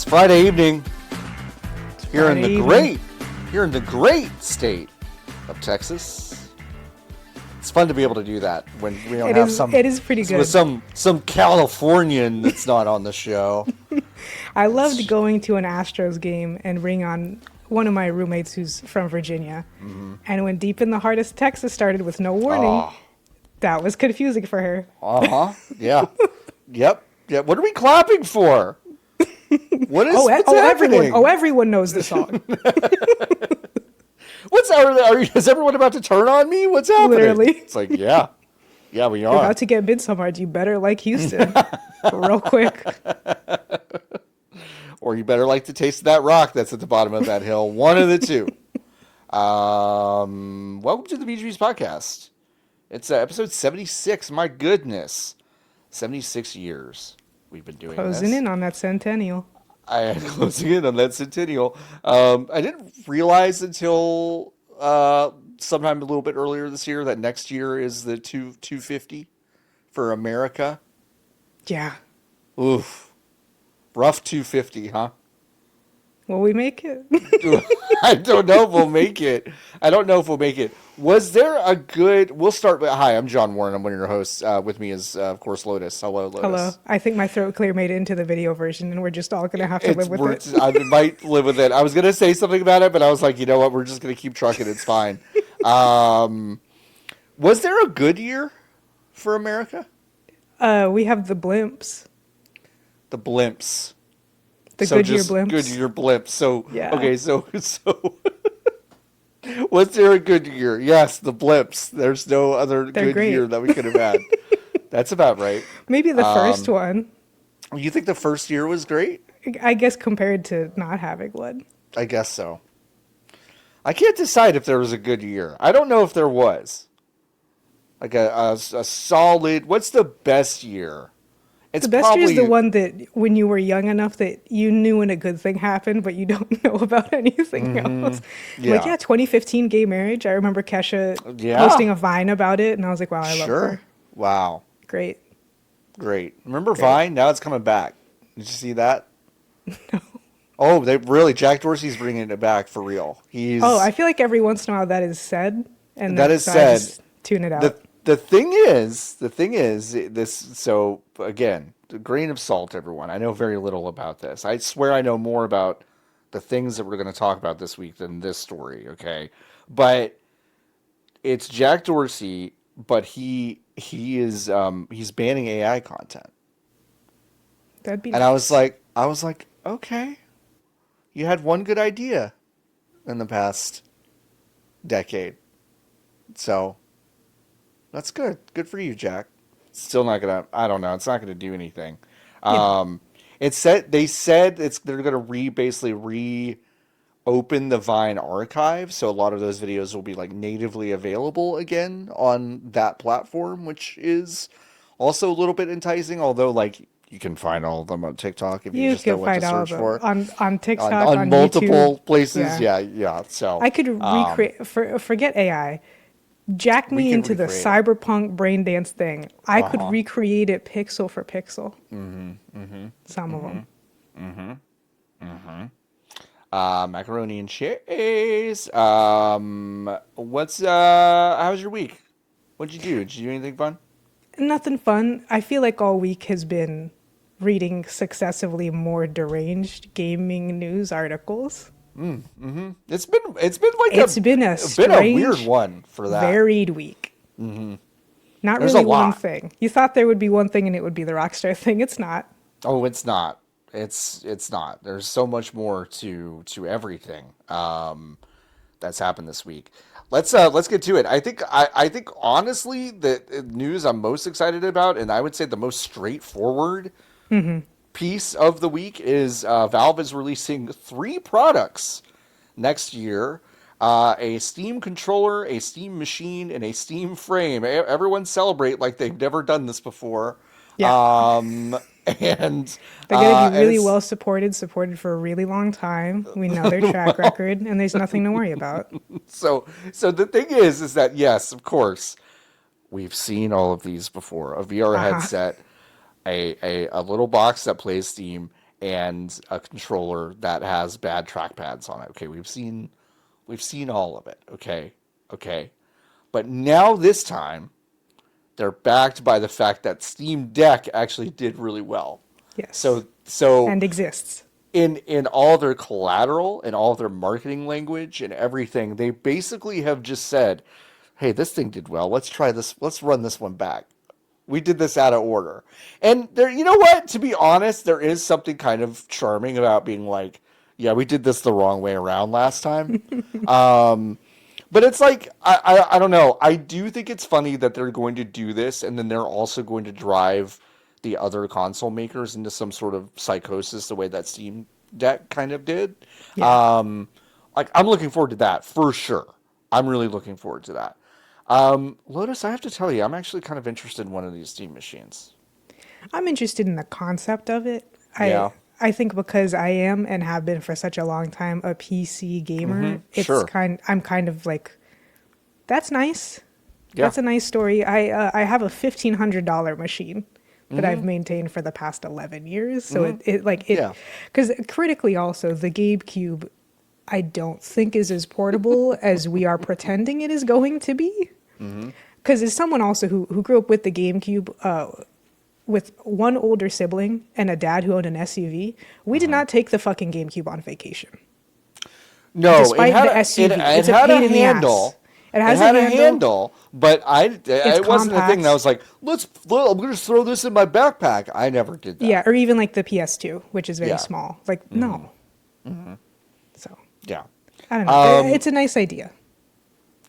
It's Friday evening here in Friday the great state of Texas. It's fun to be able to do that when we don't have some. It is pretty good. With some Californian that's not on the show. I loved going to an Astros game and bringing on one of my roommates who's from Virginia. Mm-hmm. And when Deep in the Heart of Texas started with no warning, that was confusing for her. Yeah. Yep. What are we clapping for? What's happening? Everyone knows the song. Is everyone about to turn on me? What's happening? Literally. It's like, yeah, we are. You're about to get Midsommar. You better like Houston real quick. Or you better like the taste of that rock that's at the bottom of that hill. One of the two. Welcome to the BGB's podcast. It's episode 76. My goodness. 76 years we've been doing this. Closing in on that centennial. Closing in on that centennial. I didn't realize until sometime a little bit earlier this year that next year is the 250 for America. Yeah. Oof. Rough 250, huh? Will we make it? I don't know if we'll make it. Was there a good... We'll start with... Hi, I'm John Warren. I'm one of your hosts. With me is, of course, Lotus. Hello, Lotus. Hello. I think my throat clear made it into the video version, and we're just all going to have to live with it. I might live with it. I was going to say something about it, but I was like, you know what? We're just going to keep trucking. It's fine. Was there a good year for America? We have the blimps. The blimps. The Goodyear blimps. Goodyear blimps. So, yeah. Okay, so was there a good year? Yes, the blimps. There's no other good year that we could have had. That's about right. Maybe the first one. You think the first year was great? I guess compared to not having one. I guess so. I can't decide if there was a good year. I don't know if there was. Like a solid, what's the best year? The best year is the one that when you were young enough that you knew when a good thing happened, but you don't know about anything else. Yeah. 2015 gay marriage. I remember Kesha posting a Vine about it, and I was like, wow, I love her. Wow. Great. Remember Vine? Now it's coming back. Did you see that? No. Oh, Jack Dorsey's bringing it back for real. I feel like every once in a while that is said, and I just tune it out. The thing is, this, so again, a grain of salt, everyone. I know very little about this. I swear I know more about the things that we're going to talk about this week than this story, okay? But it's Jack Dorsey, but he's banning AI content. That'd be nice. And I was like, okay. You had one good idea in the past decade. So that's good. Good for you, Jack. Still not gonna. I don't know. It's not gonna do anything. Yeah. They said they're gonna reopen the Vine archive, so a lot of those videos will be like natively available again on that platform, which is also a little bit enticing. Although, like, you can find all of them on TikTok if you just know what to search for. On TikTok, on multiple YouTube. places. Yeah. So I could recreate. Forget AI. Jack me into the cyberpunk brain dance thing. I could recreate it pixel for pixel. Some of them. Macaroni and cheese. How's your week? What'd you do? Did you do anything fun? Nothing fun. I feel like all week has been reading successively more deranged gaming news articles. It's been a weird one for that. Varied week. Not There's really a lot. one thing. You thought there would be one thing and it would be the Rockstar thing. It's not. Oh, it's not. It's not. There's so much more to everything that's happened this week. Let's get to it. I think honestly the news I'm most excited about, and I would say the most straightforward piece of the week, is Valve is releasing 3 products next year. A Steam controller, a Steam machine, and a Steam frame. Everyone celebrate like they've never done this before. Yeah. And they're going to be really well supported for a really long time. We know their track record, and there's nothing to worry about. So the thing is that, yes, of course, we've seen all of these before. A VR headset, a little box that plays Steam, and a controller that has bad trackpads on it. Okay, we've seen all of it. Okay, okay, but now this time they're backed by the fact that Steam Deck actually did really well. Yes. So And exists. in all their collateral and all their marketing language and everything, they basically have just said, "Hey, this thing did well. Let's try this. Let's run this one back. We did this out of order." And there, you know what? To be honest, there is something kind of charming about being like, "Yeah, we did this the wrong way around last time." But it's like I don't know. I do think it's funny that they're going to do this, and then they're also going to drive the other console makers into some sort of psychosis, the way that Steam Deck kind of did. Yeah. Like I'm looking forward to that for sure. I'm really looking forward to that. Lotus, I have to tell you, I'm actually kind of interested in one of these Steam machines. I'm interested in the concept of it. Yeah. I think because I am and have been for such a long time a PC gamer, Sure. I'm kind of like, that's nice. Yeah. That's a nice story. I have a $1,500 machine that I've maintained for the past 11 years. So Yeah. because critically also the GameCube I don't think is as portable as we are pretending it is going to be. Because as someone also who grew up with the GameCube, with one older sibling and a dad who owned an SUV, we did not take the fucking GameCube on vacation. No, Despite the SUV, it's a pain in the ass. It has had a a handle, but It's it wasn't a thing that I compact. was like, I'm going to throw this in my backpack. I never did that. Yeah, or even like the PS2, which is very Yeah. small. Like, no. So, Yeah. I don't know. It's a nice idea.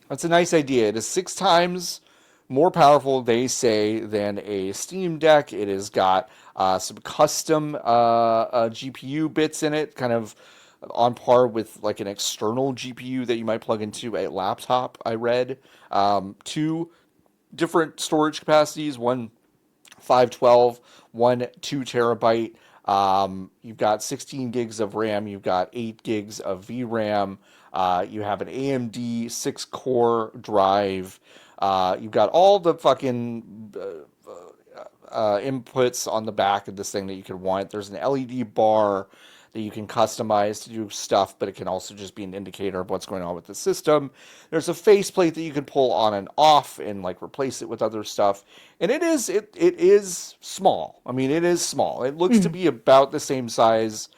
That's a nice idea. It is 6 times more powerful, they say, than a Steam Deck. It has got some custom GPU bits in it, kind of on par with like an external GPU that you might plug into a laptop, I read. 2 different storage capacities, one 512, one 2 terabyte. You've got 16 gigs of RAM. You've got 8 gigs of VRAM. You have an AMD 6-core drive. You've got all the fucking inputs on the back of this thing that you could want. There's an LED bar that you can customize to do stuff, but it can also just be an indicator of what's going on with the system. There's a faceplate that you can pull on and off and like replace it with other stuff. And it is small. I mean, it is small. It looks to be about the same size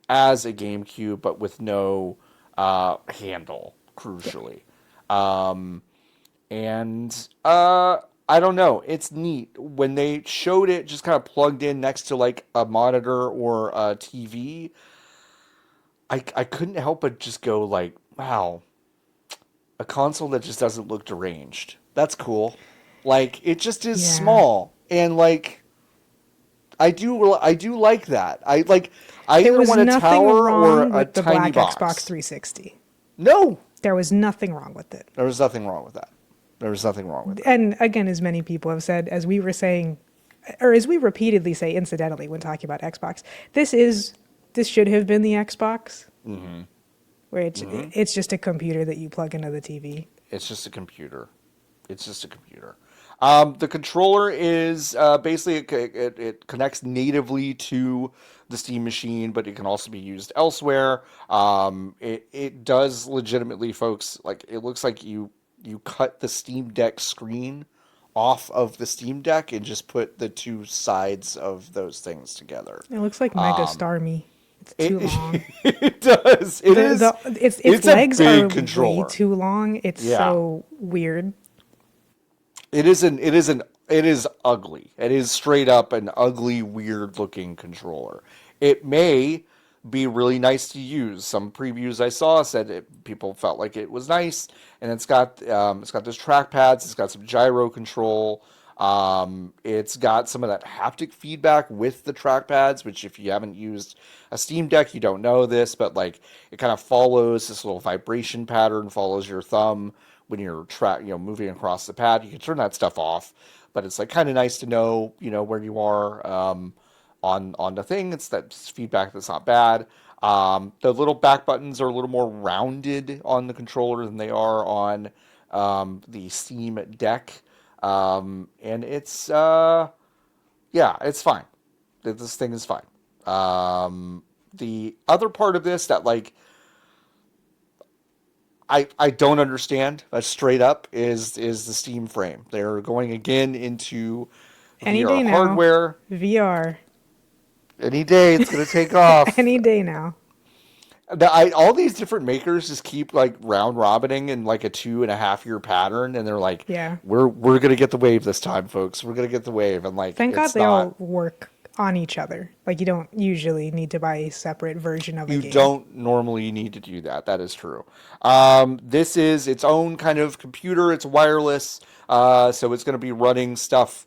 as a GameCube, but with no handle, crucially. I don't know. It's neat. When they showed it just kind of plugged in next to like a monitor or a TV, I couldn't help but just go like, wow, a console that just doesn't look deranged. That's cool. Like it just is Yeah. small, and like I do like that. I There either was want a nothing tower or wrong a with the tiny black Xbox box. 360. No, There was nothing wrong with it. there was nothing wrong with that. There was nothing wrong with that. And again, as many people have said, as we were saying, or as we repeatedly say incidentally when talking about Xbox, this should have been the Xbox, where it's just a computer that you plug into the TV. It's just a computer. It's just a computer. The controller is basically it connects natively to the Steam machine, but it can also be used elsewhere. It does legitimately, folks. Like it looks like you cut the Steam Deck screen off of the Steam Deck and just put the 2 sides of those things together. It looks like Mega Starmie. It's too long. It does. Its a legs big are controller. way too long. It's Yeah. so weird. It is ugly. It is straight up an ugly, weird looking controller. It may be really nice to use. Some previews I saw said people felt like it was nice, and it's got those trackpads. It's got some gyro control. It's got some of that haptic feedback with the trackpads, which if you haven't used a Steam Deck, you don't know this, but like it kind of follows this little vibration pattern, follows your thumb when you're moving across the pad. You can turn that stuff off, but it's like kind of nice to know, where you are on the thing. It's that feedback that's not bad. The little back buttons are a little more rounded on the controller than they are on the Steam Deck. And it's fine. This thing is fine. The other part of this that like I don't understand straight up is the Steam frame. They're going again into Any VR day now. hardware. VR. Any day it's gonna take off. Any day now. All these different makers just keep like round robining in like a 2.5 year pattern, and they're like, Yeah. we're gonna get the wave this time, folks. We're gonna get the wave, and like Thank God it's they not. all work on each other. Like, you don't usually need to buy a separate version of a You game. don't normally need to do that. That is true. This is its own kind of computer. It's wireless, so it's going to be running stuff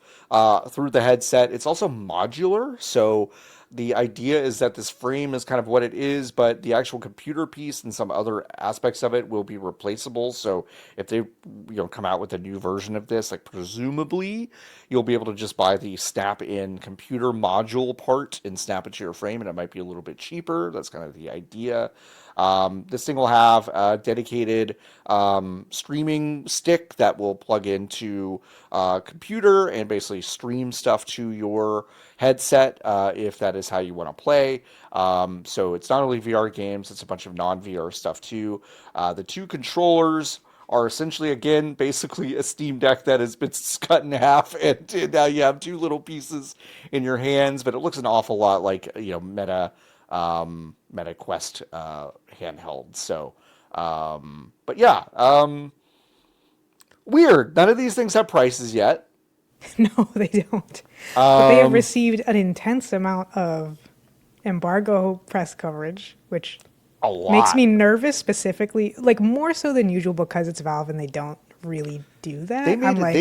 through the headset. It's also modular, so the idea is that this frame is kind of what it is, but the actual computer piece and some other aspects of it will be replaceable. So if they come out with a new version of this, like presumably you'll be able to just buy the snap-in computer module part and snap it to your frame, and it might be a little bit cheaper. That's kind of the idea. This thing will have a dedicated streaming stick that will plug into a computer and basically stream stuff to your headset if that is how you want to play. So it's not only VR games, it's a bunch of non-VR stuff too. The two controllers are essentially, again, basically a Steam Deck that has been cut in half, and now you have two little pieces in your hands, but it looks an awful lot like, Meta Quest handheld. So, but yeah, weird. None of these things have prices yet. No, they don't. But they have received an intense amount of embargo press coverage, which A makes lot. me nervous specifically, like more so than usual because it's Valve and they don't really do They that. I'm made it. like,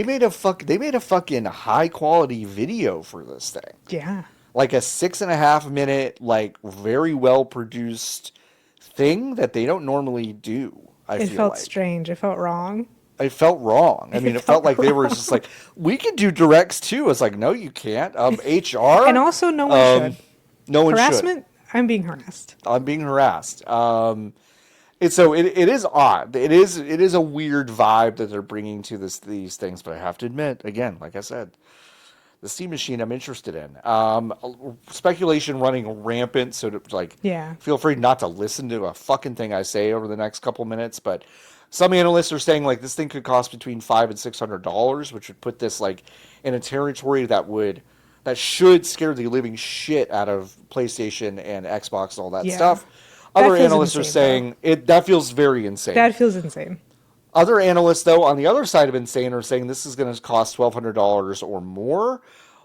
They made a fucking high quality video for this thing. yeah, Like a 6.5 minute, like very well produced thing that they don't normally do. I it feel felt like strange. It felt wrong. it felt wrong. I mean, It it felt felt like they were wrong. just like, we can do directs too. It's like, no, you can't. And HR, also, no one should. no one should. Harassment? I'm being harassed. I'm being harassed. It is odd. It is a weird vibe that they're bringing to these things. But I have to admit, again, like I said, the Steam Machine I'm interested in. Speculation running rampant, so like Yeah. feel free not to listen to a fucking thing I say over the next couple minutes. But some analysts are saying like this thing could cost between $500 and $600, which would put this like in a territory that should scare the living shit out of PlayStation and Xbox and all that Yeah. stuff. That Other feels analysts are insane, though. saying that feels very insane. That feels insane. Other analysts, though, on the other side of insane, are saying this is going to cost $1,200 or more,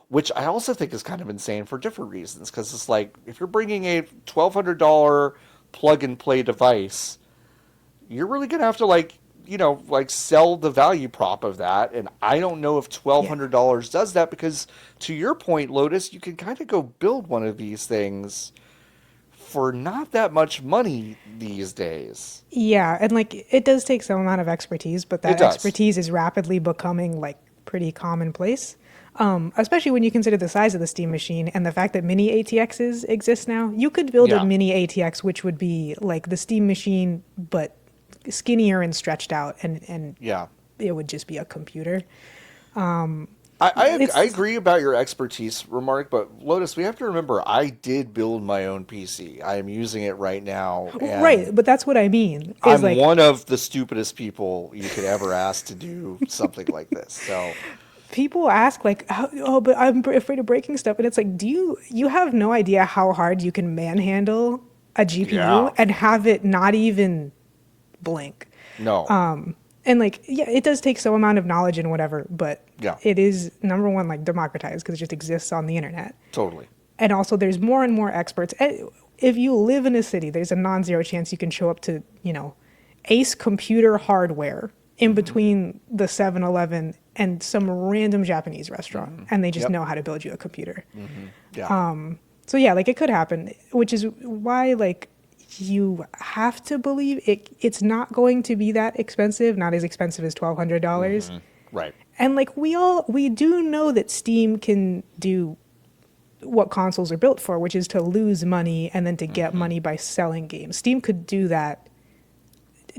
which I also think is kind of insane for different reasons. Because it's like, if you're bringing a $1,200 plug and play device, you're really going to have to, like sell the value prop of that. And I don't know if Yeah. $1,200 does that because, to your point, Lotus, you can kind of go build one of these things for not that much money these days. Yeah, and like it does take some amount of expertise, but It that does. expertise is rapidly becoming like pretty commonplace. Especially when you consider the size of the Steam machine and the fact that mini ATXs exist now. You could build a Yeah. mini ATX which would be like the Steam machine but skinnier and stretched out and Yeah. it would just be a computer. I It's agree about your expertise remark, but Lotus, we have to remember I did build my own PC. I am using it right now, and right, but that's what I mean. Is I'm like one of the stupidest people you could ever ask to do something like this. So, people ask like, "Oh, but I'm afraid of breaking stuff," and it's like, do you have no idea how hard you can manhandle a GPU yeah, and have it not even blink? no, And like, yeah, it does take some amount of knowledge and whatever, but yeah, it is number one like democratized because it just exists on the internet. totally. And also, there's more and more experts. If you live in a city, there's a non-zero chance you can show up to, Ace Computer Hardware in between the 7-Eleven and some random Japanese restaurant, and they just Yep. know how to build you a computer. Yeah, So yeah, like it could happen, which is why like you have to believe it's not going to be that expensive, not as expensive as $1,200. right. And like we do know that Steam can do what consoles are built for, which is to lose money and then to get money by selling games. Steam could do that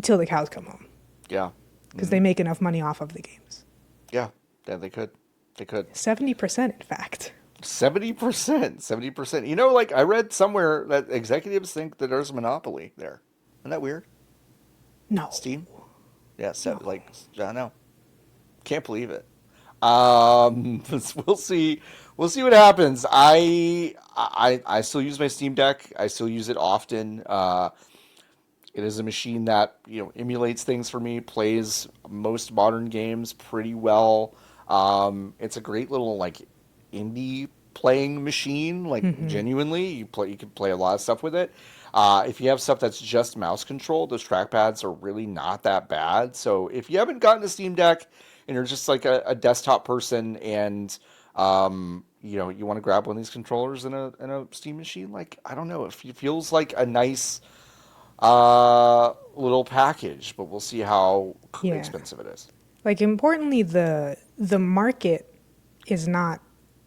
till the cows come home Yeah, because they make enough money off of the games. yeah, yeah. They could. 70%, in fact. 70%, 70%. You know, like I read somewhere that executives think that there's a monopoly there. Isn't that weird? No, Steam? Yeah, so no. like I don't know. Can't believe it. We'll see. We'll see what happens. I still use my Steam Deck. I still use it often. It is a machine that emulates things for me, plays most modern games pretty well. It's a great little like indie playing machine. Like Hmm. genuinely, you can play a lot of stuff with it. If you have stuff that's just mouse controlled, those trackpads are really not that bad. So if you haven't gotten a Steam Deck and you're just like a desktop person and you want to grab one of these controllers in a Steam machine, like I don't know, it feels like a nice little package, but we'll see how Yeah. expensive it is. Like importantly, the market is not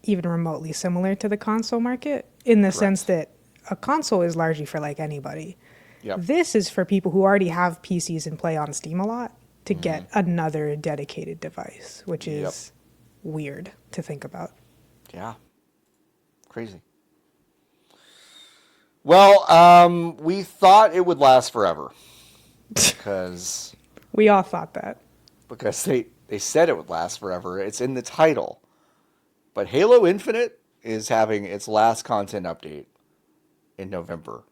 even remotely similar to the console market in the sense Correct. that a console is largely for like anybody. Yep. This is for people who already have PCs and play on Steam a lot to Mm-hmm. get another dedicated device, which Yep. is weird to think about. Yeah. Crazy. Well, we thought it would last forever because We all thought that. they said it would last forever. It's in the title. But Halo Infinite is having its last content update in November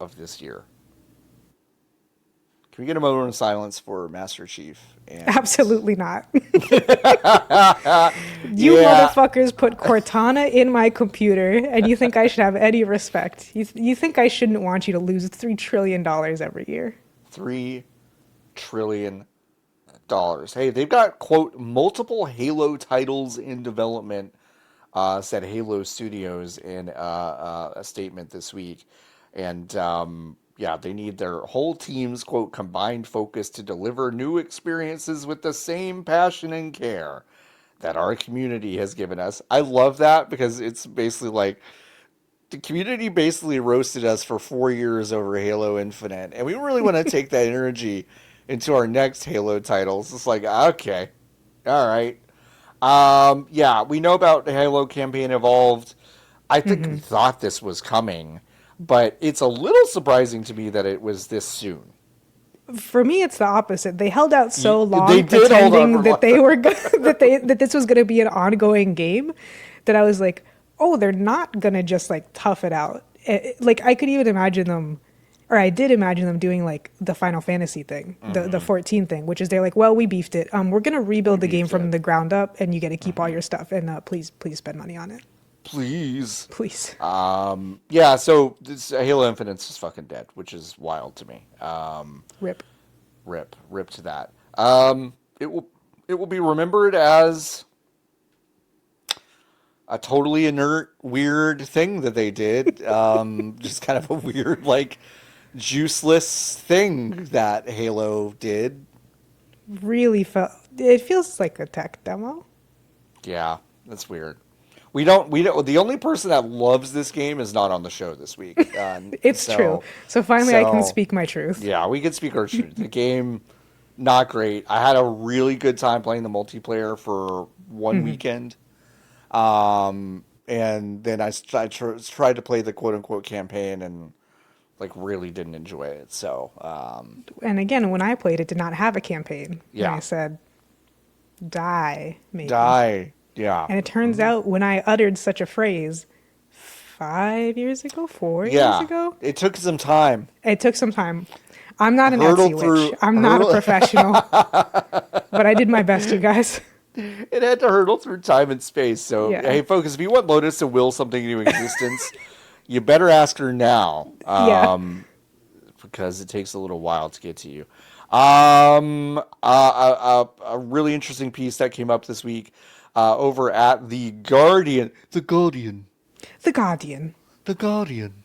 of this year. Can we get a moment of silence for Master Chief? And Absolutely not. You yeah, motherfuckers put Cortana in my computer, and you think I should have any respect. You think I shouldn't want you to lose $3 trillion every year. $3 trillion. Hey, they've got quote multiple Halo titles in development. Said Halo Studios in a statement this week, and yeah, they need their whole team's quote combined focus to deliver new experiences with the same passion and care that our community has given us. I love that because it's basically like the community basically roasted us for 4 years over Halo Infinite, and we really want to take that energy into our next Halo titles. It's like, okay, all right. Yeah, we know about the Halo campaign evolved. I think we Hmm. thought this was coming, but it's a little surprising to me that it was this soon. For me, it's the opposite. They held out so They long, did hold on pretending for that long. they were that this was going to be an ongoing game, that I was like, oh, they're not going to just like tough it out. Like I could even imagine them, or I did imagine them doing like the Final Fantasy thing, the Hmm. 14 thing, which is they're like, well, we beefed it. We're going to We rebuild the game beefed from it. the ground up, and you get to keep all Hmm. your stuff, and please spend money on it, Please. please. Yeah, so this Halo Infinite's just fucking dead, which is wild to me. Rip. Rip to that. It will be remembered as a totally inert, weird thing that they did. Just kind of a weird, like, juiceless thing that Halo did. Really felt. It feels like a tech demo. Yeah, that's weird. We don't. The only person that loves this game is not on the show this week. It's true. So finally, I can So speak my truth. yeah, we can speak our truth. The game, not great. I had a really good time playing the multiplayer for one weekend. And then tried to play the quote unquote campaign and like really didn't enjoy it. So, And again, when I played, it did not have a campaign. And I yeah, said, die, maybe. die. Yeah, And it turns out when I uttered such a phrase 5 years ago, 4 years yeah. ago, It took some time. it took some time. I'm not an Hurdle Etsy witch. through I'm not a hurdle. professional, but I did my best, you guys. It had to hurdle through time and space. So, Yeah. hey, folks, if you want Lotus to will something into existence, you better ask her now, Yeah. because it takes a little while to get to you. A really interesting piece that came up this week over at the Guardian. The Guardian. The Guardian. The Guardian.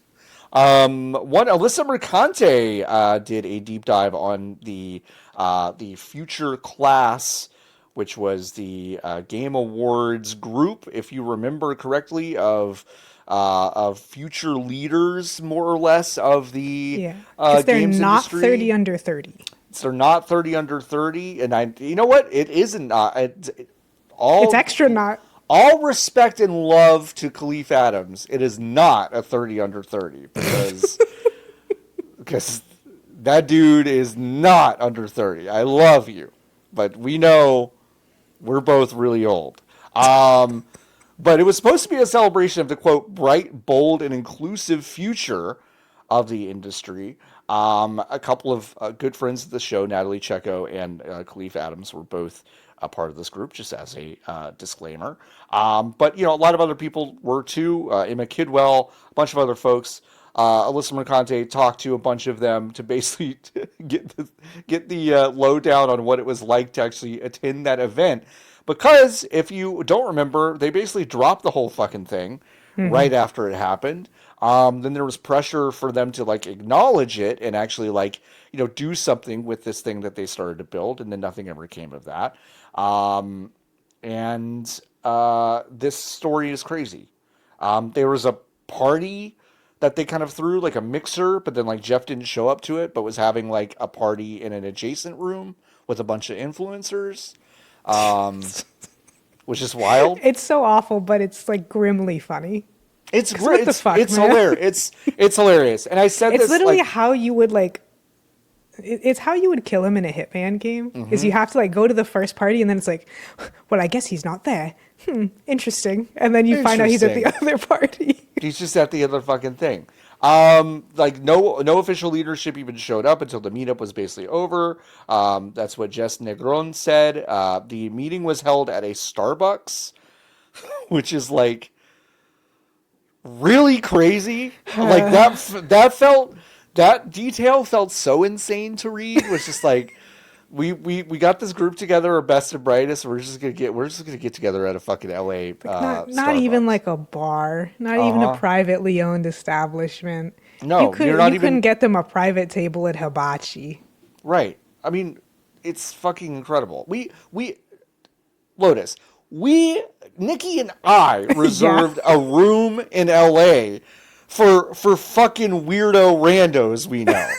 One Alyssa Mercante did a deep dive on the Future Class, which was the Game Awards group, if you remember correctly, of future leaders, more or less, of the Yeah. Because they're games not industry. 30 under 30. So they're not 30 under 30, and you know what? It isn't. It's All extra not. all respect and love to Khalif Adams, it is not a 30 under 30 because that dude is not under 30. I love you, but we know we're both really old. But it was supposed to be a celebration of the, quote, bright, bold, and inclusive future of the industry. A couple of good friends of the show, Natalie Checo and Khalif Adams, were both a part of this group, just as a disclaimer. But, a lot of other people were too. Emma Kidwell, a bunch of other folks. Alyssa Mercante talked to a bunch of them to basically get the lowdown on what it was like to actually attend that event. Because if you don't remember, they basically dropped the whole fucking thing right after it happened. Then there was pressure for them to acknowledge it and actually do something with this thing that they started to build, and then nothing ever came of that. This story is crazy. There was a party that they kind of threw, like a mixer, but then Geoff didn't show up to it, but was having a party in an adjacent room with a bunch of influencers. Which is wild. It's so awful, but it's grimly funny. It's great. It's hilarious. It's hilarious. And I said it's literally how you would it's how you would kill him in a Hitman game. Is you have to go to the first party and then it's well, I guess he's not there. Interesting. And then you find out he's at the other party. He's just at the other fucking thing. No official leadership even showed up until the meetup was basically over. That's what Jess Negron said. The meeting was held at a Starbucks, which is really crazy. That detail felt so insane to read. Was just we got this group together, our best and brightest. We're just gonna get together at a fucking LA. Not even a bar, not even a privately owned establishment. No, you couldn't get them a private table at Hibachi. Right. I mean, it's fucking incredible. Lotus, Nikki and I reserved a room in LA for fucking weirdo randos we know.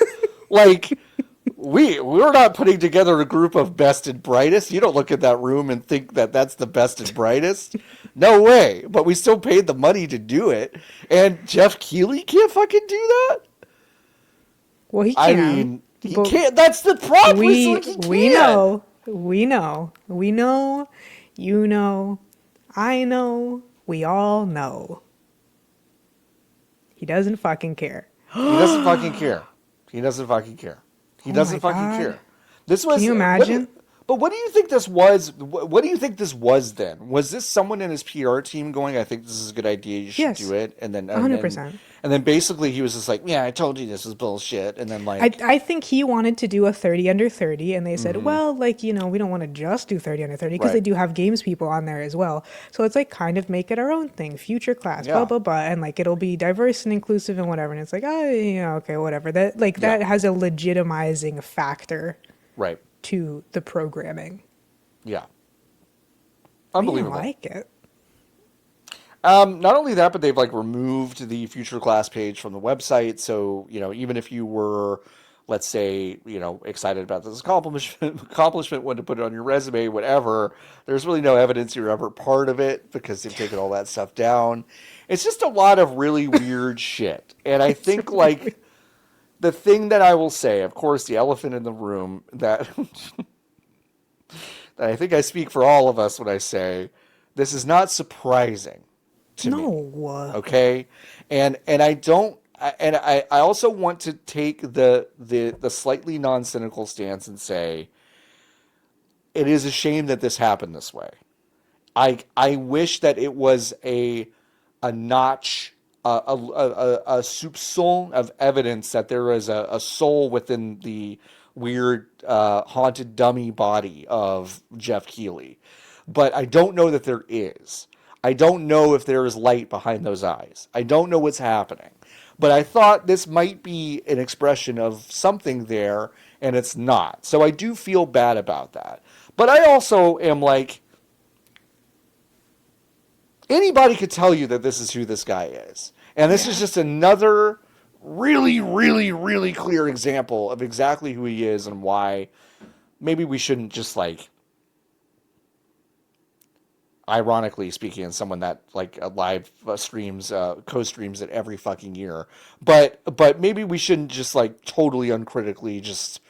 We're not putting together a group of best and brightest. You don't look at that room and think that that's the best and brightest. No way. But we still paid the money to do it. And Geoff Keighley can't fucking do that? Well, he can. I mean, he can't. That's the problem. We know. You know. I know. We all know. He doesn't fucking care. He doesn't fucking care. He doesn't fucking care. He doesn't fucking care. Can you imagine? But what do you think this was? What do you think this was then? Was this someone in his PR team going, I think this is a good idea, you should do it? And then 100%. And then basically he was just yeah, I told you this was bullshit. And then I think he wanted to do a 30 under 30 and they said, well, we don't want to just do 30 under 30 because they do have games people on there as well. So it's kind of make it our own thing, future class, blah, blah, blah. And it'll be diverse and inclusive and whatever. And it's okay, whatever. That that has a legitimizing factor. Right. To the programming. Yeah. Unbelievable. I like it. Not only that, but they've removed the future class page from the website. So, even if you were, let's say, excited about this accomplishment, wanted to put it on your resume, whatever, there's really no evidence you're ever part of it because they've taken all that stuff down. It's just a lot of really weird shit. And I think the thing that I will say, of course, the elephant in the room that that I think I speak for all of us when I say this is not surprising to me. Okay? And I don't and I also want to take the slightly non-cynical stance and say it is a shame that this happened this way. I wish that it was a notch, a soupçon of evidence that there is a soul within the weird haunted dummy body of Geoff Keighley. But I don't know that there is. I don't know if there is light behind those eyes. I don't know what's happening. But I thought this might be an expression of something there, and it's not. So I do feel bad about that. But I also am anybody could tell you that this is who this guy is. And this is just another really, really, really clear example of exactly who he is and why maybe we shouldn't just Ironically speaking, as someone that like live streams, co-streams it every fucking year. But maybe we shouldn't just like totally uncritically just,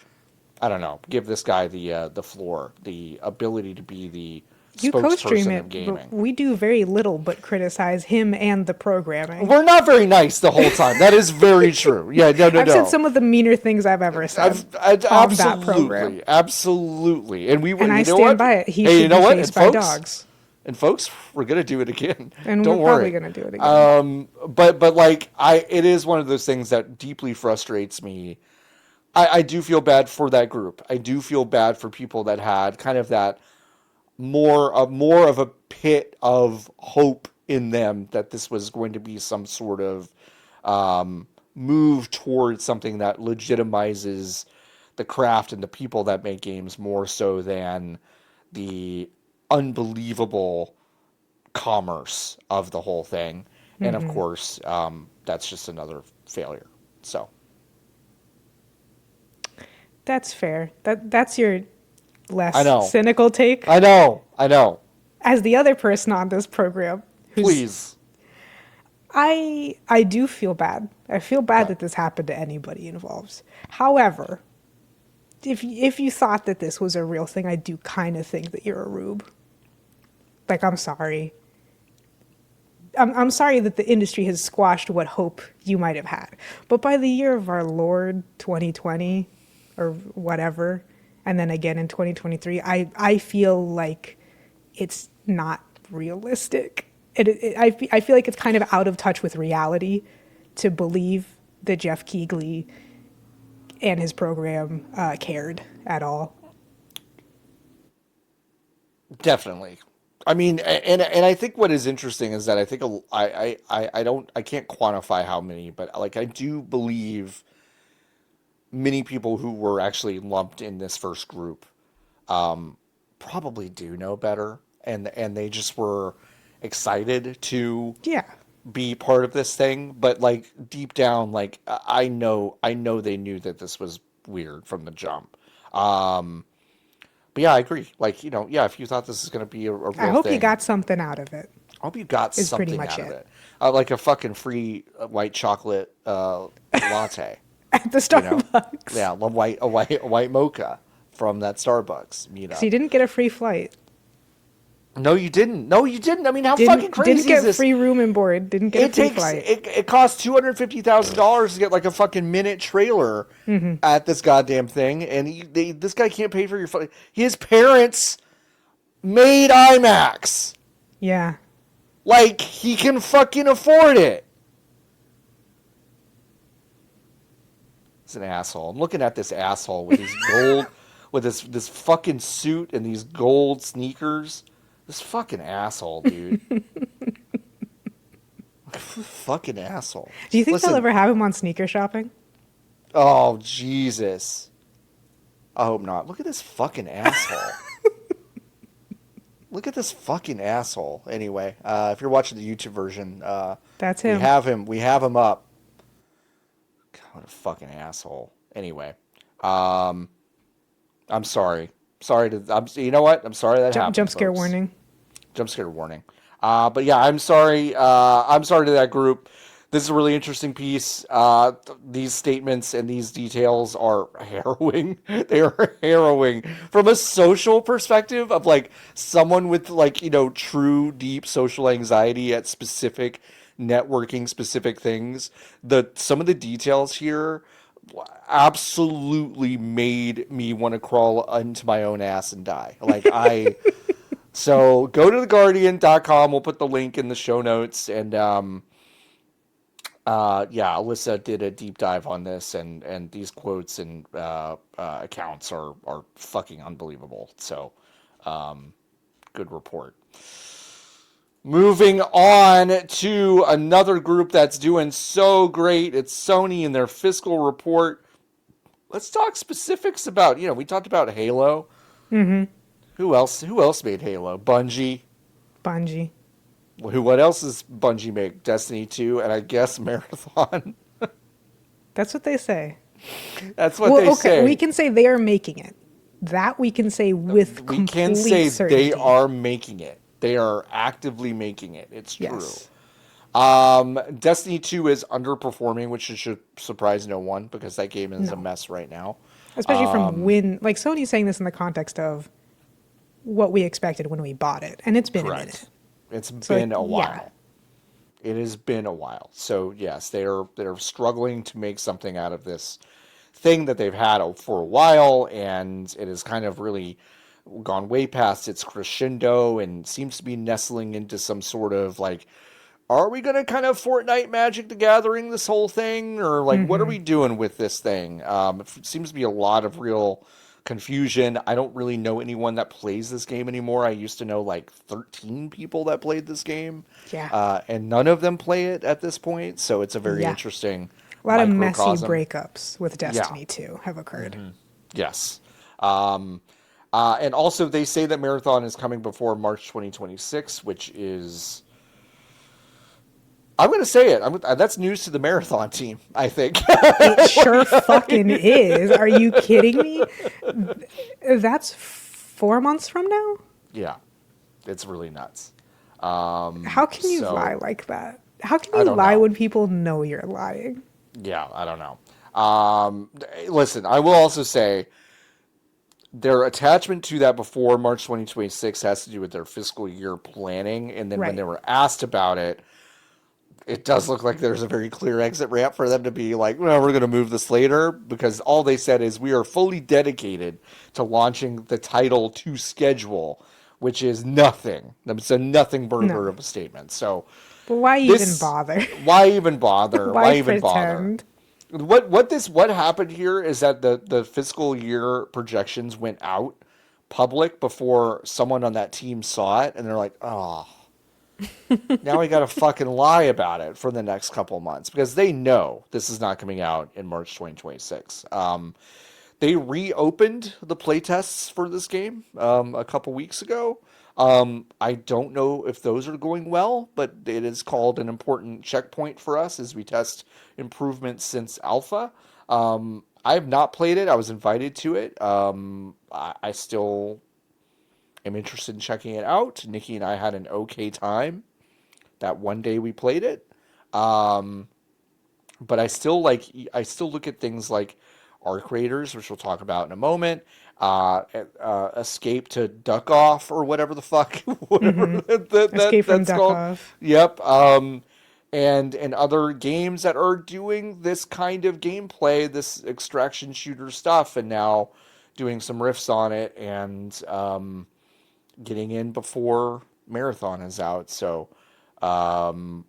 I don't know, give this guy the floor, the ability to be the You co-stream spokesperson of it, but gaming. we do very little but criticize him and the programming. We're not very nice the whole time. That is very true. Yeah, no, no, I've said no. some of the meaner things I've ever said on that program. Absolutely, absolutely. And we were, And I you know stand what? by it. He Hey, you should know be what? faced by dogs. And folks, we're gonna do it again. And Don't we're worry. probably gonna do it again. But like it is one of those things that deeply frustrates me. I do feel bad for that group. I do feel bad for people that had kind of that more of a pit of hope in them that this was going to be some sort of move towards something that legitimizes the craft and the people that make games more so than the unbelievable commerce of the whole thing. And of course, that's just another failure. So That's fair. That's your I know. less cynical take. I know. As the other person on this program, Please. I do feel bad. I feel bad that this happened to anybody involved. However, if you thought that this was a real thing, I do kind of think that you're a rube. Like, I'm sorry. I'm sorry that the industry has squashed what hope you might have had. But by the year of our Lord 2020 or whatever, and then again in 2023, I feel like it's not realistic. I feel like it's kind of out of touch with reality to believe that Geoff Keighley and his program cared at all. Definitely. I mean, and I think what is interesting is that I think I can't quantify how many, but like I do believe many people who were actually lumped in this first group probably do know better, and they just were excited to Yeah. be part of this thing, but like deep down, like I know they knew that this was weird from the jump. But yeah, I agree. Like, yeah, if you thought this is going to be a real I hope thing, you got something out of it. I hope you got Is pretty something much out of it. it. Like a fucking free white chocolate latte. At the You know? Starbucks. Yeah, a white mocha from that Starbucks meetup. So you didn't get a free flight. No, you didn't. No, you didn't. I mean, how fucking crazy Didn't get is this? free room and board. Didn't get a free flight. It costs $250,000 to get like a fucking minute trailer at this goddamn thing, and this guy can't pay for your flight. His parents made IMAX. Yeah. Like he can fucking afford it. He's an asshole. I'm looking at this asshole with his gold, with this fucking suit and these gold sneakers. This fucking asshole, dude. Fucking asshole. Do you think Listen, they'll ever have him on sneaker shopping? Oh, Jesus. I hope not. Look at this fucking asshole. Look at this fucking asshole. Anyway, if you're watching the YouTube version, That's him. We have him up. God, what a fucking asshole. Anyway, I'm sorry. You know what? I'm sorry that happened. Jump scare folks. warning. Jump scare warning. But yeah, I'm sorry. I'm sorry to that group. This is a really interesting piece. These statements and these details are harrowing. They are harrowing from a social perspective of like someone with like, true deep social anxiety at specific networking, specific things. Some of the details here absolutely made me want to crawl into my own ass and die. So go to theguardian.com. We'll put the link in the show notes. And Alyssa did a deep dive on this, and these quotes and accounts are fucking unbelievable. So good report. Moving on to another group that's doing so great. It's Sony and their fiscal report. Let's talk specifics about, we talked about Halo. Mm-hmm. Who else made Halo? Bungie. What else does Bungie make? Destiny 2 and I guess Marathon. That's what they say. That's what they say. We can say they are making it. That we can say with complete certainty. They are making it. They are actively making it. It's true. Yes. Destiny 2 is underperforming, which should surprise no one because that game is a No. mess right now. Especially from when, like, Sony's saying this in the context of what we expected when we bought it, and it's been a minute. Correct. It's So, been a yeah. while. It has been a while. So yes, they're struggling to make something out of this thing that they've had for a while, and it has kind of really gone way past its crescendo and seems to be nestling into some sort of like, are we going to kind of Fortnite Magic the Gathering this whole thing, or like what are Mm-hmm. we doing with this thing? It seems to be a lot of real confusion. I don't really know anyone that plays this game anymore. I used to know like 13 people that played this game, Yeah. and none of them play it at this point. So it's a very Yeah. interesting A lot of messy microcosm. breakups with Yeah. Destiny 2 have occurred. Yes. Um, and also, they say that Marathon is coming before March 2026, which is. I'm going to say it. That's news to the Marathon team, I think. It sure fucking is. Are you kidding me? That's 4 months from now? Yeah. It's really nuts. How can you lie So, like that? How can I you don't lie know. when people know you're lying? Yeah, I don't know. Listen, I will also say their attachment to that before March 2026 has to do with their fiscal year planning. And then when they Right. were asked about it, it does look like there's a very clear exit ramp for them to be like, well, we're going to move this later, because all they said is we are fully dedicated to launching the title to schedule, which is nothing. It's a nothing burger No. of a statement. So But why even this, bother? why even bother? Why Why even bother? pretend? What happened here is that the fiscal year projections went out public before someone on that team saw it, and they're like, oh, now we got to fucking lie about it for the next couple months, because they know this is not coming out in March 2026. They reopened the playtests for this game a couple weeks ago. I don't know if those are going well, but it is called an important checkpoint for us as we test improvements since alpha. I have not played it. I was invited to it. I still am interested in checking it out. Nikki and I had an okay time that one day we played it. Um, but I still look at things like Arc Raiders, which we'll talk about in a moment. Escape to Duck Off or whatever the fuck, whatever Mm-hmm. that Escape from that's called. Duckov. Yep. And other games that are doing this kind of gameplay, this extraction shooter stuff, and now doing some riffs on it and getting in before Marathon is out. So um,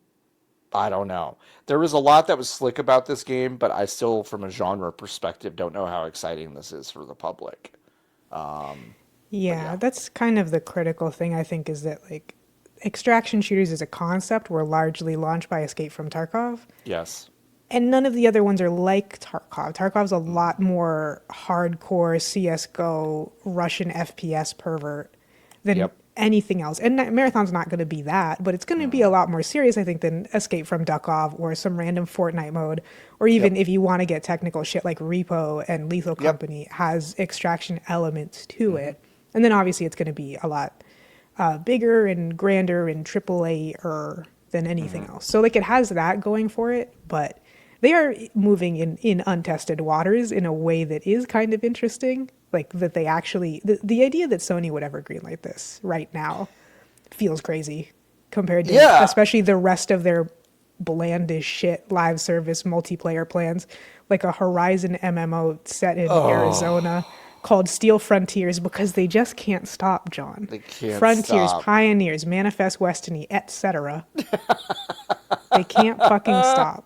I don't know. There was a lot that was slick about this game, but I still, from a genre perspective, don't know how exciting this is for the public. But Yeah, yeah, that's kind of the critical thing, I think, is that, like, extraction shooters as a concept were largely launched by Escape from Tarkov. yes, And none of the other ones are like Tarkov. Tarkov's a lot more hardcore CSGO Russian FPS pervert than yep, anything else. And Marathon's not going to be that, but it's going to be a lot more serious, I think, than Escape from Duckov or some random Fortnite mode. Or even yep, if you want to get technical, shit like Repo and Lethal yep, Company has extraction elements to it. And then obviously it's going to be a lot bigger and grander and AAA-er than anything else. So like it has that going for it, but they are moving in untested waters in a way that is kind of interesting. Like that they actually the idea that Sony would ever greenlight this right now feels crazy compared to yeah. especially the rest of their bland as shit live service multiplayer plans, like a Horizon MMO set in Oh, Arizona called Steel Frontiers because they just can't stop, John. they can't Frontiers, stop. Pioneers, Manifest Destiny, etc. They can't fucking stop.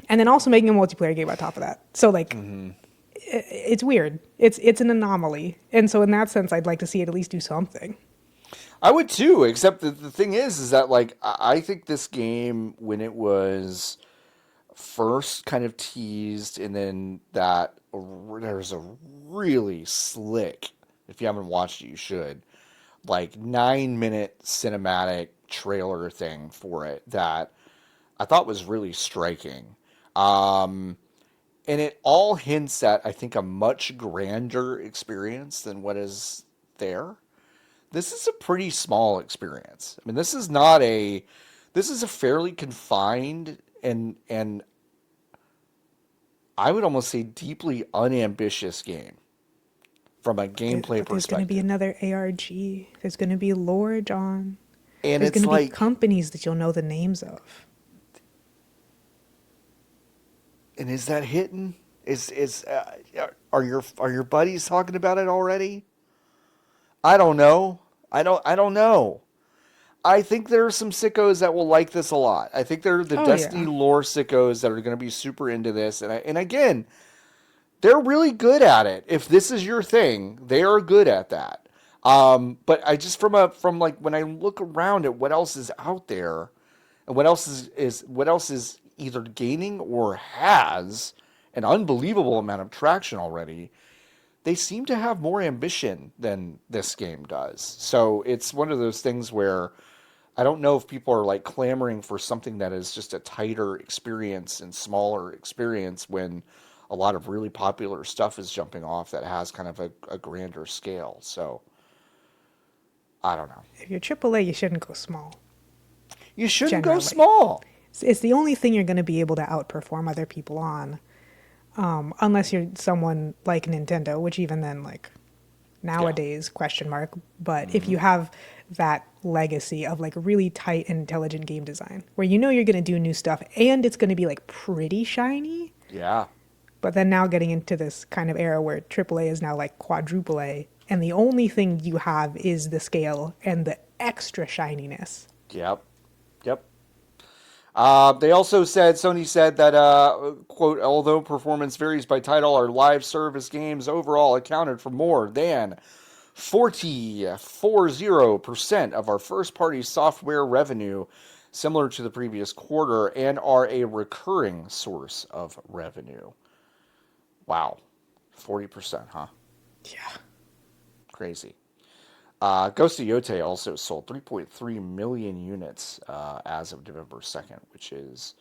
And then also making a multiplayer game on top of that. So like it's weird. It's an anomaly. And so in that sense I'd like to see it at least do something. I would too, except that the thing is that like I think this game, when it was first kind of teased, and then there's a really slick, if you haven't watched it, you should, like 9 minute cinematic trailer thing for it that I thought was really striking. Um, and it all hints at, I think, a much grander experience than what is there. this is a pretty small experience. I mean, this is a fairly confined and I would almost say deeply unambitious game from a gameplay But there's going to be perspective. another ARG. There's going to be lore, John. And There's going it's to be like, companies that you'll know the names of. and is that hitting? Are your buddies talking about it already? I don't know. I don't know. I think there are some sickos that will like this a lot. I think they're the Oh, Destiny yeah. lore sickos that are going to be super into this. And again, they're really good at it. If this is your thing, they are good at that. But I just from like when I look around at what else is out there, and what else is either gaining or has an unbelievable amount of traction already, they seem to have more ambition than this game does. So it's one of those things where I don't know if people are like clamoring for something that is just a tighter experience and smaller experience when a lot of really popular stuff is jumping off that has kind of a grander scale. So I don't know. If you're AAA, you shouldn't go small, You shouldn't go generally. small. It's the only thing you're going to be able to outperform other people on, unless you're someone like Nintendo, which even then, like, Yeah. nowadays, question mark. But if you have that legacy of like really tight and intelligent game design, where you know you're going to do new stuff and it's going to be like pretty shiny, Yeah. but then now getting into this kind of era where AAA is now like quadruple A, and the only thing you have is the scale and the extra shininess. Yep. Yep. They also said, Sony said that, quote, although performance varies by title, our live service games overall accounted for more than 40% of our first party software revenue, similar to the previous quarter, and are a recurring source of revenue. Wow. 40%, huh? Yeah. Crazy. Ghost of Yote also sold 3.3 million units as of November 2nd, which is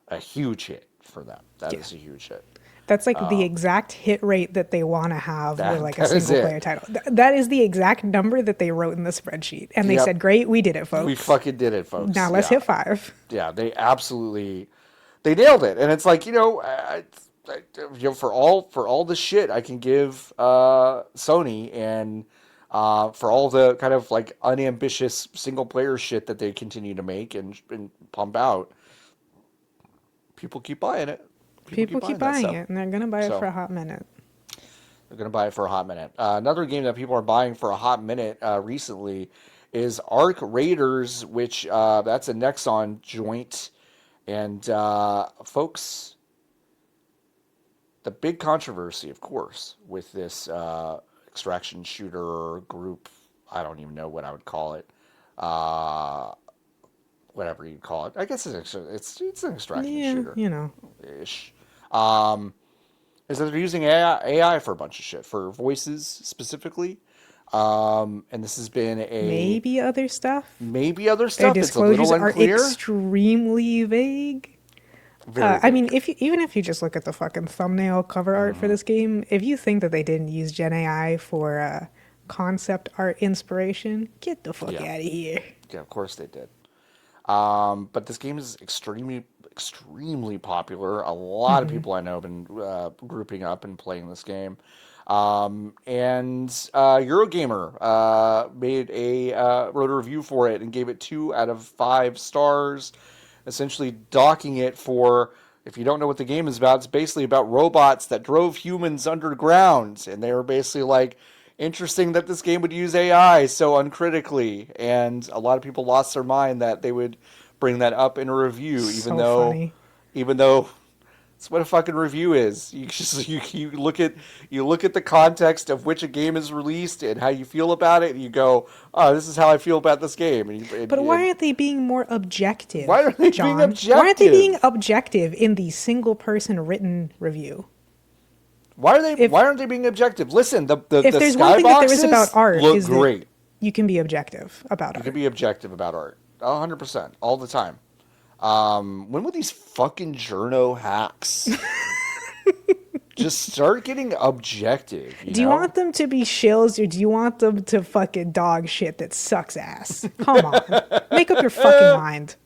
a huge hit for them. That Yeah. is a huge hit. That's like the exact hit rate that they want to have with like a That is single player it. title. That is the exact number that they wrote in the spreadsheet. And they Yep. said, great, we did it, We folks. fucking did it, Now folks. let's Yeah. hit 5. Yeah, they nailed it. And it's like, for all the shit I can give Sony and for all the kind of like unambitious single player shit that they continue to make and pump out, people keep buying it. People keep People keep buying that buying stuff. it, and they're going to buy it for So a hot minute. they're going to buy it for a hot minute. Another game that people are buying for a hot minute recently is Arc Raiders, which that's a Nexon joint. And folks, the big controversy, of course, with this extraction shooter group, I don't even know what I would call it. Uh, Whatever you call it. I guess it's an extraction Yeah, shooter you know. ish. Um, is that they're using AI for a bunch of shit, for voices specifically. And this has been Maybe other stuff. maybe other Their stuff. It's a disclosures little are unclear. extremely vague. Very I mean, vague. even if you just look at the fucking thumbnail cover art for this game, if you think that they didn't use Gen AI for concept art inspiration, get the fuck Yeah. out of here. Yeah, of course they did. But this game is extremely popular. A lot of people I know have been grouping up and playing this game. And Eurogamer made wrote a review for it and gave it 2 out of 5 stars, essentially docking it for. If you don't know what the game is about, it's basically about robots that drove humans underground, and they were basically like, interesting that this game would use AI so uncritically, and a lot of people lost their mind that they would bring that up in a review, So funny. even though it's what a fucking review is. You look at the context of which a game is released and how you feel about it, and you go, oh, this is how I feel about this game. But why aren't they being more Why objective, are they being John? Why aren't they being objective? objective in the single person written review? If Why aren't they being objective? Listen, if the there's one thing that there is about skyboxes art look is that great. you can be objective about You can art. be objective about art. 100%. All the time. When will these fucking journo hacks Just start getting objective, Do you want them to be shills or do you want them to fucking dog shit that sucks ass? Come on. Make up your fucking mind.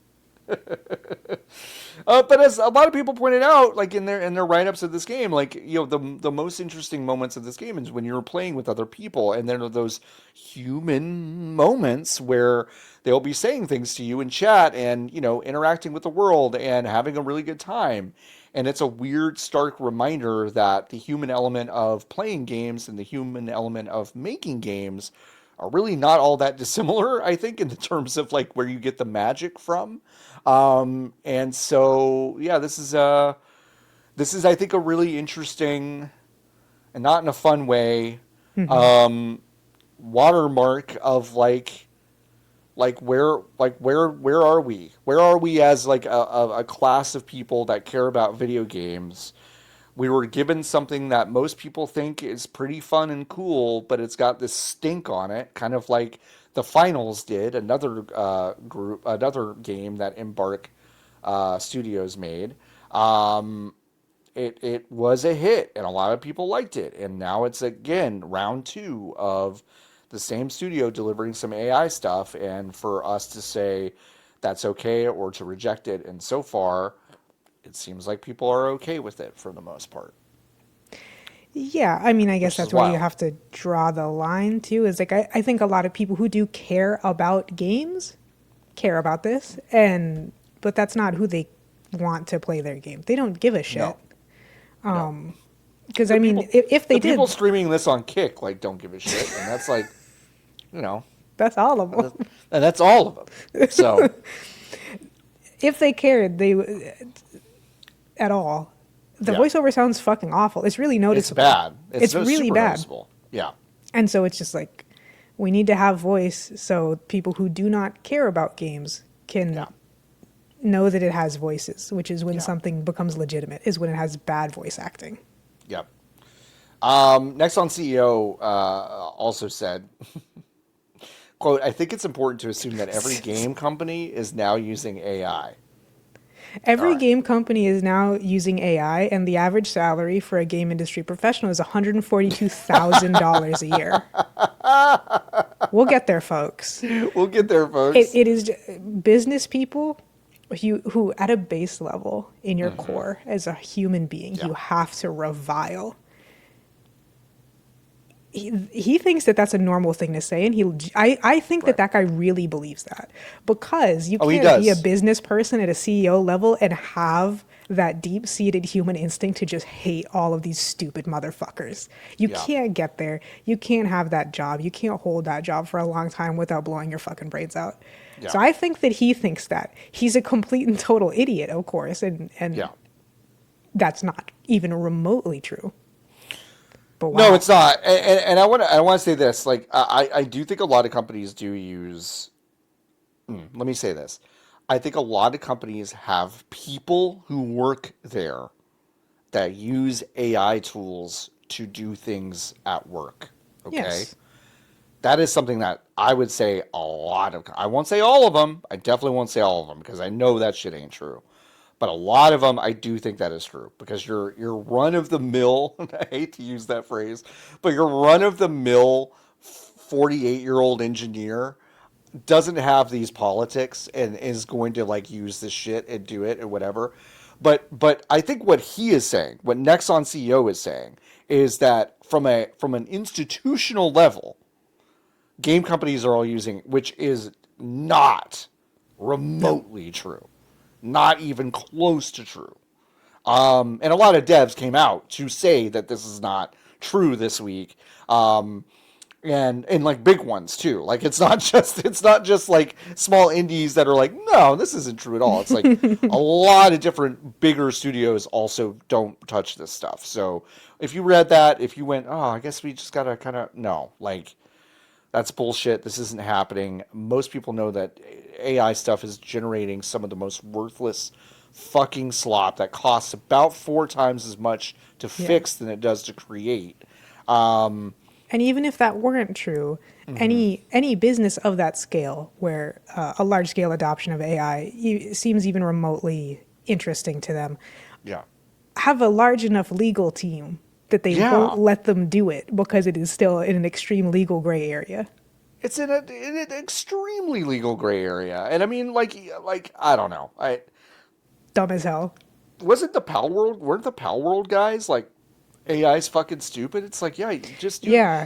But as a lot of people pointed out, like in their write-ups of this game, like the most interesting moments of this game is when you're playing with other people, and there are those human moments where they'll be saying things to you in chat, and interacting with the world and having a really good time. And it's a weird, stark reminder that the human element of playing games and the human element of making games are really not all that dissimilar, I think, in the terms of like where you get the magic from. And so, yeah, this is I think a really interesting and not in a fun way watermark of where are we? Where are we as like a class of people that care about video games? We were given something that most people think is pretty fun and cool, but it's got this stink on it, kind of like the Finals did, another another game that Embark Studios made. It was a hit, and a lot of people liked it, and now it's again round two of the same studio delivering some AI stuff, and for us to say that's okay or to reject it, and so far it seems like people are okay with it for the most part. Yeah, I mean, I guess that's where you have to draw the line too. Is like I think a lot of people who do care about games care about this, but that's not who they want to play their game. They don't give a shit. No. Because I mean, if they did, people streaming this on Kick like don't give a shit, and that's like, that's all of them, and that's all of them. So, if they cared, they at all. The voiceover sounds fucking awful. It's really noticeable. It's bad. It's really bad. Noticeable. Yeah. And so it's just like, we need to have voice so people who do not care about games can know that it has voices, which is when something becomes legitimate, is when it has bad voice acting. Yep. Nexon CEO also said, quote, I think it's important to assume that every game company is now using AI. Every game company is now using AI, and the average salary for a game industry professional is $142,000 a year. We'll get there, folks. We'll get there, folks. It is business people who, at a base level in your core, as a human being, you have to revile. He thinks that that's a normal thing to say, and I think that guy really believes that, because you can't be a business person at a CEO level and have that deep-seated human instinct to just hate all of these stupid motherfuckers. You can't get there. You can't have that job. You can't hold that job for a long time without blowing your fucking brains out. Yeah. So I think that he thinks that. He's a complete and total idiot, of course, and that's not even remotely true. But wow. No, it's not. And I want to say this. Like, I do think a lot of companies do use. Let me say this. I think a lot of companies have people who work there that use AI tools to do things at work. Okay. Yes. That is something that I would say a lot of. I won't say all of them. I definitely won't say all of them, because I know that shit ain't true. But a lot of them, I do think that is true, because your run of the mill, I hate to use that phrase, but your run of the mill 48-year-old engineer doesn't have these politics and is going to like use this shit and do it or whatever. But I think what he is saying, what Nexon CEO is saying, is that from an institutional level, game companies are all using, which is not remotely true. Not even close to true. And a lot of devs came out to say that this is not true this week. And like big ones too. Like it's not just like small indies that are like, no, this isn't true at all. It's like a lot of different bigger studios also don't touch this stuff. So if you read that, if you went, oh, I guess we just gotta kind of, no, like that's bullshit. This isn't happening. Most people know that AI stuff is generating some of the most worthless fucking slop that costs about 4 times as much to fix than it does to create. And even if that weren't true, any business of that scale where a large scale adoption of AI seems even remotely interesting to them, have a large enough legal team that they won't let them do it because it is still in an extreme legal gray area. It's in an extremely legal gray area. And I mean, like I don't know. Dumb as hell. Weren't the Pal World guys like, AI's fucking stupid? It's like, yeah,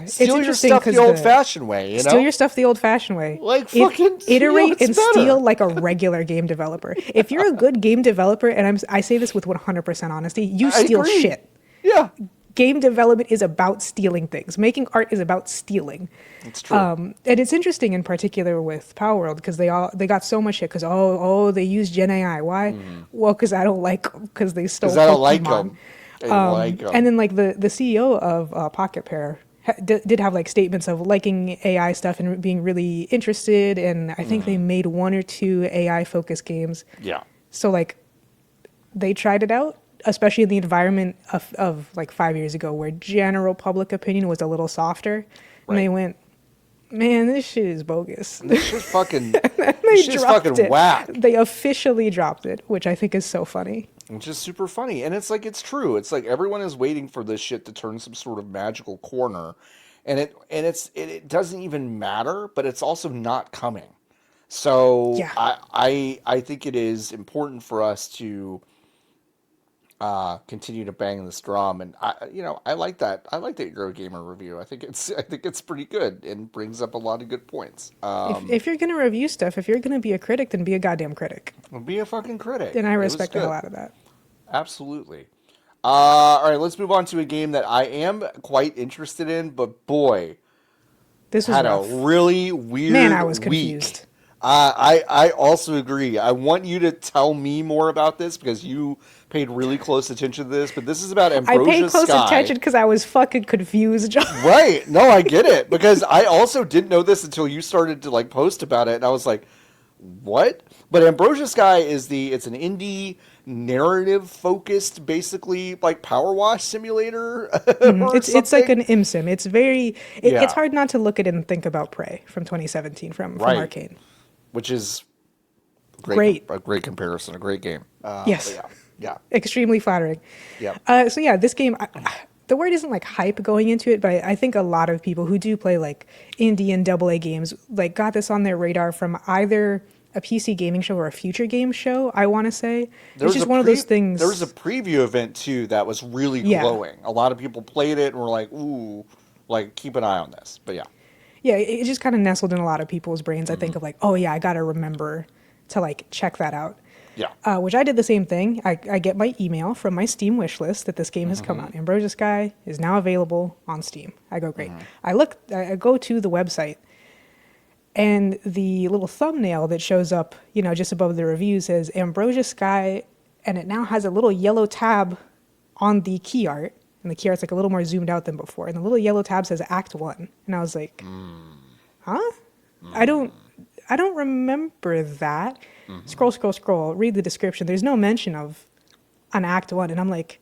steal your stuff the old-fashioned way, Steal your stuff the old-fashioned way. Like, fucking iterate and steal like a regular game developer. If you're a good game developer, and I say this with 100% honesty, you steal shit. Yeah. Game development is about stealing things. Making art is about stealing. It's true. And it's interesting in particular with Power World because they got so much shit because they use Gen AI. Why? Well, because I don't like them because they stole Pokemon. Because I don't like them. And then like the CEO of Pocket Pair did have like statements of liking AI stuff and being really interested, and I think they made 1 or 2 AI focused games. Yeah. So like they tried it out, especially in the environment of like 5 years ago where general public opinion was a little softer, and they went, man, this shit is bogus. This shit's fucking whack. They officially dropped it, which I think is so funny. Which is super funny. And it's like, it's true. It's like everyone is waiting for this shit to turn some sort of magical corner. And it doesn't even matter, but it's also not coming. So I think it is important for us to continue to bang this drum, and I like that. I like that Eurogamer review. I think it's pretty good and brings up a lot of good points. If you're gonna review stuff, if you're gonna be a critic, then be a goddamn critic. Be a fucking critic. And I respect the hell out of that. Absolutely. All right, let's move on to a game that I am quite interested in, but boy, this was had rough. A really weird Man, I was confused. Week. I also agree. I want you to tell me more about this because you paid really close attention to this, but this is about Ambrosia Sky. I paid close attention because I was fucking confused, John. Right. No, I get it. Because I also didn't know this until you started to like post about it, and I was like, what? But Ambrosia Sky it's an indie narrative focused, basically like power wash simulator. It's like an ImSim. It's very it's hard not to look at it and think about Prey from 2017 from Arcane. Which is great. A great comparison, a great game. Yes. Yeah. Extremely flattering. Yeah. So yeah, this game, the word isn't like hype going into it, but I think a lot of people who do play like indie and AA games like got this on their radar from either a PC gaming show or a future game show, I want to say. It's just one of those things. There was a preview event too that was really glowing. A lot of people played it and were like, ooh, like keep an eye on this. But yeah. Yeah, it just kind of nestled in a lot of people's brains. I think of like, oh yeah, I got to remember to like check that out. Yeah. Which I did the same thing. I get my email from my Steam wish list that this game has come out. Ambrosia Sky is now available on Steam. I go, great. I go to the website, and the little thumbnail that shows up, just above the review says Ambrosia Sky, and it now has a little yellow tab on the key art. And the key art's like a little more zoomed out than before. And the little yellow tab says Act 1. And I was like, huh? I don't remember that. Scroll, read the description. There's no mention of an Act 1. And I'm like,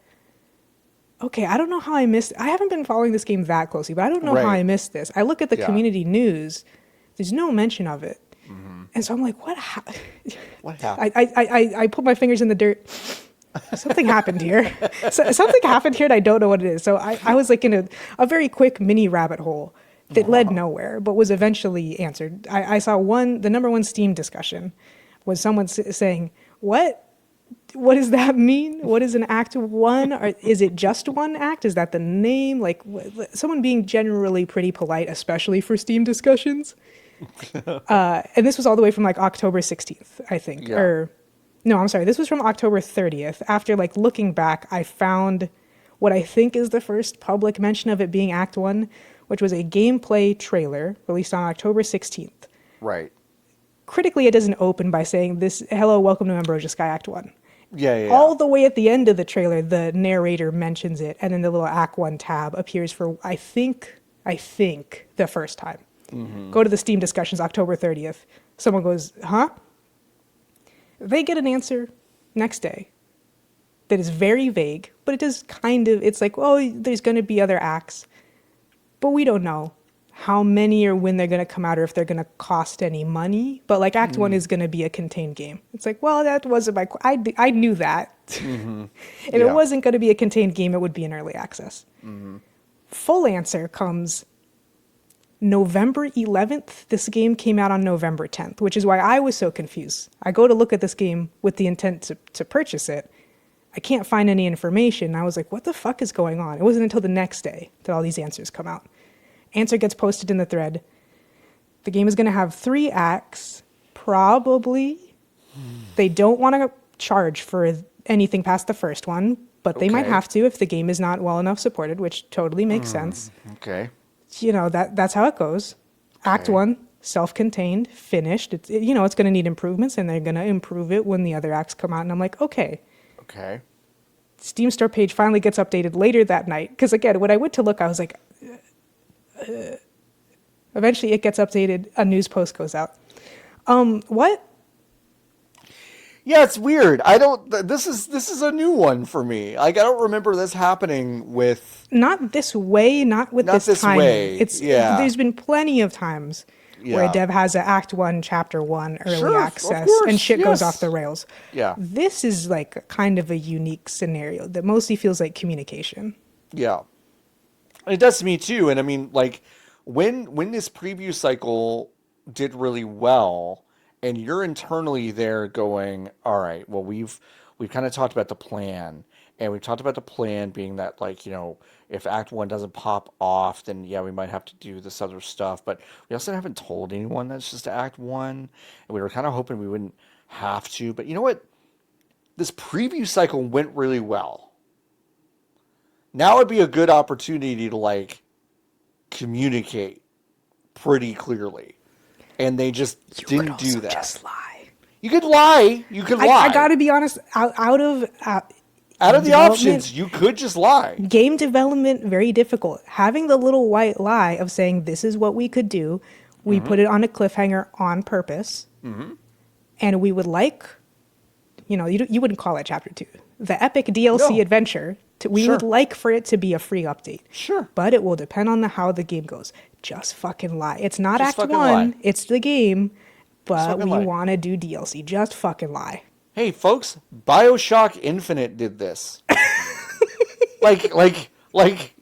okay, I don't know how I missed. I haven't been following this game that closely, but I don't know how I missed this. I look at the community news. There's no mention of it. And so I'm like, what happened? I put my fingers in the dirt. Something happened here. Something happened here and I don't know what it is. So I was like in a very quick mini rabbit hole that led nowhere, but was eventually answered. I saw the number one Steam discussion was someone saying, what does that mean? What is an Act 1? Or is it just one act? Is that the name? Like someone being generally pretty polite, especially for Steam discussions. And this was all the way from like October 16th, I think. Yeah. No, I'm sorry. This was from October 30th. After like looking back, I found what I think is the first public mention of it being Act 1, which was a gameplay trailer released on October 16th. Right. Critically, it doesn't open by saying hello, welcome to Ambrosia Sky Act 1. Yeah. All the way at the end of the trailer, the narrator mentions it, and then the little Act 1 tab appears for, I think, the first time. Go to the Steam discussions, October 30th. Someone goes, huh? They get an answer next day that is very vague, but it is it's like, oh, there's going to be other acts, but we don't know how many or when they're going to come out or if they're going to cost any money. But like Act 1 is going to be a contained game. It's like, well, that wasn't I knew that. If it wasn't going to be a contained game, it would be in early access. Full answer comes November 11th. This game came out on November 10th, which is why I was so confused. I go to look at this game with the intent to purchase it. I can't find any information. I was like, what the fuck is going on? It wasn't until the next day that all these answers come out. Answer gets posted in the thread. The game is going to have 3 acts, probably. They don't want to charge for anything past the first one, but they might have to if the game is not well enough supported, which totally makes sense. Okay. You know, that's how it goes. Okay. Act 1, self-contained, finished. It's going to need improvements, and they're going to improve it when the other acts come out. And I'm like, okay. Okay. Steam store page finally gets updated later that night. Because again, when I went to look, I was like, eventually it gets updated. A news post goes out. What? Yeah, it's weird. This is a new one for me. Like, I don't remember this happening with. Not this way, not this timing. Way. There's been plenty of times where a dev has an Act 1, Chapter 1 early access and shit goes off the rails. Yeah. This is like kind of a unique scenario that mostly feels like communication. Yeah. It does to me too. And I mean, like, when this preview cycle did really well, and you're internally there going, all right, well, we've kind of talked about the plan, and we've talked about the plan being that, like, you know, if Act 1 doesn't pop off, then yeah, we might have to do this other stuff. But we also haven't told anyone that's just Act 1, and we were kind of hoping we wouldn't have to. But you know what? This preview cycle went really well. Now would be a good opportunity to, like, communicate pretty clearly. And they just didn't do that. Just lie. You could lie. You could lie. I gotta be honest. Out of the options, you could just lie. Game development, very difficult. Having the little white lie of saying this is what we could do, we put it on a cliffhanger on purpose, and we would like, you know, you wouldn't call it Chapter 2, the epic DLC adventure. We would like for it to be a free update. Sure. But it will depend on how the game goes. Just fucking lie. It's not Act 1. It's the game. But we want to do DLC. Just fucking lie. Hey, folks. BioShock Infinite did this. like,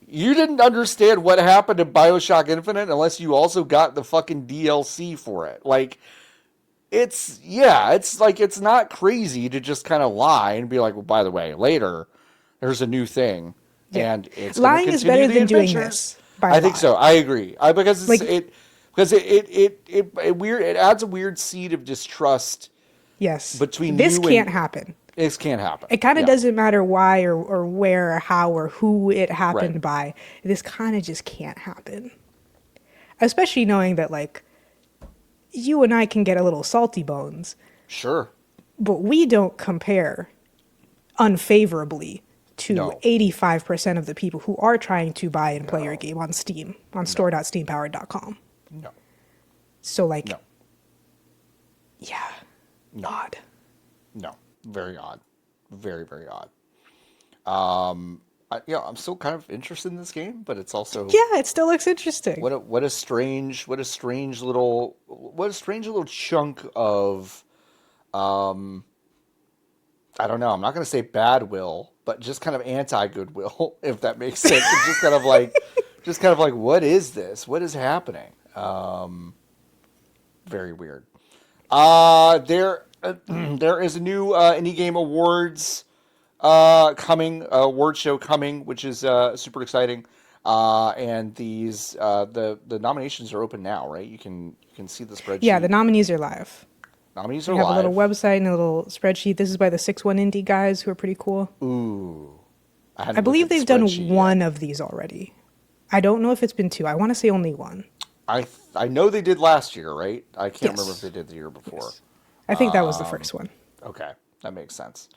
you didn't understand what happened in BioShock Infinite unless you also got the fucking DLC for it. Like, it's like, it's not crazy to just kind of lie and be like, well, by the way, later there's a new thing, and it's lying is better than doing this. I think so. I agree. Because it adds a weird seed of distrust. Yes, between this can't happen. This can't happen. It kind of doesn't matter why or where or how or who it happened by. This kind of just can't happen. Especially knowing that, like, you and I can get a little salty bones. Sure. But we don't compare unfavorably to 85% of the people who are trying to buy and play your game on Steam, on store.steampowered.com. No. So, like, No. Odd. No. Very odd. Very, very odd. I'm still kind of interested in this game, but it's also it still looks interesting. What a strange little chunk of I don't know. I'm not going to say bad will, but just kind of anti-goodwill, if that makes sense. It's just kind of like, what is this? What is happening? Very weird. There is a new indie game awards coming, award show coming, which is super exciting. And these the nominations are open now, right? You can see the spreadsheet. Yeah, the nominees are live. We have a little website and a little spreadsheet. This is by the 6-1 Indie guys, who are pretty cool. Ooh. I believe they've done one of these already. I don't know if it's been 2. I want to say only 1. I know they did last year, right? I can't remember if they did the year before. Yes. I think that was the first one. Okay, that makes sense.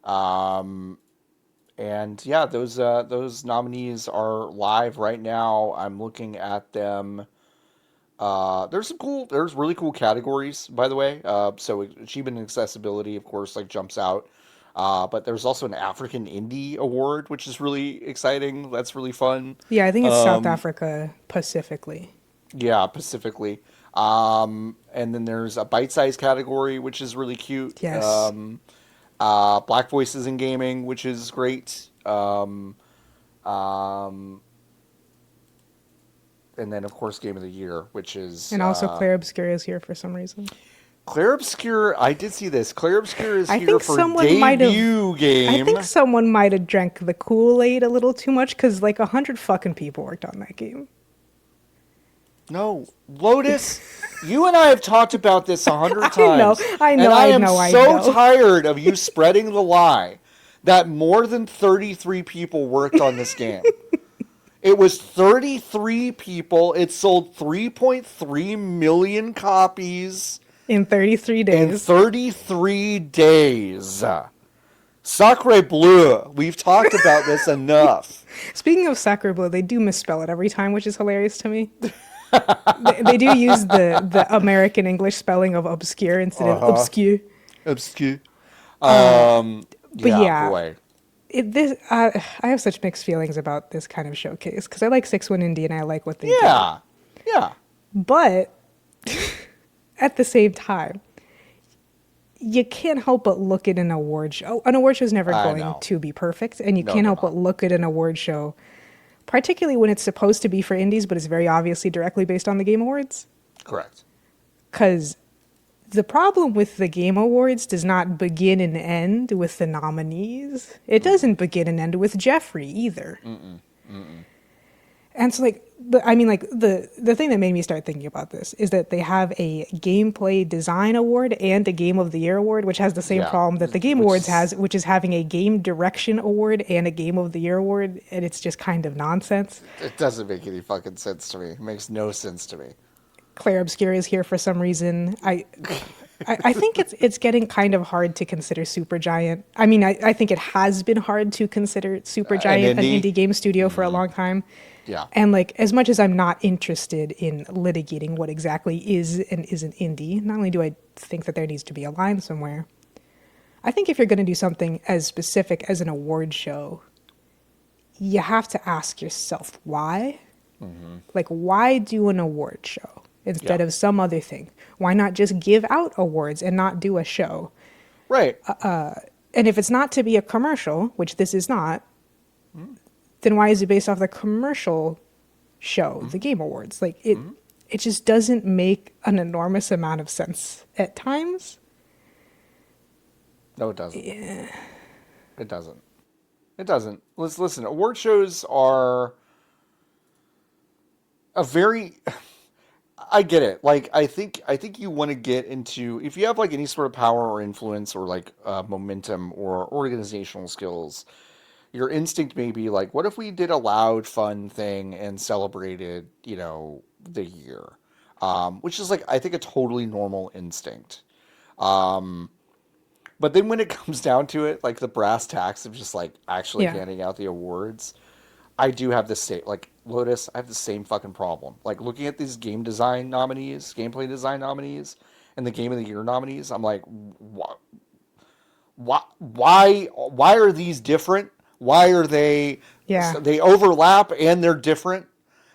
And yeah, those nominees are live right now. I'm looking at them. There's really cool categories, by the way. So achievement and accessibility, of course, like jumps out. But there's also an African Indie Award, which is really exciting. That's really fun. Yeah, I think it's South Africa specifically. Yeah, specifically. And then there's a bite-sized category, which is really cute. Yes. Black voices in gaming, which is great. Um, and then, of course, Game of the Year, which is And also Claire Obscure is here for some reason. Claire Obscure. I did see this. Claire Obscure is I here think for someone might have. debut I game. think someone might have drank the Kool-Aid a little too much because like 100 fucking people worked on that game. No, Lotus, you and I have talked about this 100 times. I know, and I am know, I so know. tired of you spreading the lie that more than 33 people worked on this game. It was 33 people. It sold 3.3 million copies In 33 in days. 33 days. Sacre bleu. We've talked about this enough. Speaking of Sacre Bleu, they do misspell it every time, which is hilarious to me. They do use the American English spelling of obscure instead of obscure. Obscure. But yeah, boy. I have such mixed feelings about this kind of showcase because I like 6-1 Indie and I like what they do. Yeah. But at the same time, you can't help but look at an award show. An award show is never going to be perfect, and you can't help but look at an award show, particularly when it's supposed to be for indies, but it's very obviously directly based on the Game Awards. Correct. Because the problem with the Game Awards does not begin and end with the nominees. It doesn't begin and end with Jeffrey either. And so, like, the thing that made me start thinking about this is that they have a gameplay design award and a Game of the Year award, which has the same problem that the Game Awards has, which is having a game direction award and a Game of the Year award, and it's just kind of nonsense. It doesn't make any fucking sense to me. It makes no sense to me. Claire Obscure is here for some reason. I think it's getting kind of hard to consider Supergiant. I mean, I think it has been hard to consider Supergiant an indie game studio for a long time. Yeah. And like, as much as I'm not interested in litigating what exactly is and isn't indie, not only do I think that there needs to be a line somewhere, I think if you're going to do something as specific as an award show, you have to ask yourself why. Like, why do an award show instead of some other thing? Why not just give out awards and not do a show? Right. And if it's not to be a commercial, which this is not, then why is it based off the commercial show, the Game Awards? Like, it just doesn't make an enormous amount of sense at times. No, it doesn't. Yeah. It doesn't. It doesn't. Let's listen. Award shows are a very. I get it. Like, I think you want to get into, if you have like any sort of power or influence or like momentum or organizational skills, your instinct may be like, what if we did a loud, fun thing and celebrated, the year? Which is like, I think a totally normal instinct. But then when it comes down to it, like the brass tacks of just like actually handing out the awards, I do have this same, like Lotus, I have the same fucking problem. Like looking at these gameplay design nominees, and the Game of the Year nominees, I'm like, why are these different? Why are they? Yeah. They overlap and they're different.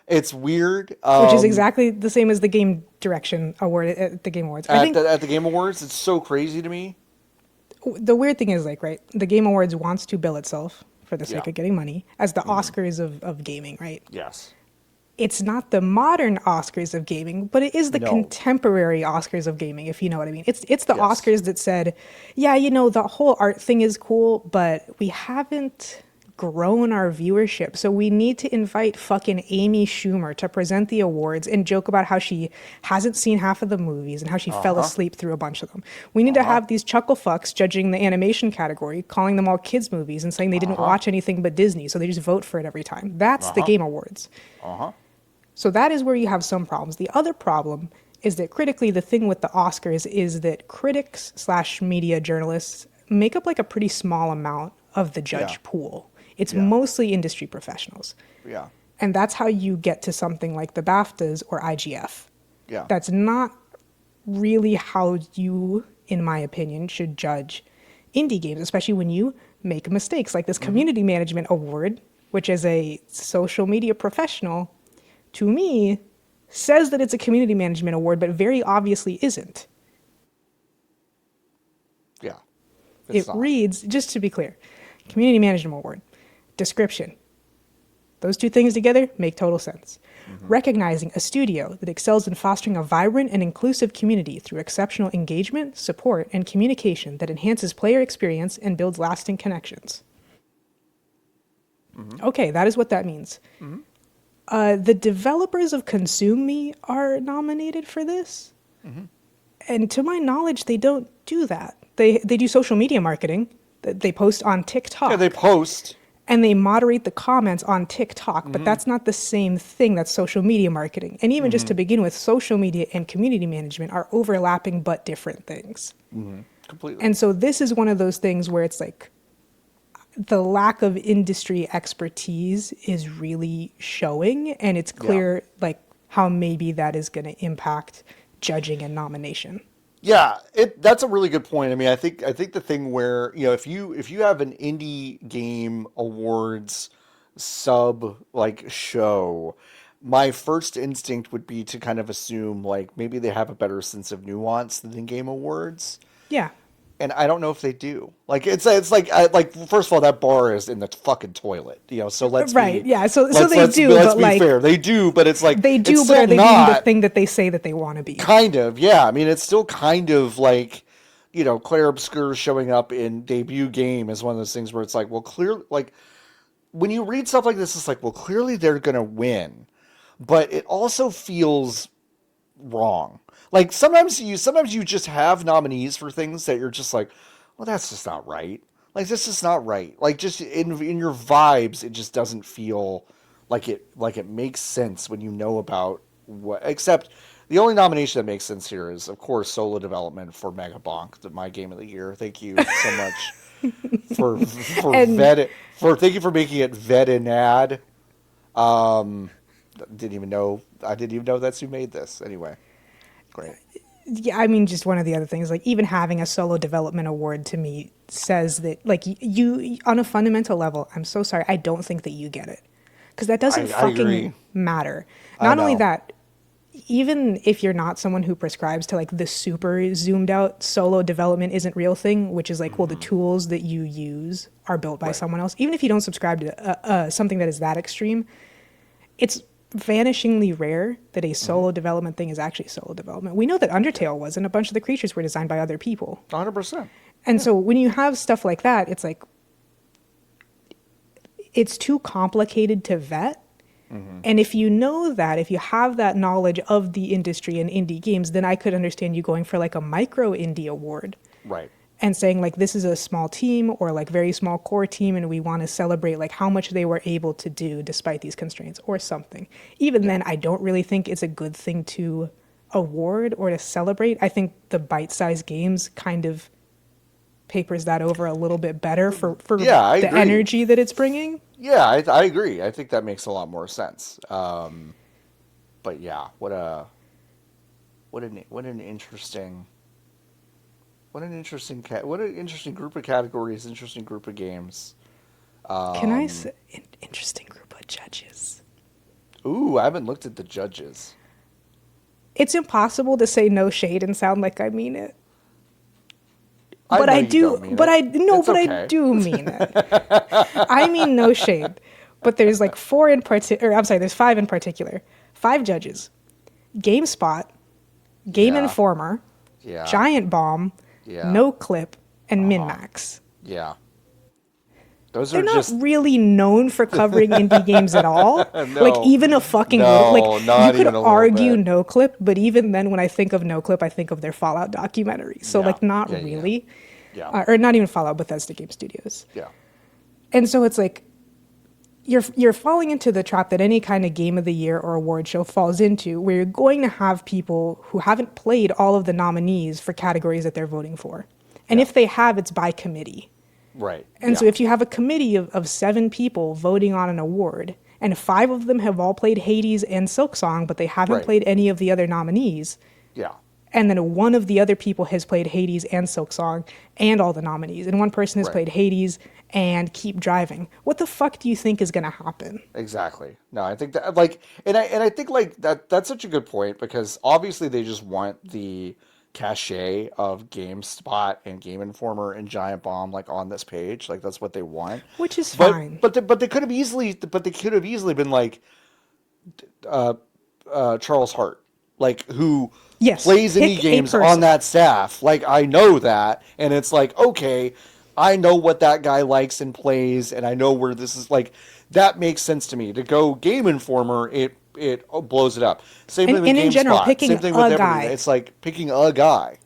It's weird. Which is exactly the same as the Game Direction Award at the Game Awards. At the Game Awards, it's so crazy to me. The weird thing is, like, right, the Game Awards wants to bill itself for the sake of getting money as the Oscars of gaming, right? Yes. It's not the modern Oscars of gaming, but it is the contemporary Oscars of gaming, if you know what I mean. It's the Oscars that said, yeah, the whole art thing is cool, but we haven't grown our viewership. So we need to invite fucking Amy Schumer to present the awards and joke about how she hasn't seen half of the movies and how she fell asleep through a bunch of them. We need to have these chuckle fucks judging the animation category, calling them all kids movies and saying they didn't watch anything but Disney, so they just vote for it every time. That's the Game Awards. So that is where you have some problems. The other problem is that critically, the thing with the Oscars is that critics / media journalists make up like a pretty small amount of the judge pool. It's mostly industry professionals. Yeah. And that's how you get to something like the BAFTAs or IGF. Yeah. That's not really how you, in my opinion, should judge indie games, especially when you make mistakes. Like this Community Management Award, which is a social media professional, to me, says that it's a community management award, but very obviously isn't. Yeah. It reads, just to be clear, community management award, description. Those two things together make total sense. Recognizing a studio that excels in fostering a vibrant and inclusive community through exceptional engagement, support, and communication that enhances player experience and builds lasting connections. Okay, that is what that means. The developers of Consume Me are nominated for this. And to my knowledge, they don't do that. They do social media marketing. They post on TikTok. Yeah, they post. And they moderate the comments on TikTok, but that's not the same thing. That's social media marketing. And even just to begin with, social media and community management are overlapping but different things. Completely. And so this is one of those things where it's like the lack of industry expertise is really showing, and it's clear like how maybe that is going to impact judging and nomination. Yeah, that's a really good point. I mean, I think the thing where, if you have an indie game awards sub like show, my first instinct would be to kind of assume like maybe they have a better sense of nuance than game awards. Yeah. And I don't know if they do. Like it's like first of all, that bar is in the fucking toilet, So let's right, be, yeah. So let's they do, let's but be like fair. They do, but it's like they do, but are they being the thing that they say that they want to be? Kind of, yeah. I mean, it's still kind of like, Claire Obscur showing up in debut game is one of those things where it's like, well, clearly, like when you read stuff like this, it's like, well, clearly they're gonna win, but it also feels wrong. Like sometimes you just have nominees for things that you're just like, well, that's just not right. Like this is not right. Like just in your vibes, it just doesn't feel like it makes sense when you know about what. Except the only nomination that makes sense here is, of course, solo development for Mega Bonk, my game of the year. Thank you so much thank you for making it vet and ad. Didn't even know that's who made this. Anyway. Great. Yeah, I mean, just one of the other things, like even having a solo development award to me says that, like, you on a fundamental level, I'm so sorry, I don't think that you get it, because that doesn't fucking matter. Not only that, even if you're not someone who prescribes to like the super zoomed out solo development isn't real thing, which is like, well, the tools that you use are built by someone else. Even if you don't subscribe to something that is that extreme, it's vanishingly rare that a solo development thing is actually solo development. We know that Undertale was, and a bunch of the creatures were designed by other people. 100%. And so when you have stuff like that, it's like, it's too complicated to vet. And if you know that, if you have that knowledge of the industry and indie games, then I could understand you going for like a micro indie award. Right. And saying like, this is a small team or like very small core team, and we want to celebrate like how much they were able to do despite these constraints or something. Even then, I don't really think it's a good thing to award or to celebrate. I think the bite-sized games kind of papers that over a little bit better for the energy that it's bringing. Yeah, I agree. I think that makes a lot more sense. But yeah, what an interesting group of categories, interesting group of games. Can I say interesting group of judges? Ooh, I haven't looked at the judges. It's impossible to say no shade and sound like I mean it. But I do mean it. I mean no shade. But there's like there's 5 in particular. 5 judges. GameSpot, Game Informer, Giant Bomb, No Clip, and MinMax. Yeah. They're not really known for covering indie games at all. No. Like even a fucking like you could argue No Clip, but even then, when I think of No Clip, I think of their Fallout documentary. So like not really, or not even Fallout, Bethesda Game Studios. Yeah. And so it's like you're falling into the trap that any kind of game of the year or award show falls into, where you're going to have people who haven't played all of the nominees for categories that they're voting for, and if they have, it's by committee. Right. And so if you have a committee of 7 people voting on an award, and 5 of them have all played Hades and Silksong, but they haven't played any of the other nominees, and then one of the other people has played Hades and Silksong and all the nominees, and one person has played Hades and Keep Driving. What the fuck do you think is going to happen? Exactly. No, I think that like, and I think like that's such a good point because obviously they just want the cachet of GameSpot and Game Informer and Giant Bomb like on this page. Like that's what they want. Which is fine. But they could have easily been like Charles Hart, like who plays indie games on that staff. Like I know that, and it's like okay, I know what that guy likes and plays, and I know where this is like. That makes sense to me. To go Game Informer, it blows it up. Same thing with GameSpot. In general, picking same thing with guy. It's like picking a guy.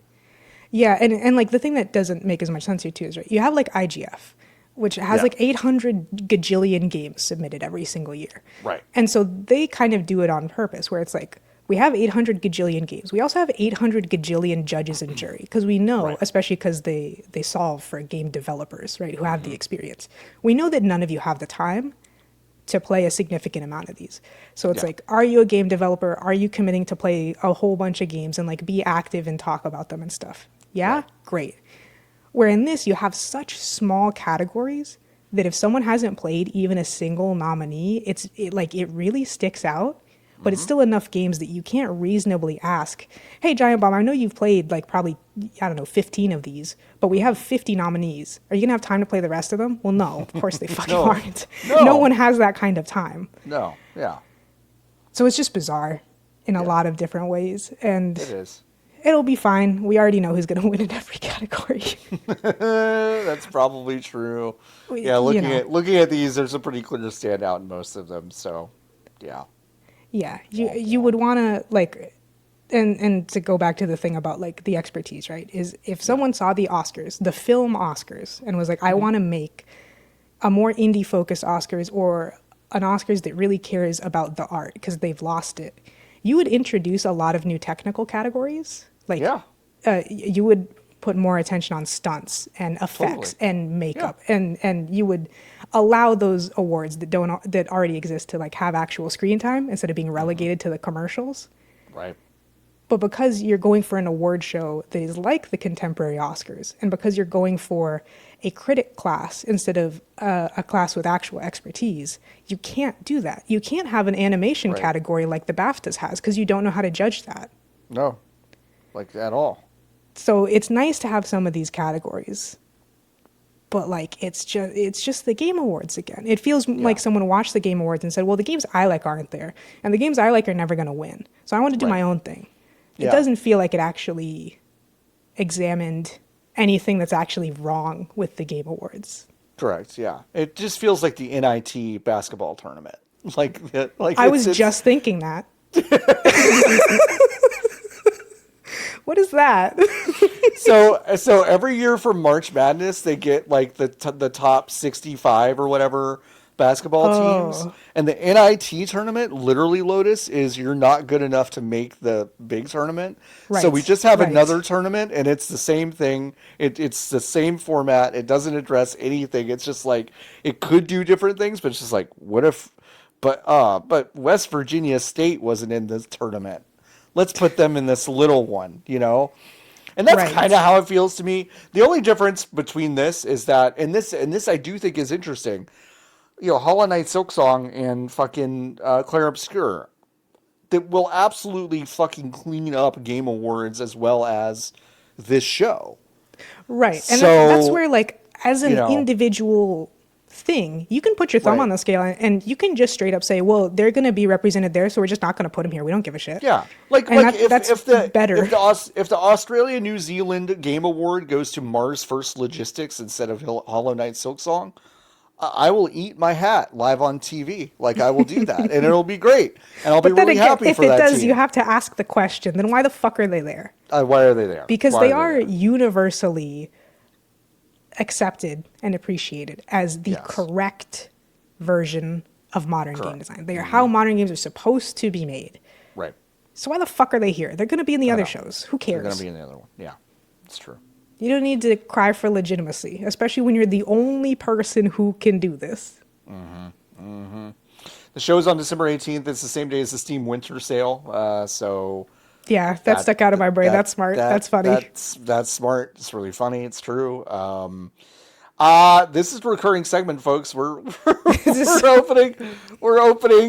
Yeah, and like the thing that doesn't make as much sense here too is right. You have like IGF, which has like 800 gajillion games submitted every single year. Right. And so they kind of do it on purpose, where it's like we have 800 gajillion games. We also have 800 gajillion judges and jury because we know, especially because they solve for game developers, right, who have the experience. We know that none of you have the time to play a significant amount of these. So it's like, are you a game developer? Are you committing to play a whole bunch of games and like be active and talk about them and stuff? Yeah? Great. Where in this, you have such small categories that if someone hasn't played even a single nominee, it really sticks out. But it's still enough games that you can't reasonably ask, hey, Giant Bomb, I know you've played like probably, 15 of these, but we have 50 nominees. Are you going to have time to play the rest of them? Well, no, of course they fucking aren't. No one has that kind of time. No, yeah. So it's just bizarre in a lot of different ways. And it is. It'll be fine. We already know who's going to win in every category. That's probably true. Yeah, looking at these, there's a pretty clear standout in most of them. So, yeah. Yeah, you would want to like, and to go back to the thing about like the expertise, right? Is if someone saw the Oscars, the film Oscars, and was like, I want to make a more indie focused Oscars or an Oscars that really cares about the art because they've lost it, you would introduce a lot of new technical categories. Like, you would put more attention on stunts and effects and makeup, and you would allow those awards that already exist to like have actual screen time instead of being relegated to the commercials. Right. But because you're going for an award show that is like the contemporary Oscars, and because you're going for a critic class instead of a class with actual expertise, you can't do that. You can't have an animation category like the BAFTAs has because you don't know how to judge that. No, like at all. So it's nice to have some of these categories, but like it's just the Game Awards again. It feels like someone watched the Game Awards and said, well, the games I like aren't there, and the games I like are never going to win. So I want to do my own thing. It doesn't feel like it actually examined anything that's actually wrong with the Game Awards. Correct, yeah. It just feels like the NIT basketball tournament. Like I was just thinking that. What is that? So every year for March Madness, they get like the top 65 or whatever basketball teams. And the NIT tournament, literally, Lotus, is you're not good enough to make the big tournament. Right. So we just have another tournament, and it's the same thing. It's the same format. It doesn't address anything. It's just like, it could do different things, but it's just like, what if... But West Virginia State wasn't in this tournament. Let's put them in this little one, you know? And that's kind of how it feels to me. The only difference between this is that, and this I do think is interesting, you know, Hollow Knight Silksong and fucking Claire Obscure, that will absolutely fucking clean up Game Awards as well as this show. Right. And so, that's where, like, as an individual thing, you can put your thumb on the scale and you can just straight up say, well, they're going to be represented there, so we're just not going to put them here. We don't give a shit. Yeah. If the Australia New Zealand Game Award goes to Mars First Logistics instead of Hollow Knight Silksong, I will eat my hat live on TV. Like, I will do that, and it'll be great, and I'll be really happy for that team. If it does, you have to ask the question, then why the fuck are they there? Why are they there? Because they are universally accepted and appreciated as the correct version of modern game design. They are how modern games are supposed to be made. Right. So why the fuck are they here? They're going to be in the other shows. Who cares? They're going to be in the other one. Yeah, it's true. You don't need to cry for legitimacy, especially when you're the only person who can do this. Mm-hmm. Mm-hmm. The show's on December 18th. It's the same day as the Steam Winter Sale. So Yeah, that stuck out of my brain. That's smart. That's funny. That's smart. It's really funny. It's true. This is a recurring segment, folks. We're opening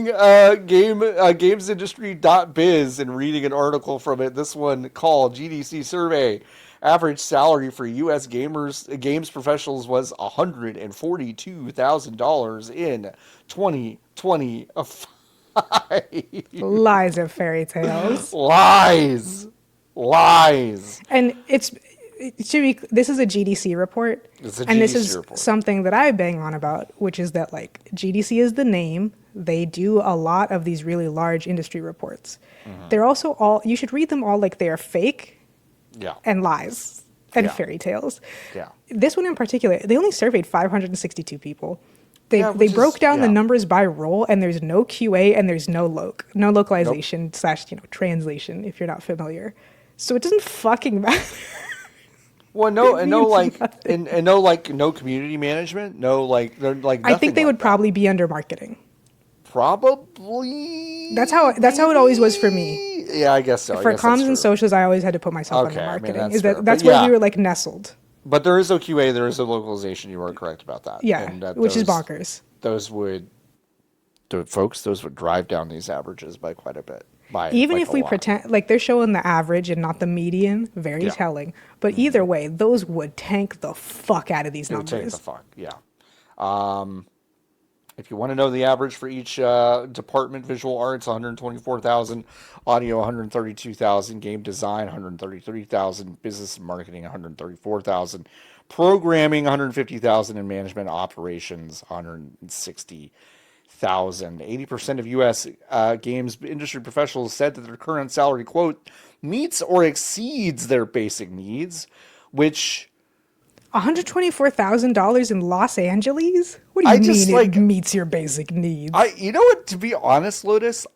gamesindustry.biz and reading an article from it. This one called GDC Survey. Average salary for U.S. games professionals was $142,000 in 2025. Lies of fairy tales. Lies. And this is a GDC report. It's a and GDC this is report. Something that I bang on about, which is that like GDC is the name. They do a lot of these really large industry reports. They're also you should read them all like they are fake. Yeah. And lies and fairy tales. Yeah. This one in particular, they only surveyed 562 people. They broke down the numbers by role, and there's no QA and there's no localization / translation if you're not familiar. So it doesn't fucking matter. Well, no community management, I think they would probably be under marketing. Probably. That's how it always was for me. Yeah, I guess so. For comms and socials, I always had to put myself under marketing. I mean, that's where we were like nestled. But there is no QA, there is no localization. You are correct about that. Yeah, which is bonkers. Those would drive down these averages by quite a bit. Even if we pretend like they're showing the average and not the median, very telling. But either way, those would tank the fuck out of these numbers. Tank the fuck, yeah. If you want to know the average for each department, visual arts, 124,000, audio, 132,000, game design, 133,000, business and marketing, 134,000, programming, 150,000, and management operations, 160,000. 80% of U.S. Games industry professionals said that their current salary, quote, meets or exceeds their basic needs, which... $124,000 in Los Angeles? What do you mean it meets your basic needs? You know what? To be honest, Lotus,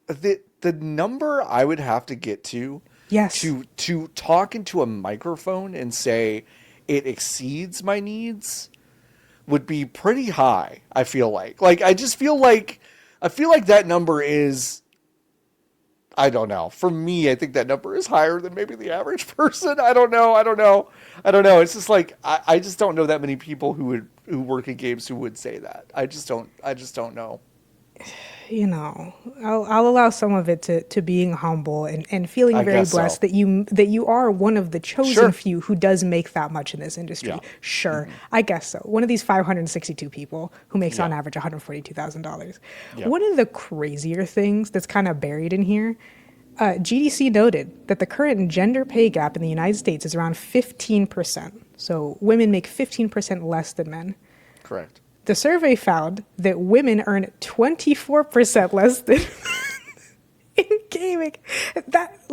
the number I would have to get to, to talk into a microphone and say it exceeds my needs, would be pretty high. I feel like I feel like that number is. I don't know. For me, I think that number is higher than maybe the average person. I don't know. It's just like I just don't know that many people who work in games who would say that. I just don't know. You know, I'll allow some of it to being humble and feeling very blessed that you are one of the chosen few who does make that much in this industry. Yeah. Sure, I guess so. One of these 562 people who makes on average $142,000. Yeah. One of the crazier things that's kind of buried in here, GDC noted that the current gender pay gap in the United States is around 15%. So women make 15% less than men. Correct. The survey found that women earn 24% less than in gaming. That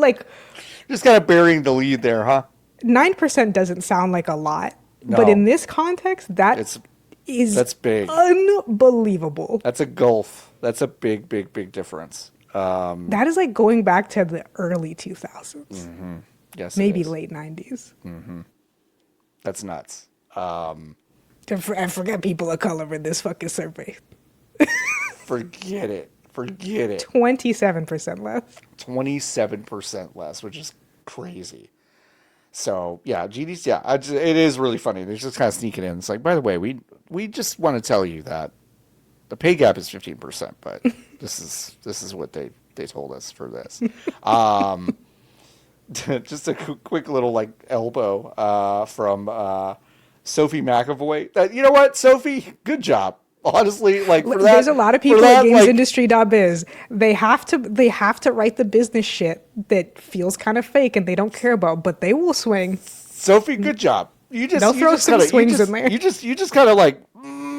just kind of burying the lead there, huh? 9% doesn't sound like a lot, but in this context, that's big, unbelievable. That's a gulf. That's a big difference. That is like going back to the early 2000s. Mm-hmm. Yes, maybe late 90s. Mm-hmm. That's nuts. And forget people of color in this fucking survey. Forget it. 27% less. 27% less, which is crazy. So, yeah, GDC, it is really funny. They're just kind of sneaking in. It's like, by the way, we just want to tell you that the pay gap is 15%, but this is what they told us for this. Just a quick little, elbow from... Sophie McAvoy. You know what, Sophie? Good job. Honestly, for that. There's a lot of people at gamesindustry.biz. They have to write the business shit that feels kind of fake and they don't care about, but they will swing. Sophie, good job. They'll throw some swings in there. You just kind of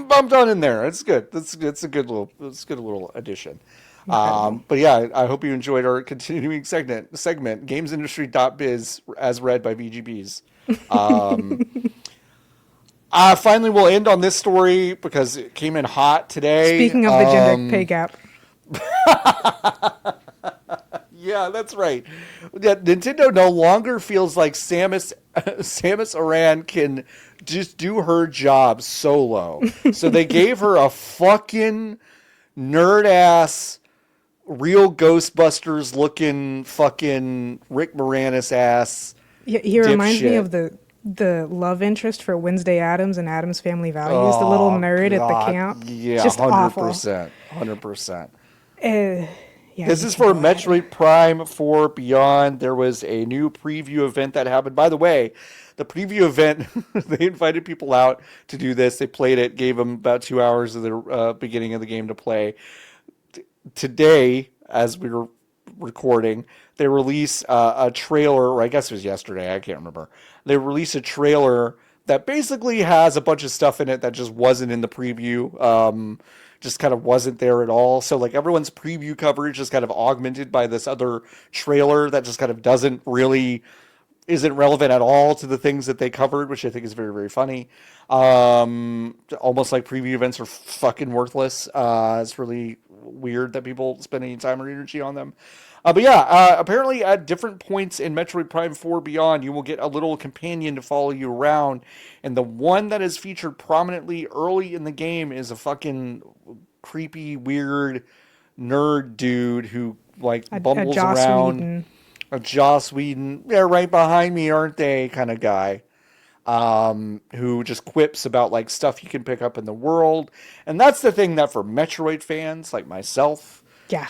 bumped on in there. It's good. It's a good little addition. But yeah, I hope you enjoyed our continuing segment, gamesindustry.biz, as read by VGBs. Finally, we'll end on this story because it came in hot today. Speaking of the gender pay gap. Yeah, that's right. Yeah, Nintendo no longer feels like Samus Aran can just do her job solo. So they gave her a fucking nerd-ass real Ghostbusters looking fucking Rick Moranis ass He reminds me dipshit. of the love interest for Wednesday Adams and Adams Family Values, the little Oh nerd at the God, camp. yeah, Just awful. 100%, 100%. Uh, yeah, This you is can for go ahead. Metroid Prime 4 Beyond. There was a new preview event that happened. By the way, the preview event, they invited people out to do this. They played it, gave them about 2 hours of the beginning of the game to play. Today, as we were recording, they release a trailer, or I guess it was yesterday, I can't remember. They release a trailer that basically has a bunch of stuff in it that just wasn't in the preview. Just kind of wasn't there at all. So like everyone's preview coverage is kind of augmented by this other trailer that just kind of doesn't really isn't relevant at all to the things that they covered, which I think is very, very funny. Almost like preview events are fucking worthless. It's really weird that people spend any time or energy on them. But yeah, apparently at different points in Metroid Prime 4 Beyond, you will get a little companion to follow you around. And the one that is featured prominently early in the game is a fucking creepy, weird nerd dude who like A bumbles Joss around, Whedon. a Joss Whedon, they're right behind me, aren't they? Kind of guy, who just quips about like stuff you can pick up in the world. And that's the thing that for Metroid fans like myself, Yeah.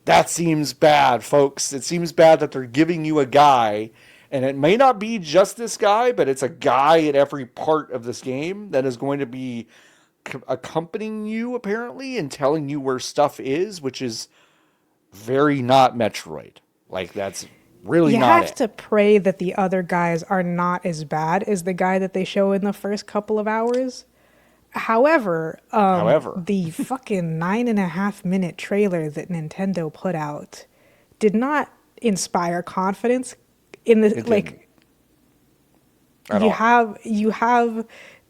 that seems bad, folks. It seems bad that they're giving you a guy, and it may not be just this guy, but it's a guy at every part of this game that is going to be accompanying you apparently and telling you where stuff is, which is very not Metroid. Like that's really You not have it. to pray that the other guys are not as bad as the guy that they show in the first couple of hours. However, However, the fucking 9.5 minute trailer that Nintendo put out did not inspire confidence in the it didn't like at all. you have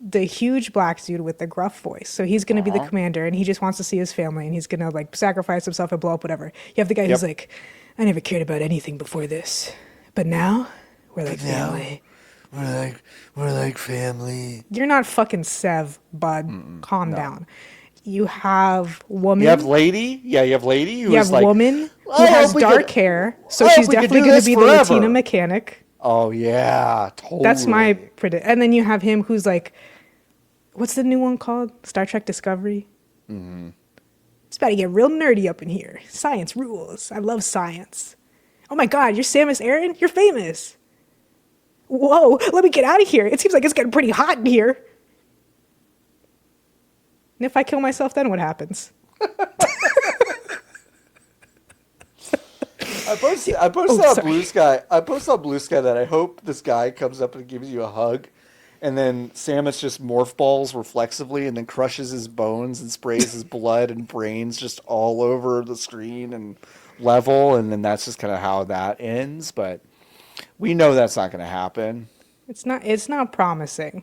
the huge black dude with the gruff voice. So he's going to be the Uh-huh. commander and he just wants to see his family and he's going to like sacrifice himself and blow up whatever. You have the guy who's Yep. like, I never cared about anything before this, but now we're like But now family. we're like family. You're not fucking Sev, bud. Calm No. down. You have You have woman. lady, yeah, you have lady who You is have like, woman who I has hope we dark could, hair, so I she's hope we could definitely do going to this be the Latina forever. mechanic. Oh yeah, That's my totally. predict. And then you have him who's like, what's the new one called? Star Trek Discovery. It's about to get real nerdy up in here. Science rules. I love science. Oh my God, you're Samus Aran? You're famous. Whoa, let me get out of here. It seems like it's getting pretty hot in here. And if I kill myself, then what happens? I Oh, posted on sorry. Blue Sky. I posted on Blue Sky that I hope this guy comes up and gives you a hug, and then Samus just morph balls reflexively, and then crushes his bones and sprays his blood and brains just all over the screen and level, and then that's just kind of how that ends. But we know that's not going to happen. It's not promising.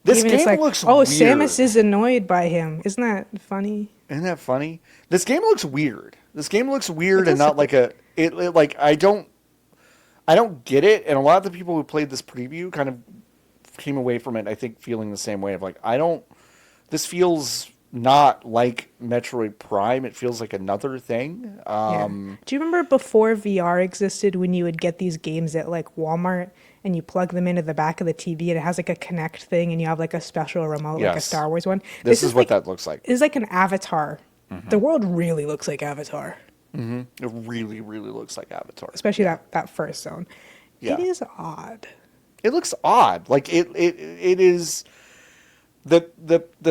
This Even it's game like, looks oh, Samus weird. is annoyed by him. Isn't that funny? Isn't that funny? This game looks weird. This game looks It weird and does not like it like I don't get it, and a lot of the people who played this preview kind of came away from it, I think, feeling the same way of like, I don't. This feels not like Metroid Prime. It feels like another thing. Yeah. Do you remember before VR existed when you would get these games at like Walmart and you plug them into the back of the TV and it has like a Connect thing and you have like a special remote, like a Yes, Star Wars one? this is what that looks like. Is like an Avatar. The world really looks like Avatar, It really, really looks like Avatar. especially that first zone. Yeah, It is odd. it looks odd. Like it is. The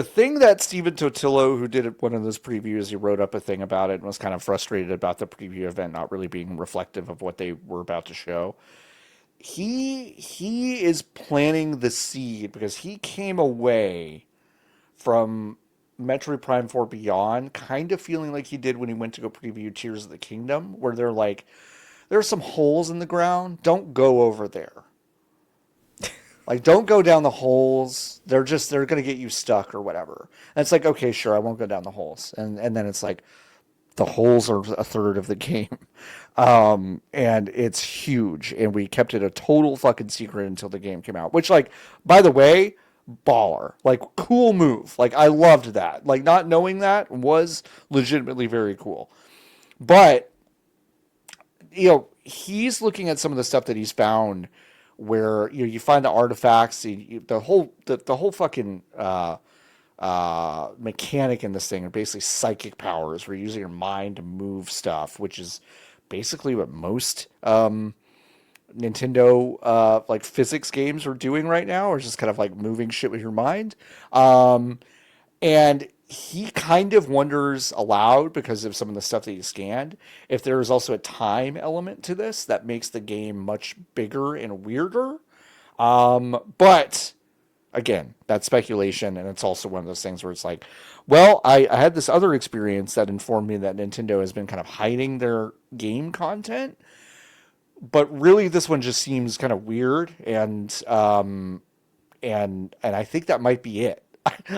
thing that Steven Totillo, who did one of those previews, he wrote up a thing about it and was kind of frustrated about the preview event not really being reflective of what they were about to show. He is planting the seed because he came away from Metroid Prime 4 Beyond kind of feeling like he did when he went to go preview Tears of the Kingdom, where they're like, there are some holes in the ground. Don't go over there. Like, don't go down the holes. They're gonna get you stuck or whatever. And it's like, okay, sure, I won't go down the holes. And then it's like, the holes are a third of the game. And it's huge. And we kept it a total fucking secret until the game came out. Which, like, by the way, baller. Like, cool move. Like, I loved that. Like, not knowing that was legitimately very cool. But, he's looking at some of the stuff that he's found where, you find the artifacts, the whole fucking mechanic in this thing are basically psychic powers where you're using your mind to move stuff, which is basically what most Nintendo like physics games are doing right now, or just kind of like moving shit with your mind. And he kind of wonders aloud, because of some of the stuff that he scanned, if there is also a time element to this that makes the game much bigger and weirder. But again, that's speculation, and it's also one of those things where it's like, well, I had this other experience that informed me that Nintendo has been kind of hiding their game content, but really this one just seems kind of weird, and I think that might be it.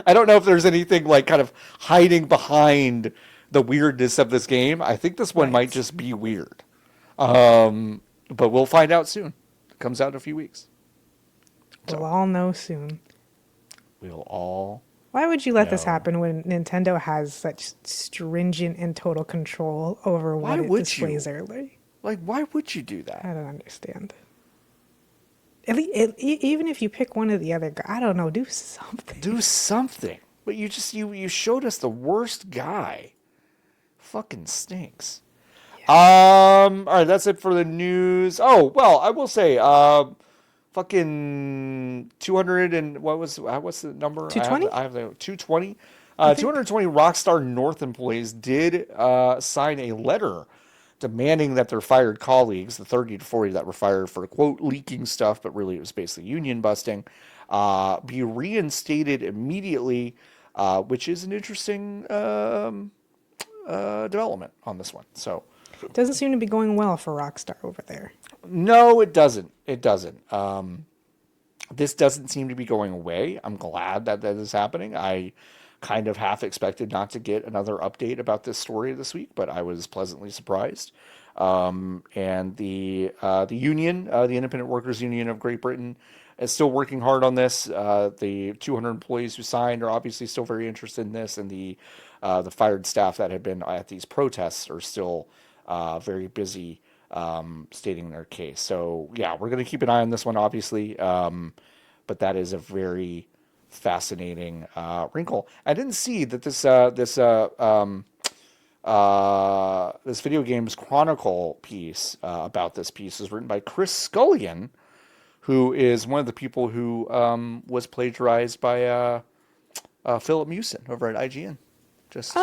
I don't know if there's anything like kind of hiding behind the weirdness of this game. I think this one might just be weird. But we'll find out soon. It comes out in a few weeks. We'll all know soon. We'll all. Why would you let this happen when Nintendo has such stringent and total control over what it displays early? Like, why would you do that? I don't understand. Even if you pick one or the other, I don't know, do something. Do something. But you showed us the worst guy. Fucking stinks. Yeah. All right, that's it for the news. Oh, well, I will say, fucking 200 and what's the number? 220? I have the 220. 220 Rockstar North employees did sign a letter demanding that their fired colleagues, the 30 to 40 that were fired for, quote, leaking stuff, but really it was basically union busting, be reinstated immediately, which is an interesting development on this one. So, it doesn't seem to be going well for Rockstar over there. No, it doesn't. It doesn't. This doesn't seem to be going away. I'm glad that is happening. I kind of half expected not to get another update about this story this week, but I was pleasantly surprised. And the union, the Independent Workers Union of Great Britain, is still working hard on this. The 200 employees who signed are obviously still very interested in this, and the fired staff that have been at these protests are still very busy stating their case. So yeah, we're going to keep an eye on this one, obviously. But that is a very fascinating wrinkle. I didn't see that this video games chronicle piece about this piece is written by Chris Scullion, who is one of the people who was plagiarized by Philip Mewson over at IGN. Just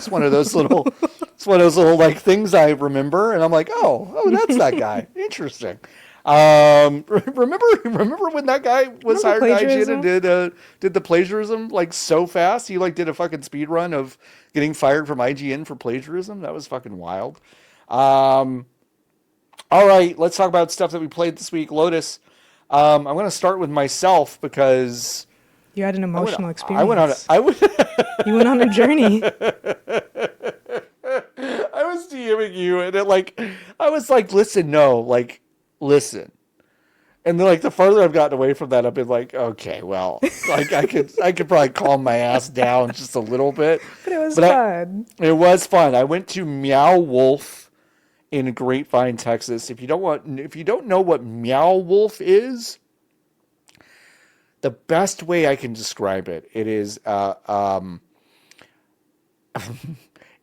one of those little, it's one of those little like things I remember, and I'm like, oh, that's that guy. Interesting. Remember when that guy was hired by IGN and did the plagiarism like so fast? He like did a fucking speed run of getting fired from IGN for plagiarism. That was fucking wild. All right, let's talk about stuff that we played this week. Lotus. I'm going to start with myself because you had an emotional experience. You went on a journey. I was DMing you, and I was like, listen. And then like the further I've gotten away from that, I've been like, okay, well, like I could probably calm my ass down just a little bit. But it was fun. It was fun. I went to Meow Wolf in Grapevine, Texas. If you don't know what Meow Wolf is, the best way I can describe it, it is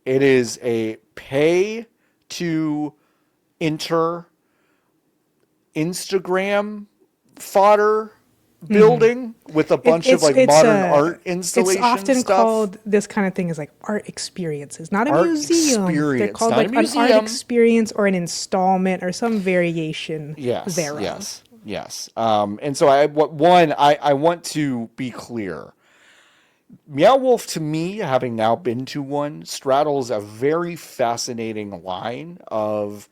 it is a pay to enter Instagram fodder building with a bunch of like modern art installation stuff. It's often called, this kind of thing is like art experiences, not a museum. They're called like an art experience or an installment or some variation thereof. Yes. And so I want to be clear. Meow Wolf, to me, having now been to one, straddles a very fascinating line of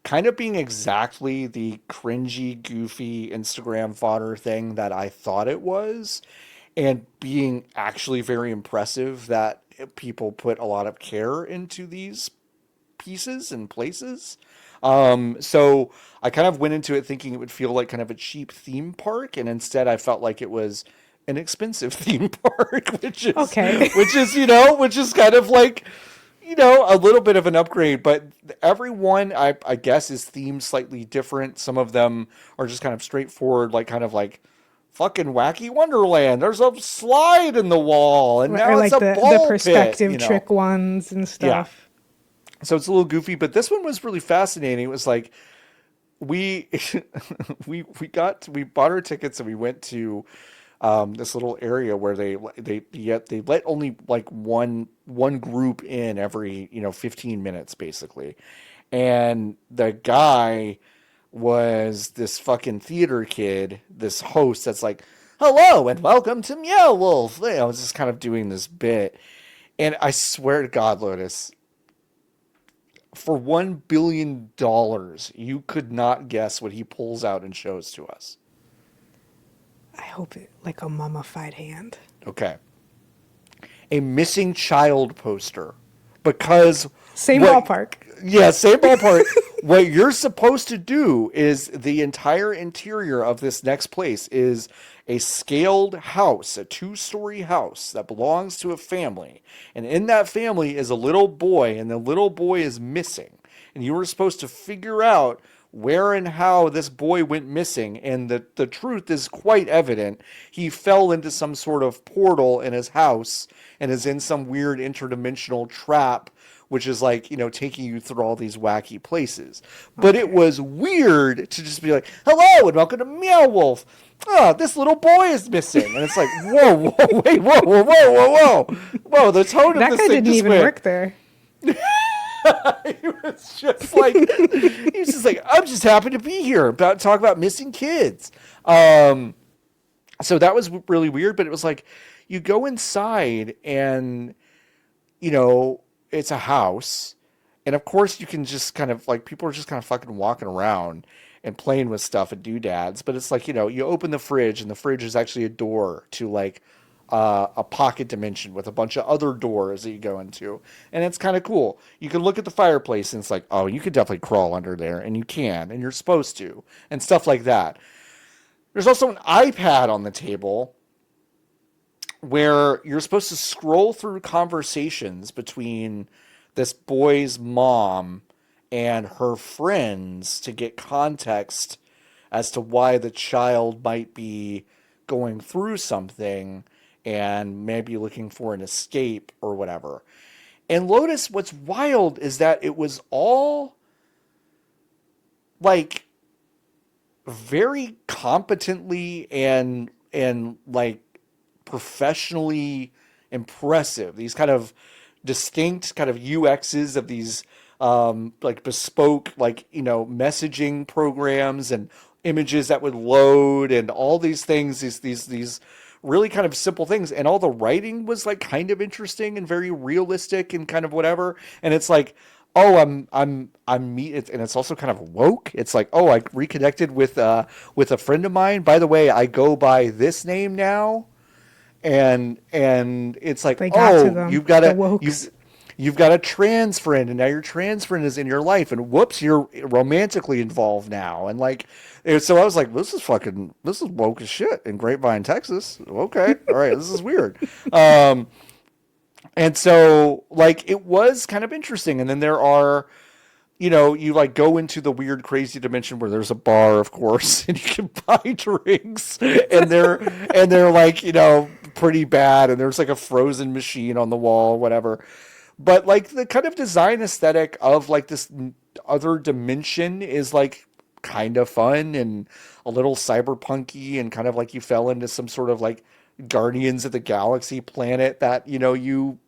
kind of being exactly the cringy, goofy Instagram fodder thing that I thought it was, and being actually very impressive that people put a lot of care into these pieces and places. So I kind of went into it thinking it would feel like kind of a cheap theme park, and instead I felt like it was an expensive theme park, Okay. which is kind of like, a little bit of an upgrade, but everyone, I guess, is themed slightly different. Some of them are just kind of straightforward, like kind of like fucking wacky Wonderland. There's a slide in the wall, and Or now it's like a the ball pit, perspective trick ones and Yeah. stuff. So it's a little goofy, but this one was really fascinating. It was like we we bought our tickets and we went to this little area where they let only like one group in every 15 minutes basically, and the guy was this fucking theater kid, this host that's like, hello and welcome to Meow Wolf. I was just kind of doing this bit, and I swear to God, Lotus, for $1 billion, you could not guess what he pulls out and shows to us. I hope it like a mummified hand. Okay. A missing child poster. Because same ballpark. Yeah, same ballpark. What you're supposed to do is the entire interior of this next place is a scaled house, a 2-story house that belongs to a family. And in that family is a little boy, and the little boy is missing. And you were supposed to figure out where and how this boy went missing. And the truth is quite evident. He fell into some sort of portal in his house and is in some weird interdimensional trap, which is like, taking you through all these wacky places. But it was weird to just be like, hello and welcome to Meow Wolf. This little boy is missing. And it's like, whoa, wait, whoa. The tone of that this guy thing didn't even work there. He was just like, I'm just happy to be here about talk about missing kids. So that was really weird, but it was like, you go inside and, it's a house. And of course you can just kind of like, people are just kind of fucking walking around and playing with stuff and doodads. But it's like, you open the fridge and the fridge is actually a door to like a pocket dimension with a bunch of other doors that you go into. And it's kind of cool. You can look at the fireplace and it's like, oh, you could definitely crawl under there, and you can, and you're supposed to, and stuff like that. There's also an iPad on the table where you're supposed to scroll through conversations between this boy's mom and her friends to get context as to why the child might be going through something and maybe looking for an escape or whatever. And Lotus, what's wild is that it was all like very competently and like professionally impressive. These kind of distinct kind of UXs of these like bespoke like messaging programs and images that would load and all these things, these really kind of simple things, and all the writing was like kind of interesting and very realistic and kind of whatever. And it's like, oh, I'm meet, and it's also kind of woke. It's like, oh, I reconnected with a friend of mine. By the way, I go by this name now, and it's like, oh, you've got a trans friend, and now your trans friend is in your life, and whoops, you're romantically involved now, and like, so I was like, this is woke as shit in Grapevine, Texas. Okay, all right, this is weird. And so like it was kind of interesting, and then there are, you like go into the weird, crazy dimension where there's a bar, of course, and you can buy drinks, and they're like, pretty bad, and there's like a frozen machine on the wall, whatever. But like the kind of design aesthetic of like this other dimension is like kind of fun and a little cyberpunky, and kind of like you fell into some sort of like Guardians of the Galaxy planet that you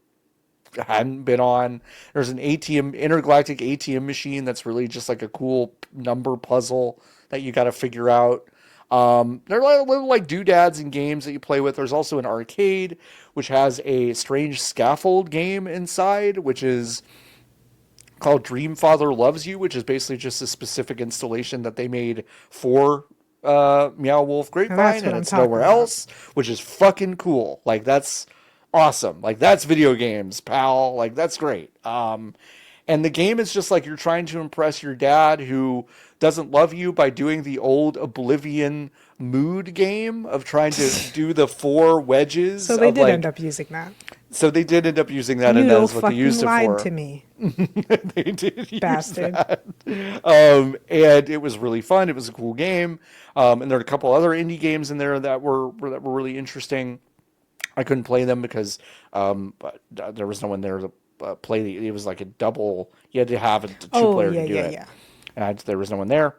hadn't been on. There's an intergalactic ATM machine that's really just like a cool number puzzle that you got to figure out. There are little like doodads and games that you play with. There's also an arcade which has a strange scaffold game inside, which is called Dream Father Loves You, which is basically just a specific installation that they made for Meow Wolf Grapevine, and it's nowhere else, which is fucking cool. Like that's awesome. Like that's video games, pal. Like that's great. And the game is just like you're trying to impress your dad who doesn't love you by doing the old Oblivion mood game of trying to do the 4 wedges. So they of did like, end up using that. So they did end up using that, You and that is what they fucking used it lied for. to me. They did use Bastard. that. And it was really fun. It was a cool game. And there are a couple other indie games in there that were really interesting. I couldn't play them because but there was no one there to play. It was like a double. You had to have a two-player to do it. Yeah. And there was no one there.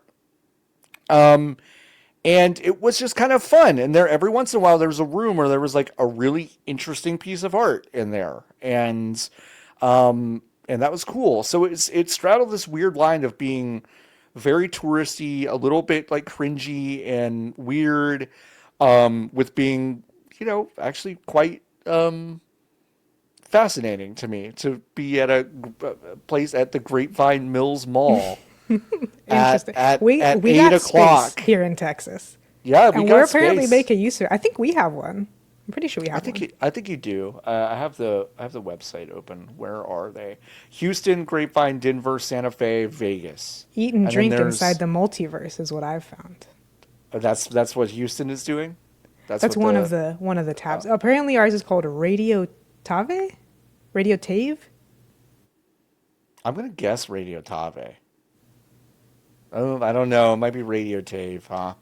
And it was just kind of fun. And there, every once in a while, there was a room where there was like a really interesting piece of art in there, and that was cool. So it straddled this weird line of being very touristy, a little bit like cringy and weird, with being, actually quite fascinating to me to be at a place at the Grapevine Mills Mall. Interesting. At We 8 got o'clock space here in Texas. Yeah, we and got we're apparently space. making use of it. I think we have one. I'm pretty sure we have one. I think you do. I have the website open. Where are they? Houston, Grapevine, Denver, Santa Fe, Vegas. Eat and drink inside the multiverse is what I've found. That's what Houston is doing. That's one of the tabs. Apparently, ours is called Radio Tave. Radio Tave. I'm gonna guess Radio Tave. Oh, I don't know. It might be Radio Tave, huh?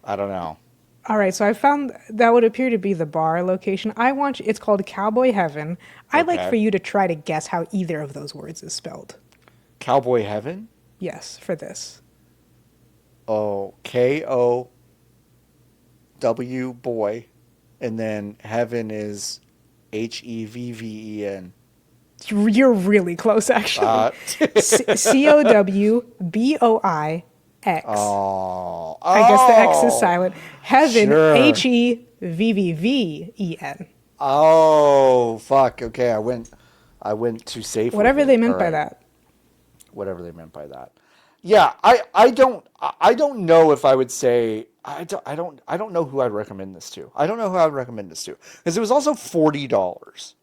I don't know. All right, so I found that would appear to be the bar location. It's called Cowboy Heaven. I'd like for you to try to guess how either of those words is spelled. Cowboy Heaven? Yes, for this. Oh, Kow boy, and then heaven is Hevven. You're really close, actually. Cowboix. Oh. I guess the X is silent. Heaven, sure. Hevven. Oh, fuck. Okay, I went too safe. Whatever they meant by that. Whatever they meant by that. Yeah, I don't know if I would say I don't know who I'd recommend this to. I don't know who I would recommend this to because it was also $40.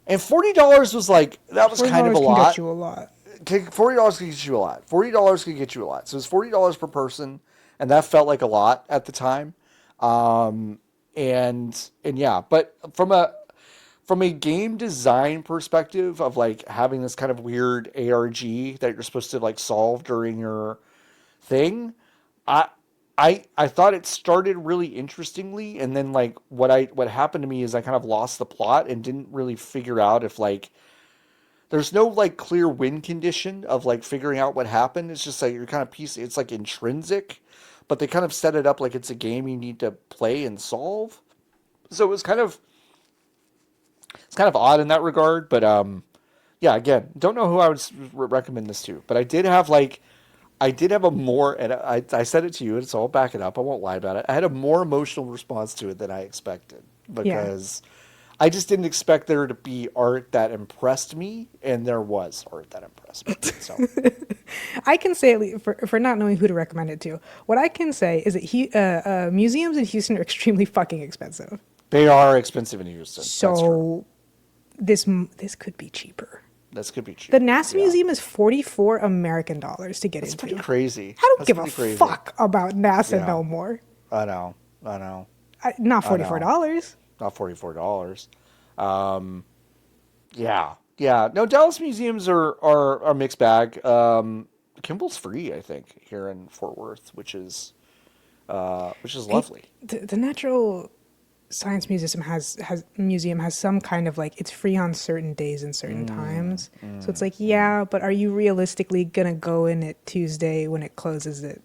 And $40 was like, that was kind of a lot. Get you a lot. $40 could get you a lot. $40 could get you a lot. So it was $40 per person, and that felt like a lot at the time. And yeah, but from a game design perspective of like having this kind of weird ARG that you're supposed to like solve during your thing, I thought it started really interestingly, and then like what happened to me is I kind of lost the plot and didn't really figure out if like there's no like clear win condition of like figuring out what happened. It's just like you're kind of it's like intrinsic, but they kind of set it up like it's a game you need to play and solve. So it's kind of odd in that regard, but yeah, again, don't know who I would recommend this to, but I did have a more, and I said it to you, and so I'll back it up. I won't lie about it. I had a more emotional response to it than I expected because I just didn't expect there to be art that impressed me, and there was art that impressed me. So I can say, at least, for not knowing who to recommend it to, what I can say is that museums in Houston are extremely fucking expensive. They are expensive in Houston. So this could be cheaper. This could be cheaper. The NASA Museum is $44 American to get into. That's pretty crazy. I don't give a fuck about NASA no more. I know. Not $44. Not $44. Yeah. No, Dallas museums are a mixed bag. Kimball's free, I think, here in Fort Worth, which is lovely. The Natural Science Museum has some kind of like, it's free on certain days and certain times. So it's like, but are you realistically gonna go in at Tuesday when it closes at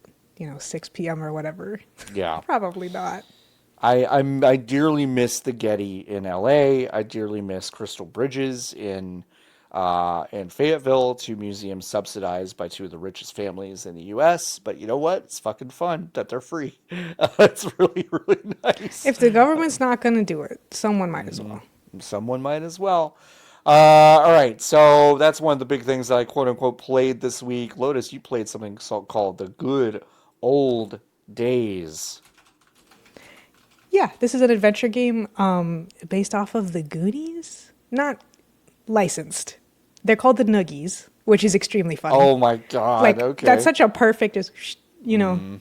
6 p.m. or whatever? Yeah. Probably not. I dearly miss the Getty in LA. I dearly miss Crystal Bridges in Fayetteville, two museums subsidized by two of the richest families in the U.S. But you know what? It's fucking fun that they're free. It's really, really nice. If the government's not going to do it, someone might as well. Someone might as well. All right, so that's one of the big things that I quote-unquote played this week. Lotus, you played something called The Good Old Days. Yeah, this is an adventure game based off of the Goonies. Not licensed. They're called the Nuggies. which is extremely funny. Oh my god! Like Okay, that's such a perfect, you know.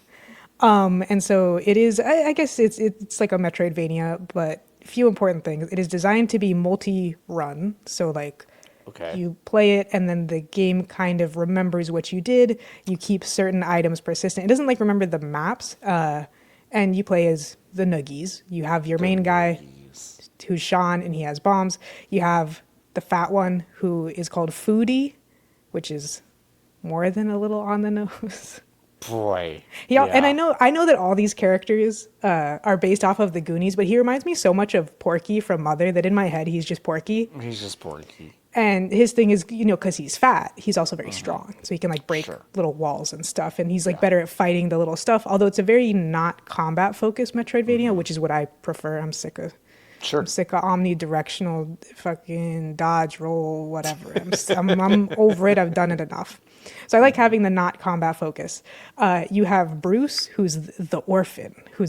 And so it is. I guess it's like a Metroidvania, but few important things. It is designed to be multi-run, so like okay, you play it and then the game kind of remembers what you did. You keep certain items persistent. It doesn't like remember the maps. And you play as the Noogies. You have your the main guy noogies. who's Sean and he has bombs. You have the fat one who is called Foodie, which is more than a little on the nose. Boy, Yeah, yeah. and I know that all these characters are based off of the Goonies, but he reminds me so much of Porky from Mother that in my head he's just Porky. He's just Porky. And his thing is, you know, because he's fat, he's also very strong. So he can like break little walls and stuff. And he's like better at fighting the little stuff. Although it's a very not combat focused Metroidvania, which is what I prefer. I'm sick of omnidirectional fucking dodge roll whatever. I'm over it. I've done it enough. So I like having the not combat focus. You have Bruce, who's the orphan, who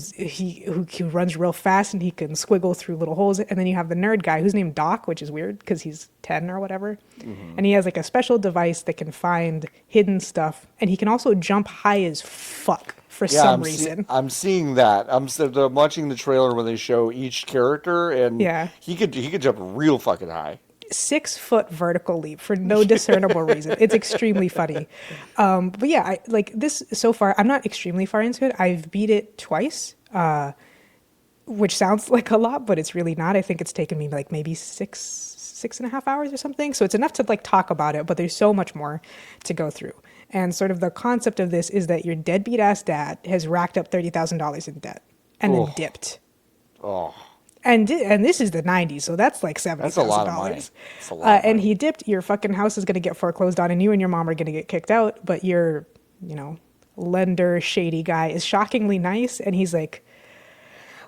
runs real fast and he can squiggle through little holes. And then you have the nerd guy who's named Doc, which is weird because he's 10 or whatever. And he has like a special device that can find hidden stuff. And he can also jump high as fuck for some reason. I'm seeing that. I'm watching the trailer where they show each character, and he could jump real fucking high. 6-foot vertical leap for no discernible reason. It's extremely funny. But yeah, I like this so far. I'm not extremely far into it. I've beat it twice, which sounds like a lot, but it's really not. I think it's taken me like maybe 6.5 hours or something. So it's enough to like talk about it, but there's so much more to go through. And sort of the concept of this is that your deadbeat ass dad has racked up $30,000 in debt and then dipped. Oh. And this is the 90s, so that's like $70,000. That's a lot of money. That's a lot of and money. He dipped. Your fucking house is going to get foreclosed on, and you and your mom are going to get kicked out. But your, you know, lender shady guy is shockingly nice, and he's like,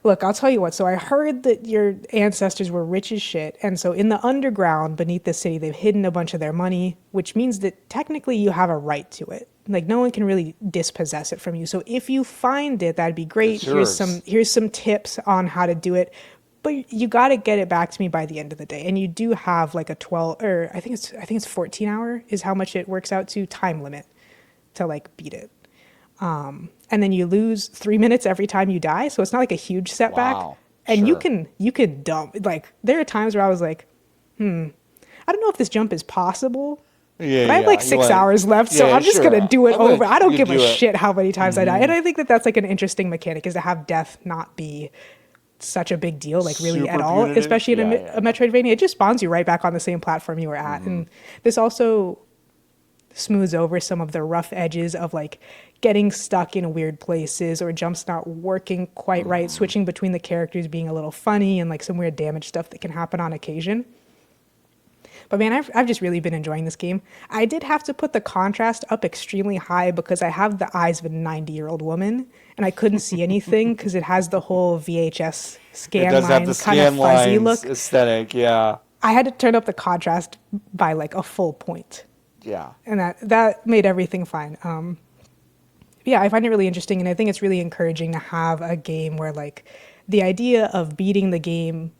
look, I'll tell you what. So I heard that your ancestors were rich as shit, and so in the underground beneath the city, they've hidden a bunch of their money, which means that technically you have a right to it. Like no one can really dispossess it from you. So if you find it, that'd be great. Here's some tips on how to do it. But you got to get it back to me by the end of the day. And you do have like a 12 or I think it's 14 hour is how much it works out to time limit to like beat it. And then you lose 3 minutes every time you die. So it's not like a huge setback. Wow. And you can dump. Like there are times where I was like, I don't know if this jump is possible. Yeah, but I have like 6 hours left, so I'm just going to do it over. I don't give a shit how many times I die. And I think that that's like an interesting mechanic is to have death not be such a big deal, like really Super at all, punitive. especially in a Metroidvania. It just spawns you right back on the same platform you were at. And this also smooths over some of the rough edges of like getting stuck in weird places or jumps not working quite right, switching between the characters being a little funny and like some weird damage stuff that can happen on occasion. But man, I've just really been enjoying this game. I did have to put the contrast up extremely high because I have the eyes of a 90-year-old woman and I couldn't see anything because it has the whole VHS scan line kind of fuzzy look. Aesthetic, yeah. I had to turn up the contrast by like a full point. Yeah. And that made everything fine. Yeah, I find it really interesting, and I think it's really encouraging to have a game where like the idea of beating the game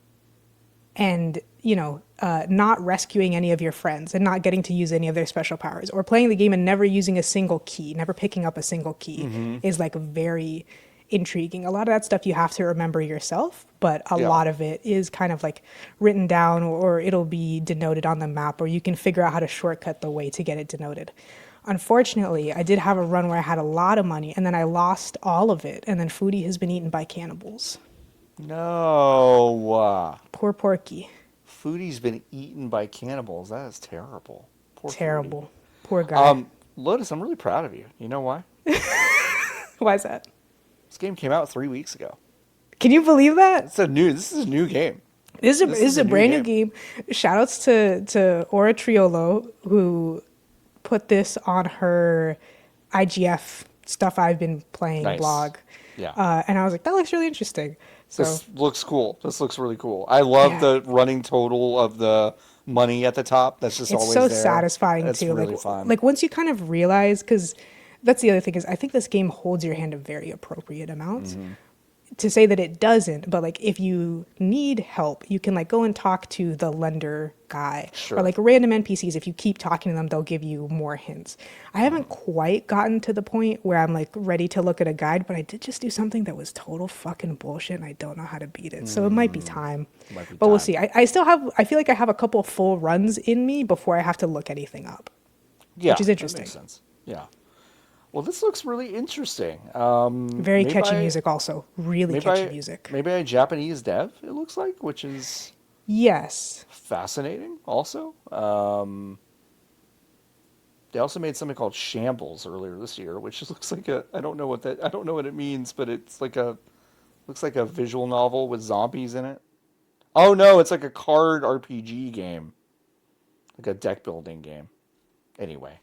and, you know, not rescuing any of your friends and not getting to use any of their special powers or playing the game and never using a single key, never picking up a single key is like very intriguing. A lot of that stuff you have to remember yourself, but a lot of it is kind of like written down or it'll be denoted on the map or you can figure out how to shortcut the way to get it denoted. Unfortunately, I did have a run where I had a lot of money and then I lost all of it and then Foodie has been eaten by cannibals. No. Poor Porky. Foodie's been eaten by cannibals. That is terrible. Terrible. Foodie. Poor guy. Lotus, I'm really proud of you. You know why? Why is that? This game came out 3 weeks ago. Can you believe that? This is a new game. This is a brand new game. Shout outs to Aura Triolo, who put this on her IGF stuff I've been playing blog. Yeah. And I was like, that looks really interesting. So, this looks cool. This looks really cool. I love the running total of the money at the top. That's just always there. It's so satisfying too. It's really fun. Like once you kind of realize, because that's the other thing is I think this game holds your hand a very appropriate amount. to say that it doesn't, but like if you need help, you can like go and talk to the lender guy or Sure. like random NPCs. If you keep talking to them, they'll give you more hints. I haven't quite gotten to the point where I'm like ready to look at a guide, but I did just do something that was total fucking bullshit and I don't know how to beat it. So it might be time, Might be but we'll time. see. I still have, I feel like I have a couple full runs in me before I have to look anything up, which Yeah, is that makes interesting. sense. Yeah. Well, this looks really interesting. Very catchy music also. Really Made catchy by music. made by a Japanese dev. It looks like, which is Yes. fascinating. Also, they also made something called Shambles earlier this year, which just looks like a I don't know what it means, but it's like a looks like a visual novel with zombies in it. Oh no, it's like a card RPG game, like a deck building game. Anyway,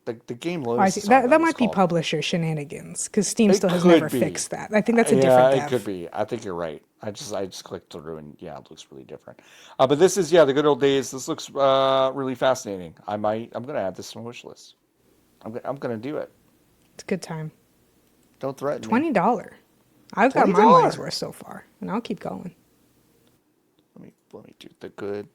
the game Oh, I Lotus see. is talking That about is might be called. publisher shenanigans because Steam It still has never could be. fixed that. I think that's a Yeah, different it could dev. be. I think you're right. I just clicked through and yeah, it looks really different. But this is yeah, the good old days. This looks really fascinating. I'm gonna add this to my wish list. I'm gonna do it. It's a good time. Don't threaten me. $20. I've got my money's $20. worth so far, and I'll keep going. Let me do the good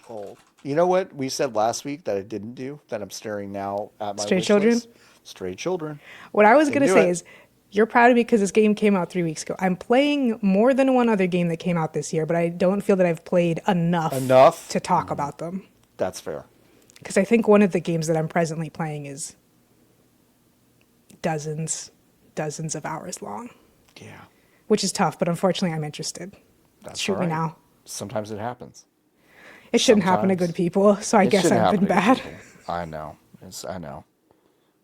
old. You know what we said last week that I didn't do that I'm staring now at my Stray wish Children. list? Stray Children. What I was Didn't gonna do say it. is, you're proud of me because this game came out 3 weeks ago. I'm playing more than one other game that came out this year, but I don't feel that I've played enough Enough. to talk about them. That's fair. Because I think one of the games that I'm presently playing is dozens of hours long, Yeah, which is tough, but unfortunately I'm interested. that's all Shoot me right. now. Sometimes it happens. It shouldn't happen to good Sometimes people, so I it guess shouldn't I've happen been to good bad. people. I know. I know.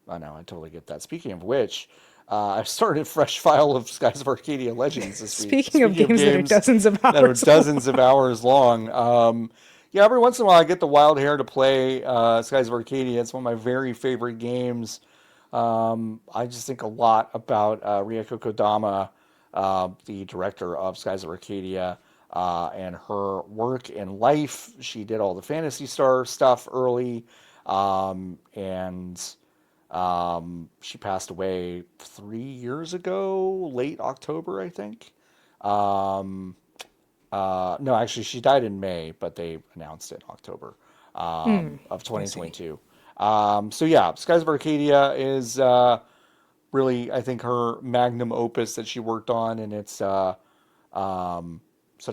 I know. I totally get that. Speaking of which, I started a fresh file of Skies of Arcadia Legends this week. Speaking of Speaking of games that are games dozens of that are hours long, dozens of hours long, yeah, every once in a while I get the wild hair to play Skies of Arcadia. It's one of my very favorite games. I just think a lot about Rieko Kodama, the director of Skies of Arcadia, and her work in life. She did all the Fantasy Star stuff early, and she passed away 3 years ago, late October, I think. Um, no, actually, she died in May, but they announced it in October of I see. 2022. So yeah, Skies of Arcadia is really, I think, her magnum opus that she worked on, and it's such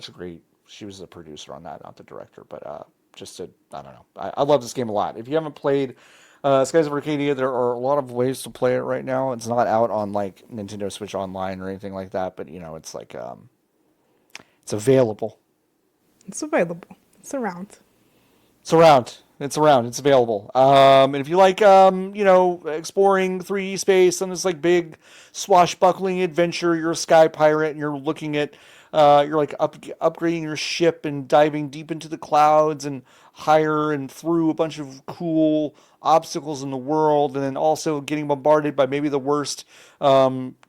a great. She was the producer on that, not the director, but just to I don't know. I love this game a lot. If you haven't played Skies of Arcadia, there are a lot of ways to play it right now. It's not out on like Nintendo Switch Online or anything like that, but you know, it's like it's available. It's available. It's around. It's around. It's around. It's available. And if you like, exploring 3D space on this like big swashbuckling adventure, you're a sky pirate and you're looking at, you're like upgrading your ship and diving deep into the clouds and higher and through a bunch of cool obstacles in the world, and then also getting bombarded by maybe the worst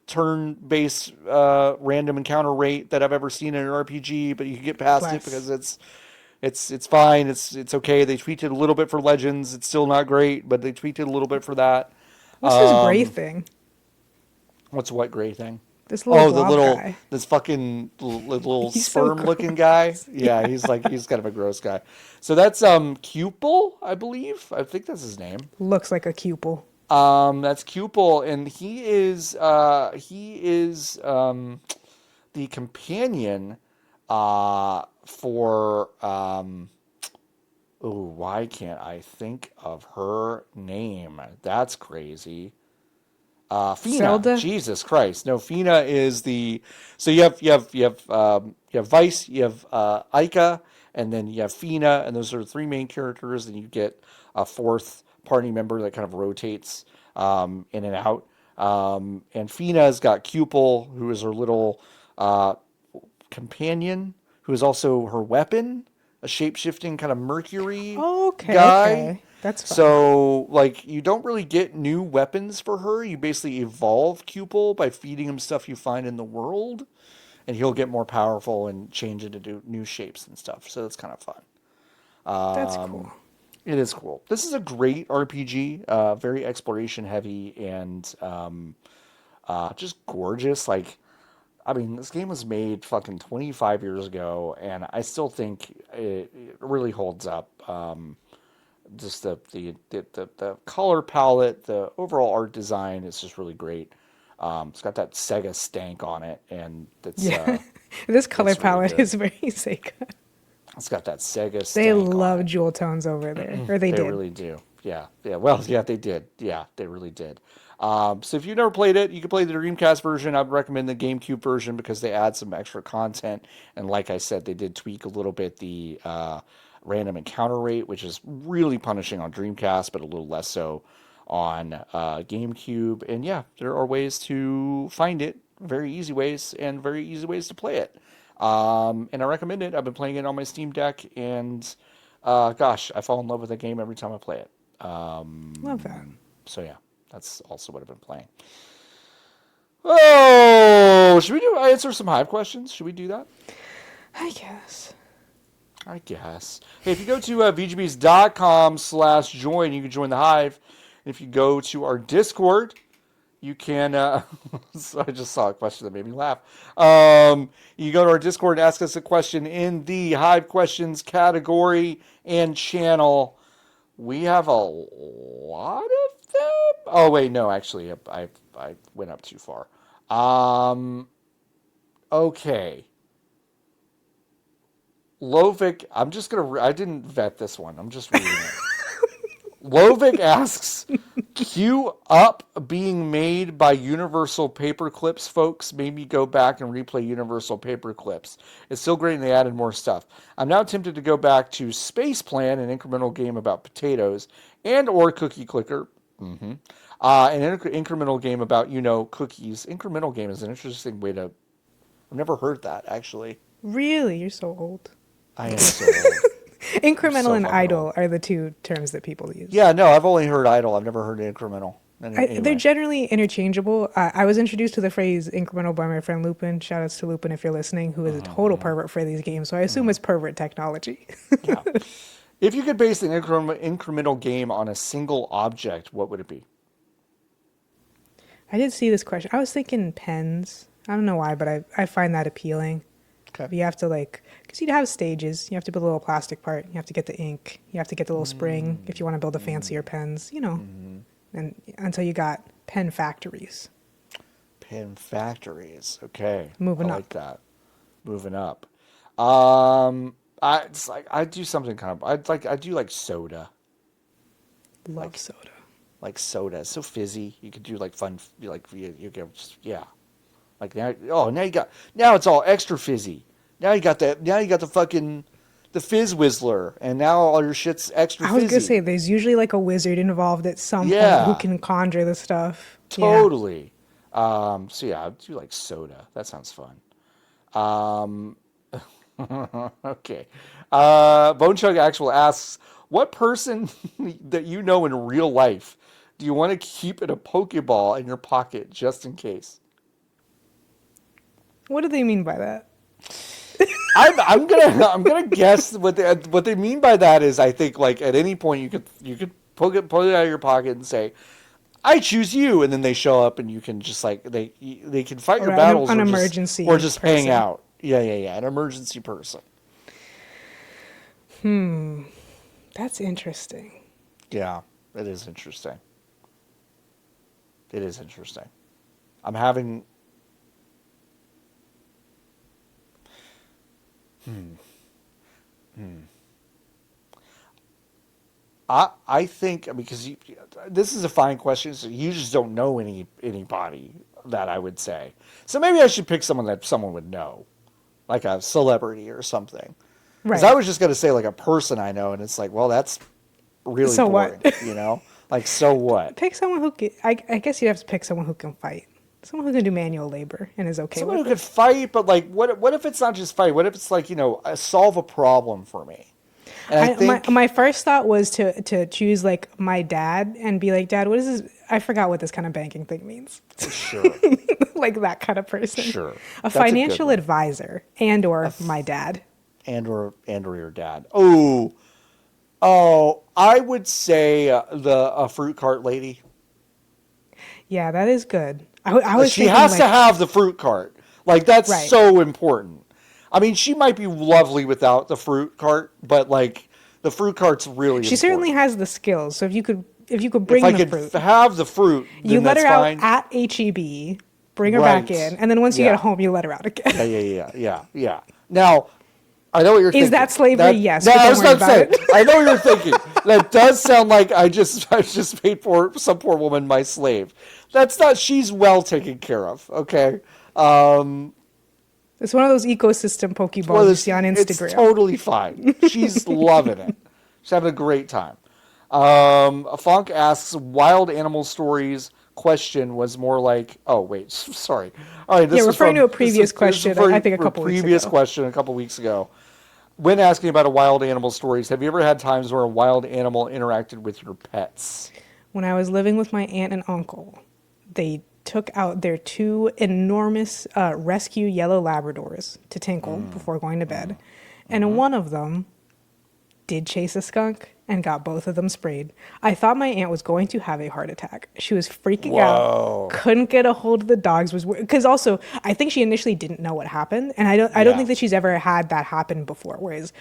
turn-based random encounter rate that I've ever seen in an RPG. But you can get past it Bless. because it's fine. It's okay. They tweaked it a little bit for Legends. It's still not great, but they tweaked it a little bit for that. What's this gray thing? What's what gray thing? This little Oh, blob guy. this fucking little He's so sperm looking guy. gross. Yeah, Yeah. he's kind of a gross guy. So that's Cupel, I believe. I think that's his name. Looks like a cupel. That's Cupel, and he is the companion for oh, why can't I think of her name? That's crazy. Fina, Zelda? Jesus Christ! No, Fina is the. So you have Vice, you have Ica, and then you have Fina, and those are the three main characters. And you get a fourth party member that kind of rotates in and out. And Fina's got Cupel, who is her little uh, companion, who is also her weapon, a shape shifting kind of Mercury Okay, guy. okay. That's fun. So, like, you don't really get new weapons for her. You basically evolve Cupel by feeding him stuff you find in the world, and he'll get more powerful and change into new shapes and stuff. So that's kind of fun. That's cool. It is cool. This is a great RPG, very exploration heavy and just gorgeous. Like, I mean, this game was made fucking 25 years ago, and I still think it really holds up. Just the color palette, the overall art design is just really great. It's got that Sega stank on it, and Yeah. This color it's really palette good. is very Sega. It's got that Sega They stank on love it. jewel tones over there, or they They did. really do. Yeah, yeah. Well, yeah, they did. Yeah, they really did. So if you've never played it, you can play the Dreamcast version. I'd recommend the GameCube version because they add some extra content. And like I said, they did tweak a little bit the random encounter rate, which is really punishing on Dreamcast, but a little less so on GameCube. And yeah, there are ways to find it, very easy ways, and very easy ways to play it. And I recommend it. I've been playing it on my Steam Deck, and gosh, I fall in love with the game every time I play it. Love that. So yeah, that's also what I've been playing. Oh, should we answer some Hive questions? Should we do that? I guess. I guess. Hey, if you go to vgbs.com/join, you can join the Hive. And if you go to our Discord, you can. So I just saw a question that made me laugh. You go to our Discord and ask us a question in the Hive questions category and channel. We have a lot of them. Oh wait, no, actually, I went up too far. Okay. Lovic, I'm just gonna. I didn't vet this one. I'm just reading it. Lovic asks, "Queue up being made by Universal Paperclips folks made me go back and replay Universal Paperclips. It's still great and they added more stuff. I'm now tempted to go back to Space Plan, an incremental game about potatoes, and or Cookie Clicker. An incremental game about, cookies. Incremental game is an interesting way to... I've never heard that, actually. Really? You're so old. I am so old. Incremental and idle old. are the two terms that people use. Yeah, no, I've only heard idle. I've never heard incremental. Anyway. They're generally interchangeable. I was introduced to the phrase incremental by my friend Lupin. Shout outs to Lupin if you're listening, who is a total pervert for these games. So I assume it's pervert technology. Yeah. If you could base an incremental game on a single object, what would it be? I did see this question. I was thinking pens. I don't know why, but I find that appealing. Okay. But you have to because you have stages. You have to build a little plastic part. You have to get the ink. You have to get the little spring if you want to build the fancier pens, And until you got pen factories. Pen factories. Okay. Moving I up. like that. Moving up. I do something kind of... I do like soda. Love soda. Like soda. It's so fizzy. You could do like fun... you get... Yeah. Like now it's all extra fizzy. Now you got the fucking the Fizz Whistler, and now all your shit's extra fizzy. I was gonna say there's usually like a wizard involved at some point who can conjure the stuff. Totally. Yeah. So yeah, I do like soda. That sounds fun. Okay. Bone Chug Actual asks, what person that you know in real life do you want to keep in a Pokeball in your pocket just in case? What do they mean by that? I'm gonna guess what they mean by that is, I think, like, at any point you could pull it out of your pocket and say, I choose you, and then they show up and you can just they can fight your battles an emergency or just person. hang out. Yeah, an emergency person. That's interesting. Yeah, it is interesting. It is interesting. I'm having... I think, because this is a fine question, so you just don't know anybody that I would say. So maybe I should pick someone that someone would know, like a celebrity or something. Because I was just going to say like a person I know, and it's like, well, that's really so boring, what? Like, so what? Pick someone who can, I guess you'd have to pick someone who can fight. Someone who can do manual labor and is okay someone with who could fight, but like, what if it's not just fight? What if it's like, solve a problem for me? And I think my first thought was to choose like my dad and be like, Dad, what is this? I forgot what this kind of banking thing means. Sure. Like that kind of person. Sure. A financial advisor or my dad. And or your dad. Oh, I would say a fruit cart lady. Yeah, that is good. I was she has to have the fruit cart. Like, that's Right. so important. I mean, she might be lovely without the fruit cart, but like the fruit cart's really She certainly important. has the skills. So if you could If bring I the could fruit, have the fruit, you then let that's her out fine. at HEB, bring her back in, Right. and then once you get Yeah. home, you let her out again. Yeah. Now, I know what you're Is that thinking. slavery? That Yes, no, but I don't was worry not about saying. it. I know what you're thinking. That does sound like I just made for some poor woman my slave. That's not. She's well taken care of. Okay. Um, It's one of those ecosystem well, Pokeballs you see on it's Instagram. totally fine. She's loving it. She's having a great time. Funk asks, wild animal stories question was more like, oh wait, sorry. All right, Yeah, this was referring to from a previous this is question, I for think a a couple weeks previous ago. question a couple weeks ago. When asking about a wild animal stories, have you ever had times where a wild animal interacted with your pets? When I was living with my aunt and uncle, they took out their two enormous rescue yellow Labradors to tinkle before going to bed. And one of them did chase a skunk and got both of them sprayed. I thought my aunt was going to have a heart attack. She was freaking out, Whoa. couldn't get a hold of the dogs. Was because also I think she initially didn't know what happened, and I don't Yeah. think that she's ever had that happen before. Whereas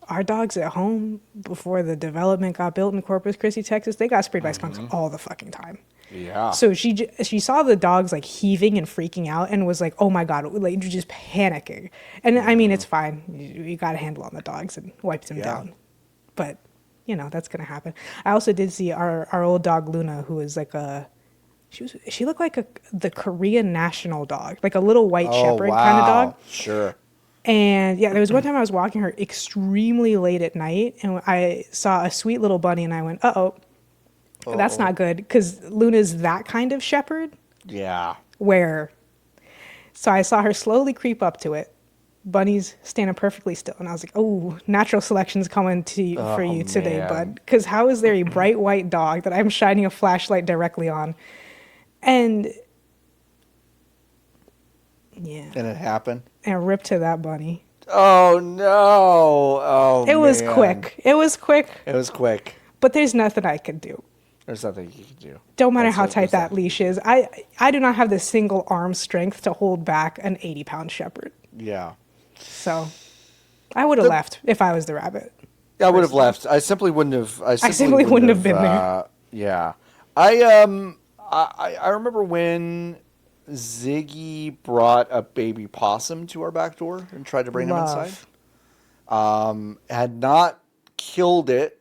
our dogs at home before the development got built in Corpus Christi, Texas, they got sprayed by skunks all the fucking time. Yeah. So she saw the dogs like heaving and freaking out and was like, "Oh my god!" Like just panicking. And I mean, it's fine. You got a handle on the dogs and wiped them Yeah. down. But that's gonna happen. I also did see our old dog Luna, who is like she looked like the Korean national dog, like a little white Oh shepherd kind of dog. wow. Sure. And yeah, there was one time I was walking her extremely late at night, and I saw a sweet little bunny, and I went, "Uh oh, that's Oh. not good," because Luna's that kind of shepherd Yeah. where. So I saw her slowly creep up to it. Bunny's standing perfectly still, and I was like, "Oh, natural selection's coming for Oh you today, man. bud." Because how is there a bright white dog that I'm shining a flashlight directly on? And yeah, And it happened. and rip to that bunny. Oh no. Oh It was man. quick. It was quick, It was quick. but there's nothing I could do. There's nothing you can do. Don't matter That's how what tight there's that nothing. leash is. I do not have the single arm strength to hold back an 80-pound shepherd. Yeah. So I would have left if I was the rabbit. I would have Personally. left. I simply wouldn't have. I simply wouldn't have been there. Yeah. I remember when Ziggy brought a baby possum to our back door and tried to bring him inside. Love. Had not killed it,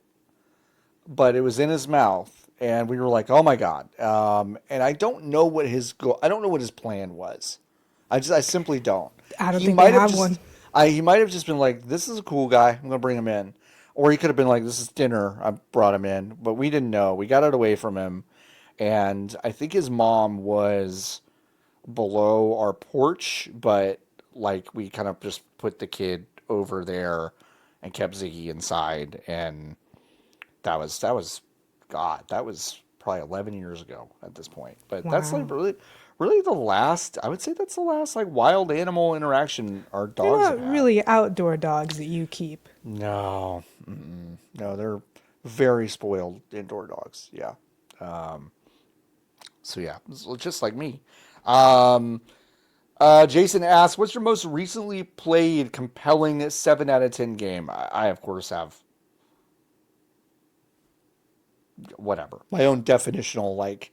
but it was in his mouth, and we were like, "Oh my god!" And I don't know what I don't know what his plan was. I simply don't. I don't He think they might have have just. one. He might have just been like, "This is a cool guy. I'm gonna bring him in," or he could have been like, "This is dinner. I brought him in," but we didn't know. We got it away from him, and I think his mom was below our porch, but like we kind of just put the kid over there and kept Ziggy inside, and that was probably 11 years ago at this point. But that's like Wow. really the last. I would say that's the last like wild animal interaction our They're dogs have not had. really outdoor dogs that you keep. No, no, they're very spoiled indoor dogs. Yeah. So yeah, it's just like me. Um, Jason asks, "What's your most recently played compelling 7 out of 10 game?" I of course have whatever my own definitional like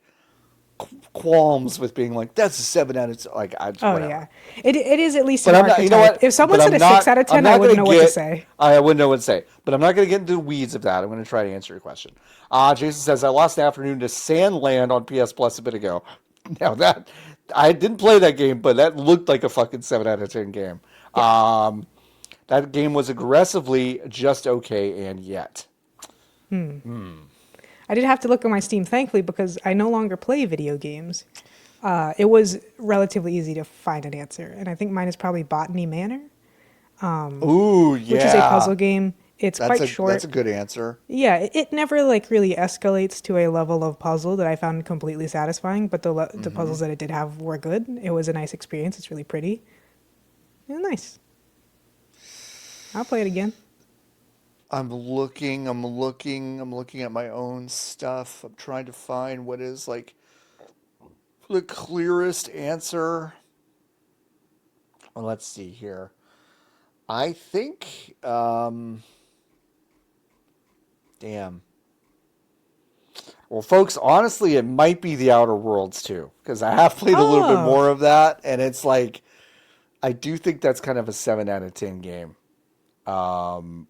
qualms with being like that's a 7 out of 10. Like I just Oh whatever. yeah, it is at least But an I'm not. You know archetype. what? If But someone said I'm a six not. out of I'm ten, I not wouldn't gonna know what to get. say. I wouldn't know what to say. But I'm not gonna get into the weeds of that. I'm gonna try to answer your question. Jason says I lost an afternoon to Sandland on PS Plus a bit ago. Now that I didn't play that game, but that looked like a fucking 7 out of 10 game. Yeah, That game was aggressively just okay, and yet. I did have to look at my Steam, thankfully, because I no longer play video games. It was relatively easy to find an answer, and I think mine is probably Botany Manor, Ooh, which is a puzzle yeah. game. It's quite That's short. a good answer. Yeah, it never like really escalates to a level of puzzle that I found completely satisfying, but the puzzles that it did have were good. It was a nice experience. It's really pretty. Yeah, nice. I'll play it again. I'm looking at my own stuff. I'm trying to find what is like the clearest answer. Well, let's see here. I think, damn. Well, folks, honestly, it might be the Outer Worlds too, because I have played a little bit Oh, more of that, and it's like I do think that's kind of a 7 out of 10 game.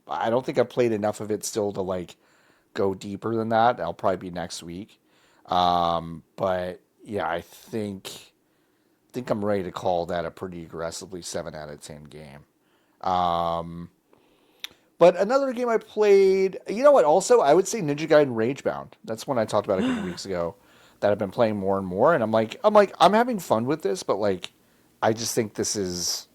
I don't think I've played enough of it still to like go deeper than that. That'll probably be next week. But yeah, I think I'm ready to call that a pretty aggressively 7 out of 10 game. Um, but another game I played, you know what? Also, I would say Ninja Gaiden Ragebound. That's one I talked about a couple weeks ago that I've been playing more and more, and I'm having fun with this, but like, I just think this is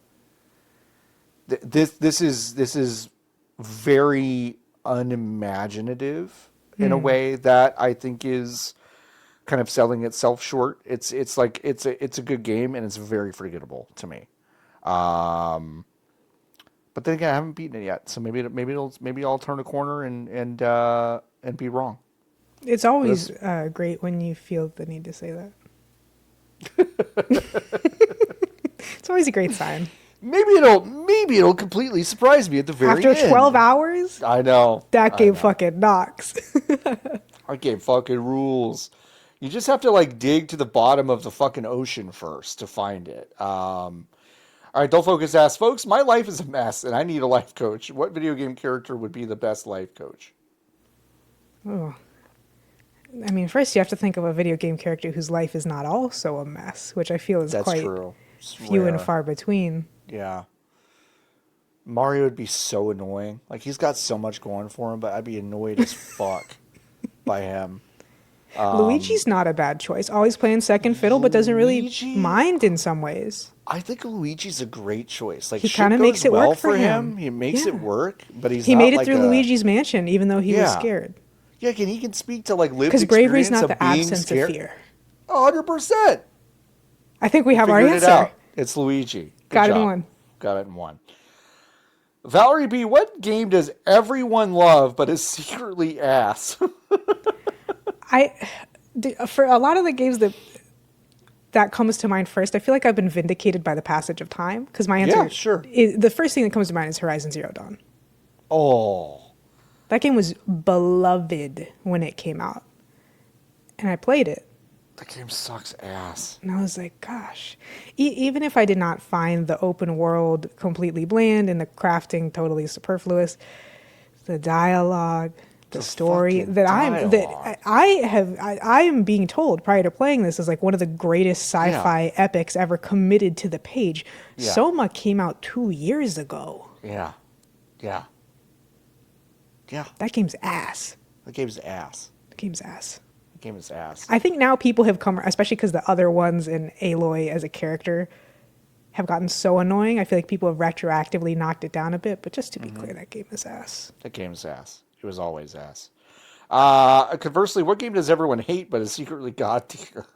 very unimaginative in a hmm. way that I think is kind of selling itself short. It's like it's a good game and it's very forgettable to me. Um, but then again, I haven't beaten it yet, so maybe I'll turn a corner and be wrong. It's But always it's great when you feel the need to say that. It's always a great sign. maybe it'll completely surprise me at the very After 12 end. hours, I know, that I game know. fucking knocks. Our game fucking rules. You just have to like dig to the bottom of the fucking ocean first to find it. All right, Don't Focus asks, folks, my life is a mess and I need a life coach. What video game character would be the best life coach? Oh, I mean, first you have to think of a video game character whose life is not also a mess, which I feel is That's quite true. It's few and rare. far between. Yeah. Mario would be so annoying. Like he's got so much going for him, but I'd be annoyed as fuck by him. Um, Luigi's not a bad choice. Always playing second fiddle, but doesn't really Luigi, mind in some ways. I think Luigi's a great choice. Like He shit kind of makes goes it well work for for him. him. He makes it Yeah. work, but he's He not made it like through a Luigi's Mansion, even though he was yeah. scared. Yeah, he can speak to like lived Because bravery's experience not of the being absence of scared. fear. 100%. I think we We have our figured it answer. out. It's Luigi. Good Got it in job. one. Got it in one. Valerie B, what game does everyone love but is secretly ass? I, for a lot of the games that comes to mind first, I feel like I've been vindicated by the passage of time because my Yeah, answer sure. is the first thing that comes to mind is Horizon Zero Dawn. Oh, That game was beloved when it came out, and I played it, that game sucks ass. and I was like, gosh, even if I did not find the open world completely bland and the crafting totally superfluous, the dialogue, the The story fucking that dialogue. I am being told prior to playing this is like one of the greatest Yeah, sci-fi epics ever committed to the page. yeah, Soma came out 2 years ago. yeah, yeah, yeah. That game's ass. The game's ass. The game's ass. The game is ass. I think now people have come, especially because the other ones in Aloy as a character have gotten so annoying. I feel like people have retroactively knocked it down a bit. But just to be clear, that game is ass. That game's ass. It was always ass. Conversely, what game does everyone hate but is secretly god tier?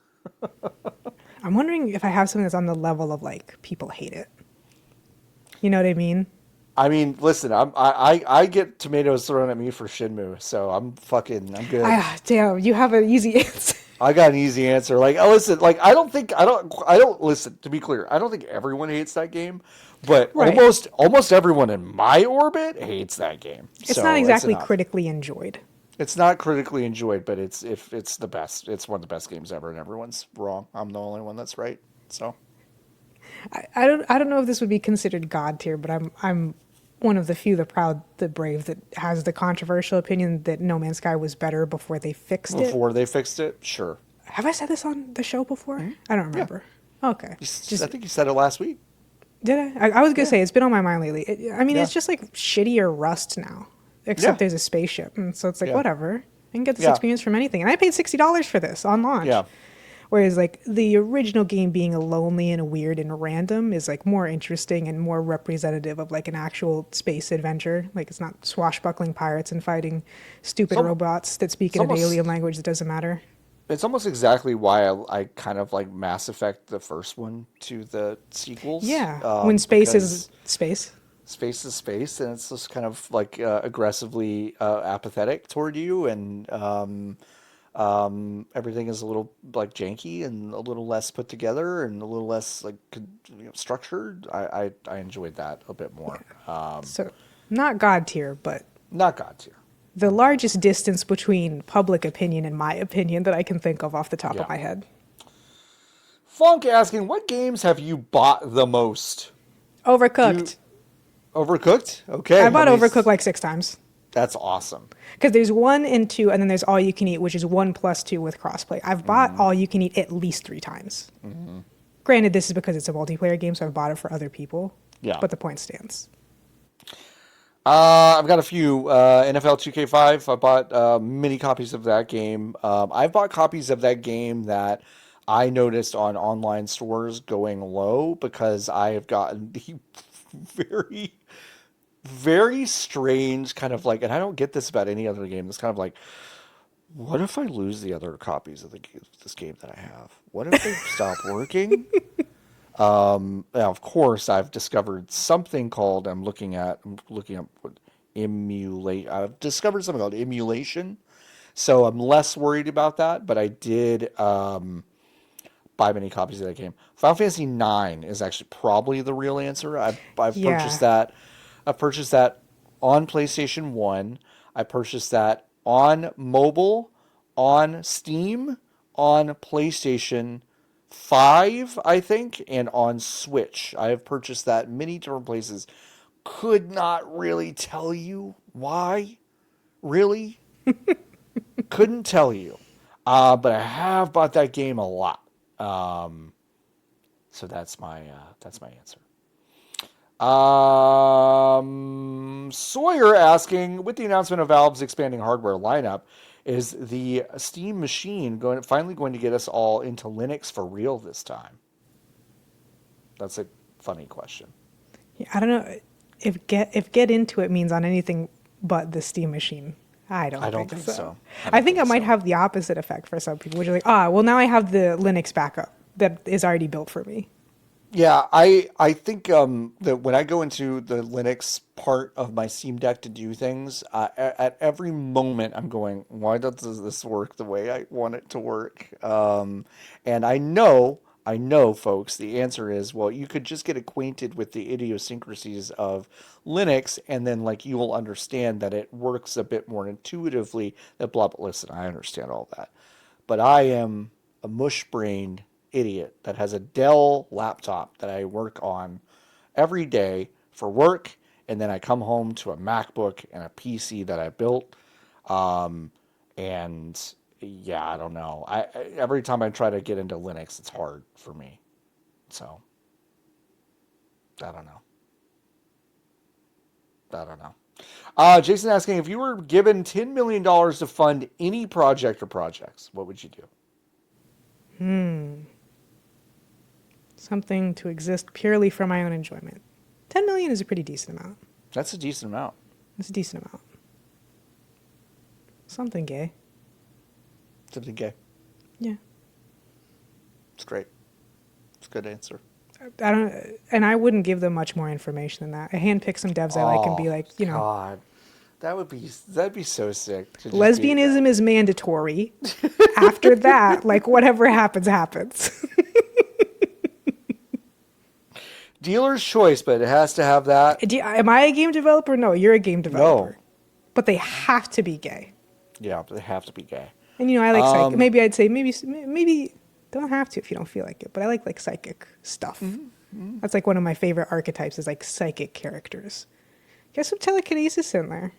I'm wondering if I have something that's on the level of like people hate it. You know what I mean? I mean, listen, I get tomatoes thrown at me for Shenmue, so I'm good. Ah, damn, you have an easy answer. I got an easy answer. Like, oh, listen, like I don't listen. To be clear, I don't think everyone hates that game, but Right. almost everyone in my orbit hates that game. It's not So it's exactly enough. critically enjoyed. It's not critically enjoyed, but it's the best. It's one of the best games ever, and everyone's wrong. I'm the only one that's right. So I don't know if this would be considered god tier, but I'm one of the few, the proud, the brave that has the controversial opinion that No Man's Sky was better before they fixed it. before they fixed it, sure. Have I said this on the show before? I don't Yeah, remember. Okay. I Just think you said it last week. did I was gonna Yeah, say it's been on my mind lately. I mean, yeah, it's just like shittier Rust now, except yeah, there's a spaceship, and so it's like yeah, whatever. I can get this yeah, experience from anything, and I paid $60 for this on launch. yeah. Whereas like the original game being a lonely and weird and random is like more interesting and more representative of like an actual space adventure. Like it's not swashbuckling pirates and fighting It's, stupid robots that speak it's in an alien almost language that doesn't matter. it's almost exactly why I kind of like Mass Effect the first one to the sequels, Yeah, when space is because space. space is space, and it's just kind of like aggressively apathetic toward you, and Everything is a little like janky and a little less put together and a little less like structured. I enjoyed that a bit more. So, not God tier, but Not God tier. the largest distance between public opinion and my opinion that I can think of off the top of Yeah. my head. Funk asking, what games have you bought the most? Do you Overcooked. Overcooked? I Okay, how bought many? Overcooked like 6 times. That's awesome. Because there's 1 and 2, and then there's all you can eat, which is 1+2 with crossplay. I've bought all you can eat at least 3 times. Granted, this is because it's a multiplayer game, so I've bought it for other people. Yeah. But the point stands. I've got a few. NFL 2K5. I bought many copies of that game. I've bought copies of that game that I noticed on online stores going low because I have gotten the very, very strange kind of like, and I don't get this about any other game. It's kind of like, what if I lose the other copies of this game that I have? What if they stop working? Now, of course, I've discovered something called I'm looking up what emulate. I've discovered something called emulation, so I'm less worried about that. But I did buy many copies of that game. Final Fantasy IX is actually probably the real answer. I've purchased Yeah. that. I've purchased that on PlayStation 1. I purchased that on mobile, on Steam, on PlayStation 5, I think, and on Switch. I have purchased that many different places. Could not really tell you why. Really? Couldn't tell you. But I have bought that game a lot. So that's my answer. Sawyer asking, with the announcement of Valve's expanding hardware lineup, is the Steam machine finally going to get us all into Linux for real this time? That's a funny question. Yeah, I don't know if get into it means on anything but the Steam machine. I I don't don't think think so. so. I I don't think it think might so. have the opposite effect for some people, which is like, well, now I have the Linux backup that is already built for me. Yeah, I think that when I go into the Linux part of my Steam Deck to do things, at every moment I'm going, why does this work the way I want it to work? And I know, folks, the answer is, well, you could just get acquainted with the idiosyncrasies of Linux, and then like you will understand that it works a bit more intuitively. That blah blah. Listen, I understand all that, but I am a mush-brained idiot that has a Dell laptop that I work on every day for work, and then I come home to a MacBook and a PC that I built. And yeah, I don't know. Every time I try to get into Linux, it's hard for me. So I don't know. I don't know. Jason asking, if you were given $10 million to fund any project or projects, what would you do? Something to exist purely for my own enjoyment. 10 million is a pretty decent amount. That's a decent amount. It's a decent amount. Something gay. Something gay. Yeah. It's great. It's a good answer. I don't, and I wouldn't give them much more information than that. I handpick some devs I like and be like, God, that'd be so sick to just be lesbianism is mandatory. After that, like whatever happens, happens. dealer's choice, but it has to have that. Am I a game developer? No, you're a game developer. No, But they have to be gay. yeah, they have to be gay. And I like psychic. Maybe I'd say maybe don't have to if you don't feel like it. But I like psychic stuff. That's like one of my favorite archetypes is like psychic characters. Get some telekinesis in there.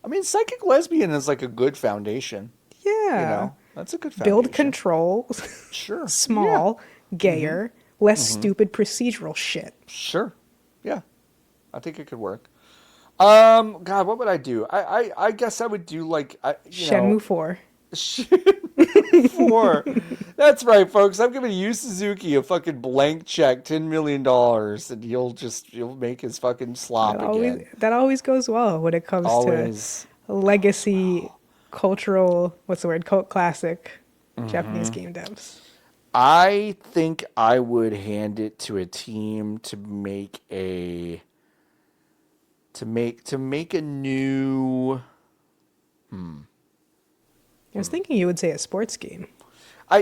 I mean, psychic lesbian is like a good foundation. Yeah. That's a good foundation. Build control. Sure. Small, gayer, less stupid procedural shit. Sure. Yeah, I think it could work. God, what would I do? I guess I would do like Shenmue 4. Four. That's right, folks. I'm giving Yu Suzuki a fucking blank check, $10 million, and you'll make his fucking slop again. That always goes well when it comes Always. to legacy, cultural, what's the word, cult classic Japanese game devs. I think I would hand it to a team to make a new. I was thinking you would say a sports game.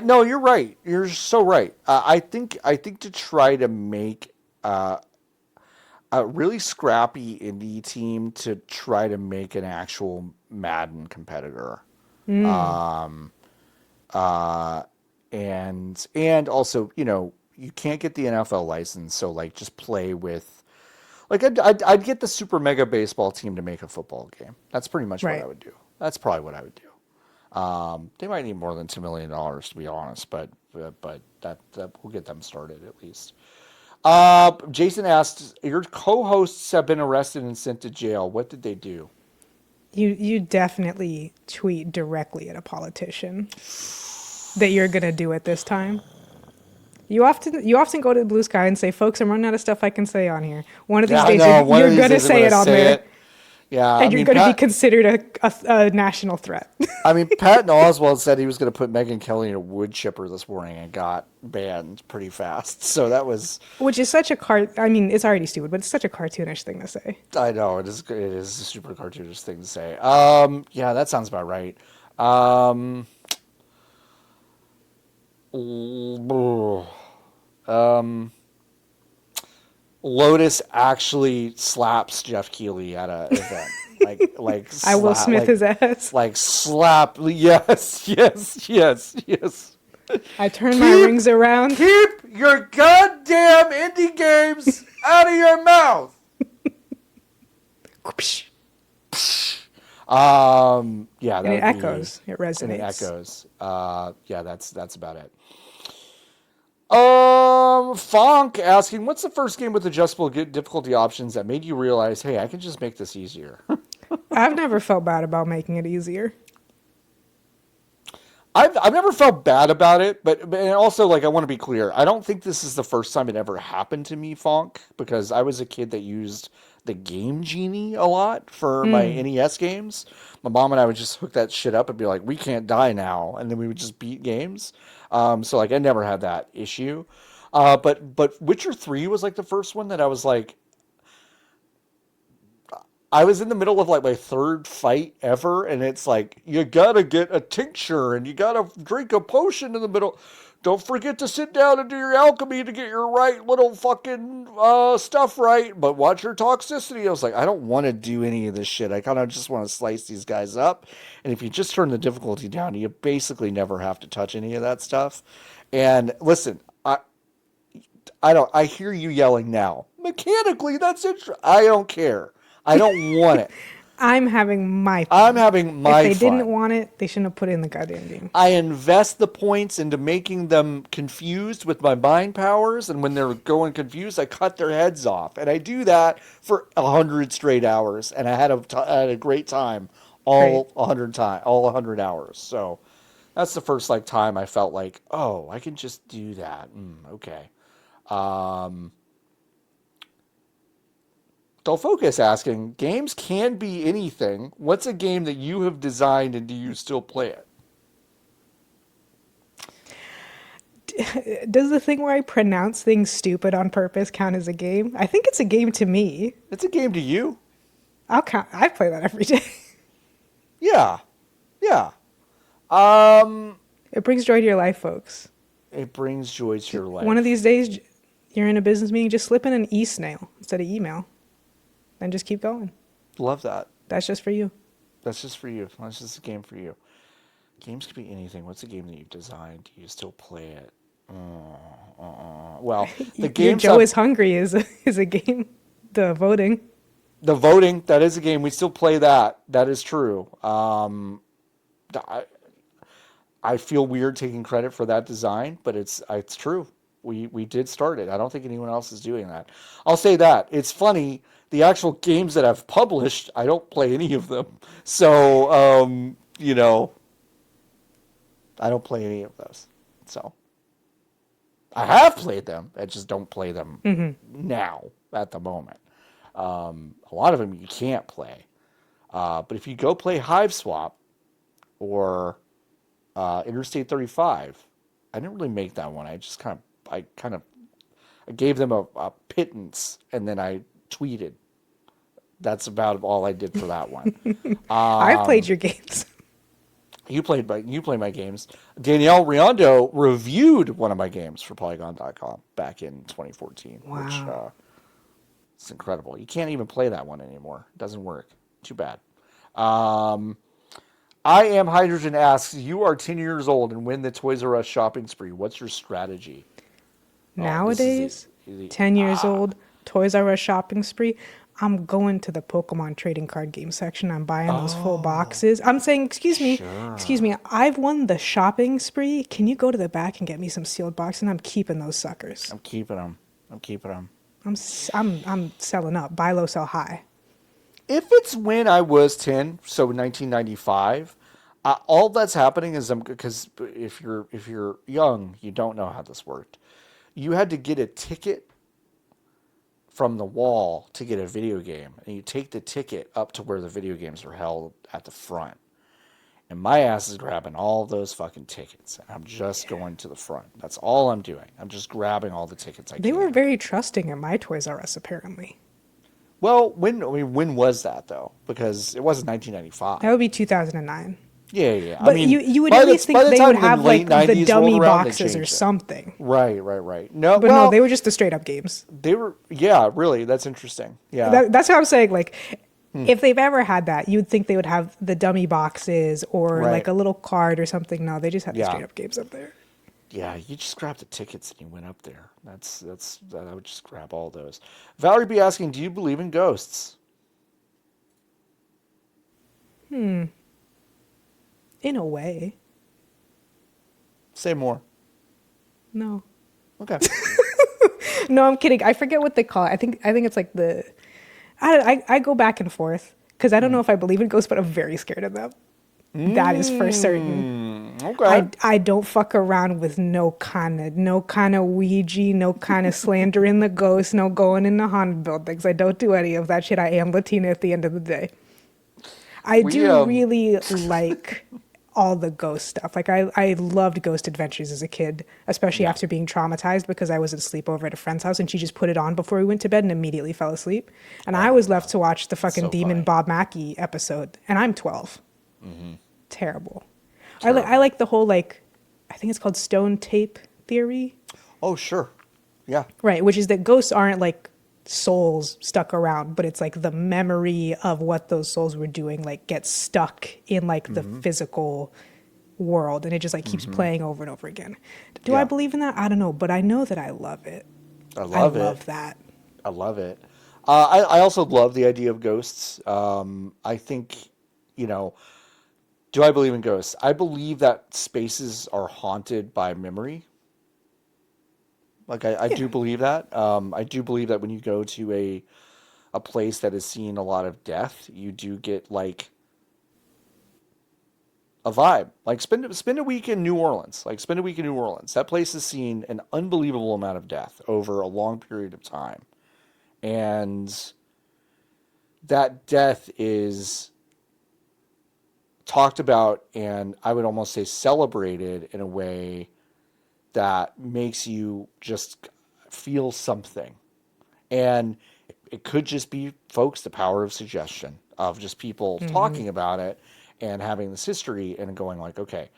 No, you're right. You're so right. I think to try to make a really scrappy indie team to try to make an actual Madden competitor. Um, uh, and also, you can't get the NFL license, so like just play with like I'd get the Super Mega Baseball team to make a football game. That's pretty much what I Right. would do. That's probably what I would do. They might need more than $2 million to be honest, but that will get them started at least. Jason asked, your co-hosts have been arrested and sent to jail. What did they do? You definitely tweet directly at a politician that you're gonna do it this time. You often go to the blue sky and say, "Folks, I'm running out of stuff I can say on here. One of these Yeah, I days, know. One of you're these gonna days I'm say gonna it on say there, it. Yeah, I and you're mean, gonna be considered a national threat." Patton Oswalt said he was going to put Megyn Kelly in a wood chipper this morning and got banned pretty fast. So that was, Which is such a I mean, it's already stupid, but it's such a cartoonish thing to say. I know it is. It is a super cartoonish thing to say. Yeah, that sounds about right. Um, Lotus actually slaps Geoff Keighley at an event. Like I will slap, Smith his ass. like slap. Yes, yes, yes, yes. I turn my rings around. Keep your goddamn indie games out of your mouth. Yeah, that And it would echoes. be, It resonates. and it echoes. Yeah, that's about it. Fonk asking, what's the first game with adjustable difficulty options that made you realize, hey, I can just make this easier? I've never felt bad about making it easier. I've never felt bad about it, but and also like I want to be clear. I don't think this is the first time it ever happened to me, Fonk, because I was a kid that used the Game Genie a lot for my NES games. My mom and I would just hook that shit up and be like, "We can't die now," and then we would just beat games. So like I never had that issue. But Witcher 3 was like the first one that I was like, I was in the middle of like my third fight ever, and it's like you gotta get a tincture and you gotta drink a potion in the middle. Don't forget to sit down and do your alchemy to get your right little fucking stuff right. But watch your toxicity. I was like, I don't want to do any of this shit. I kind of just want to slice these guys up. And if you just turn the difficulty down, you basically never have to touch any of that stuff. And listen, I don't. I hear you yelling now. Mechanically, that's interesting. I don't care. I don't want it. I'm having my fun. I'm having my If they fun. didn't want it, they shouldn't have put it in the goddamn game. I invest the points into making them confused with my mind powers, and when they're going confused, I cut their heads off. And I do that for 100 straight hours, and I had a great time all 100 hours. So that's the first like time I felt like, oh, I can just do that. Okay. Don't focus asking, games can be anything. What's a game that you have designed and do you still play it? Does the thing where I pronounce things stupid on purpose count as a game? I think it's a game to me. It's a game to you. I'll count. I play that every day. Yeah. Yeah. It brings joy to your life, folks. It brings joy to your life. One of these days, you're in a business meeting, just slip in an e-snail instead of email. And just keep going. Love that. That's just for you. That's just for you. That's just a game for you. Games could be anything. What's a game that you've designed? Do you still play it? Well, the games. Joe is Hungry is a game. The voting. The voting, that is a game. We still play that. That is true. I feel weird taking credit for that design, but it's true. We did start it. I don't think anyone else is doing that. I'll say that. It's funny. The actual games that I've published, I don't play any of them. So, I don't play any of those. So, I have played them. I just don't play them now at the moment. A lot of them you can't play. But if you go play Hive Swap or Interstate 35, I didn't really make that one. I gave them a pittance and then I tweeted. That's about all I did for that one. I've played your games. You play my games. Danielle Riondo reviewed one of my games for Polygon.com back in 2014, which Wow. is incredible. You can't even play that one anymore. It doesn't work. Too bad. Um, I am Hydrogen asks, you are 10 years old and win the Toys R Us shopping spree. What's your strategy? Oh, this is Nowadays, the 10 years old, Toys R Us shopping spree. I'm going to the Pokemon trading card game section. I'm buying those full oh, boxes. I'm saying, excuse sure. me, I've won the shopping spree. Can you go to the back and get me some sealed boxes? And I'm keeping those suckers. I'm keeping them. I'm keeping them. I'm selling up. Buy low, sell high. If it's when I was 10, so 1995, all that's happening is because if you're young, you don't know how this worked. You had to get a ticket from the wall to get a video game, and you take the ticket up to where the video games are held at the front. And my ass is grabbing all those fucking tickets, and I'm just going to the front. That's all I'm doing. I'm just grabbing all the tickets I They were can. very trusting at my Toys R Us, apparently. Well, when was that though? Because it wasn't That 1995. would be 2009. Yeah, yeah. I But mean, you would by at the least by think the they would time the have late like the '90s rolled dummy around, they boxes or changed it. something. Right, right, right. No, But no, well, they were just the straight up games. they were. Yeah, really. That's interesting. Yeah. That's what I'm saying. Like, if they've ever had that, you'd think they would have the dummy boxes or like Right. a little card or something. No, they just had the Yeah. straight up games up there. Yeah. You just grabbed the tickets and you went up there. That's. I would just grab all those. Valerie B asking, do you believe in ghosts? In a way, Say more. no, Okay. no, I'm kidding. I forget what they call it. I think it's like the. I go back and forth because I don't know if I believe in ghosts, but I'm very scared of them. That is for certain. Okay. I don't fuck around with no kind of Ouija, no kind of slandering the ghost, no going in the haunted buildings. I don't do any of that shit. I am Latina at the end of the day. I We do really like all the ghost stuff. Like I loved Ghost Adventures as a kid, especially Yeah. after being traumatized because I was asleep over at a friend's house and she just put it on before we went to bed and immediately fell asleep. And I was left to watch the fucking So Demon funny. Bob Mackie episode, and I'm 12. Terrible. Terrible. I like the whole like, I think it's called stone tape theory, Oh, sure. Yeah. right? Which is that ghosts aren't like souls stuck around, but it's like the memory of what those souls were doing like gets stuck in like the physical world, and it just like keeps playing over and over again. Do I Yeah. believe in that? I don't know, but I know that I love it. I I love love it. that. I love it. I also love the idea of ghosts. I think, you know, do I believe in ghosts? I believe that spaces are haunted by memory. Like I Yeah. do believe that. I do believe that when you go to a place that has seen a lot of death, you do get like a vibe. Like spend a week in New Orleans. Like spend a week in New Orleans. That place has seen an unbelievable amount of death over a long period of time. And that death is talked about and I would almost say celebrated in a way that makes you just feel something. And it could just be, folks, the power of suggestion, of just people talking about it and having this history and going like, okay,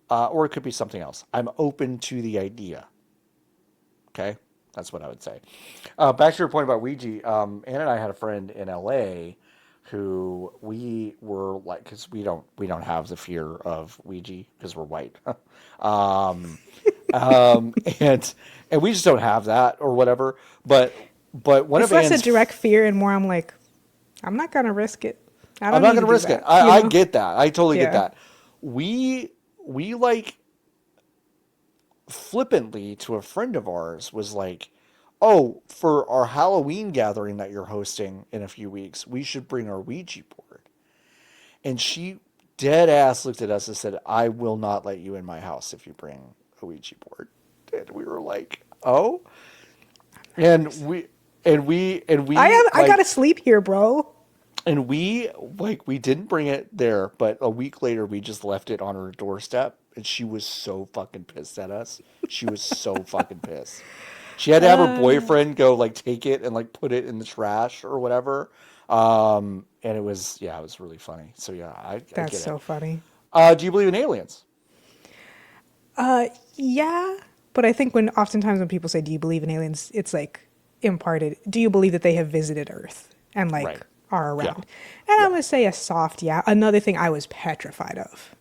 or it could be something else. I'm open to the idea. Okay, that's what I would say. Back to your point about Ouija. Ann and I had a friend in LA who we were like, because we don't have the fear of Ouija because we're white, um, um, and and we just don't have that or whatever. But one It's of less a Ann's direct fear and more I'm like, I'm not gonna risk it. I I'm don't not need going to to do risk it. that, I get that. I totally get Yeah. that. We like flippantly to a friend of ours was like, "Oh, for our Halloween gathering that you're hosting in a few weeks, we should bring our Ouija board." And she dead ass looked at us and said, "I will not let you in my house if you bring a Ouija board." And we were like, "Oh." And Nervous. we I like gotta sleep here, bro. And we didn't bring it there, but a week later we just left it on her doorstep and she was so fucking pissed at us. She was so fucking pissed. She had to have her boyfriend go like take it and like put it in the trash or whatever. And it was really funny. So yeah, I That's get it. so funny. Do you believe in aliens? Yeah, but I think oftentimes when people say, "Do you believe in aliens?" it's like imparted. Do you believe that they have visited Earth and like Right. are Yeah. around? And I'm Yeah. gonna say a soft yeah. Another thing I was petrified of.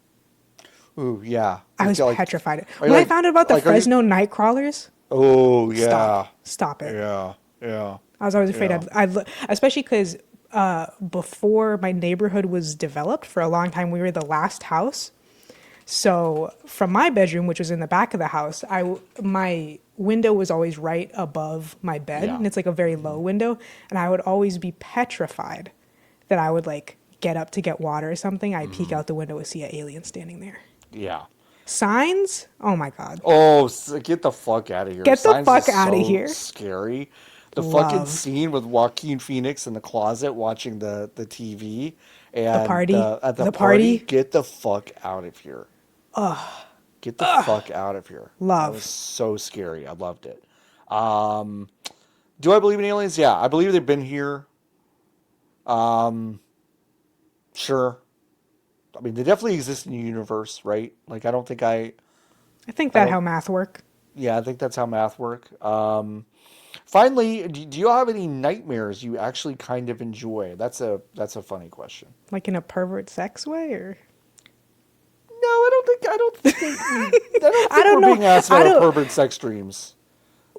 Ooh, yeah. I was Like, petrified are you when I found out about the are you? Fresno night crawlers. Oh, Stop, yeah. stop it. Yeah. Yeah. I was always afraid Yeah. especially because before my neighborhood was developed for a long time, we were the last house. So from my bedroom, which was in the back of the house, my window was always right above my bed, Yeah. and it's like a very low window, and I would always be petrified that I would like get up to get water or something. I'd peek out the window and see an alien standing there. Yeah. Signs? Oh my god. Oh, get the fuck out of here. Get the Signs is fuck out of so here. scary. The fucking Love scene with Joaquin Phoenix in the closet watching the TV the and party. at the The party, party. get the fuck out of here. Get the fuck out of here. That was Love. so scary. I loved it. Um, do I believe in aliens? Yeah, I believe they've been here. Sure. I mean, they definitely exist in the universe, right? Like, I think I that don't, how math work. yeah, I think that's how math work. Finally, do you have any nightmares you actually kind of enjoy? That's a funny question. Like in a pervert sex way, or No, I don't I think don't we're know. being asked I about our don't. pervert sex dreams.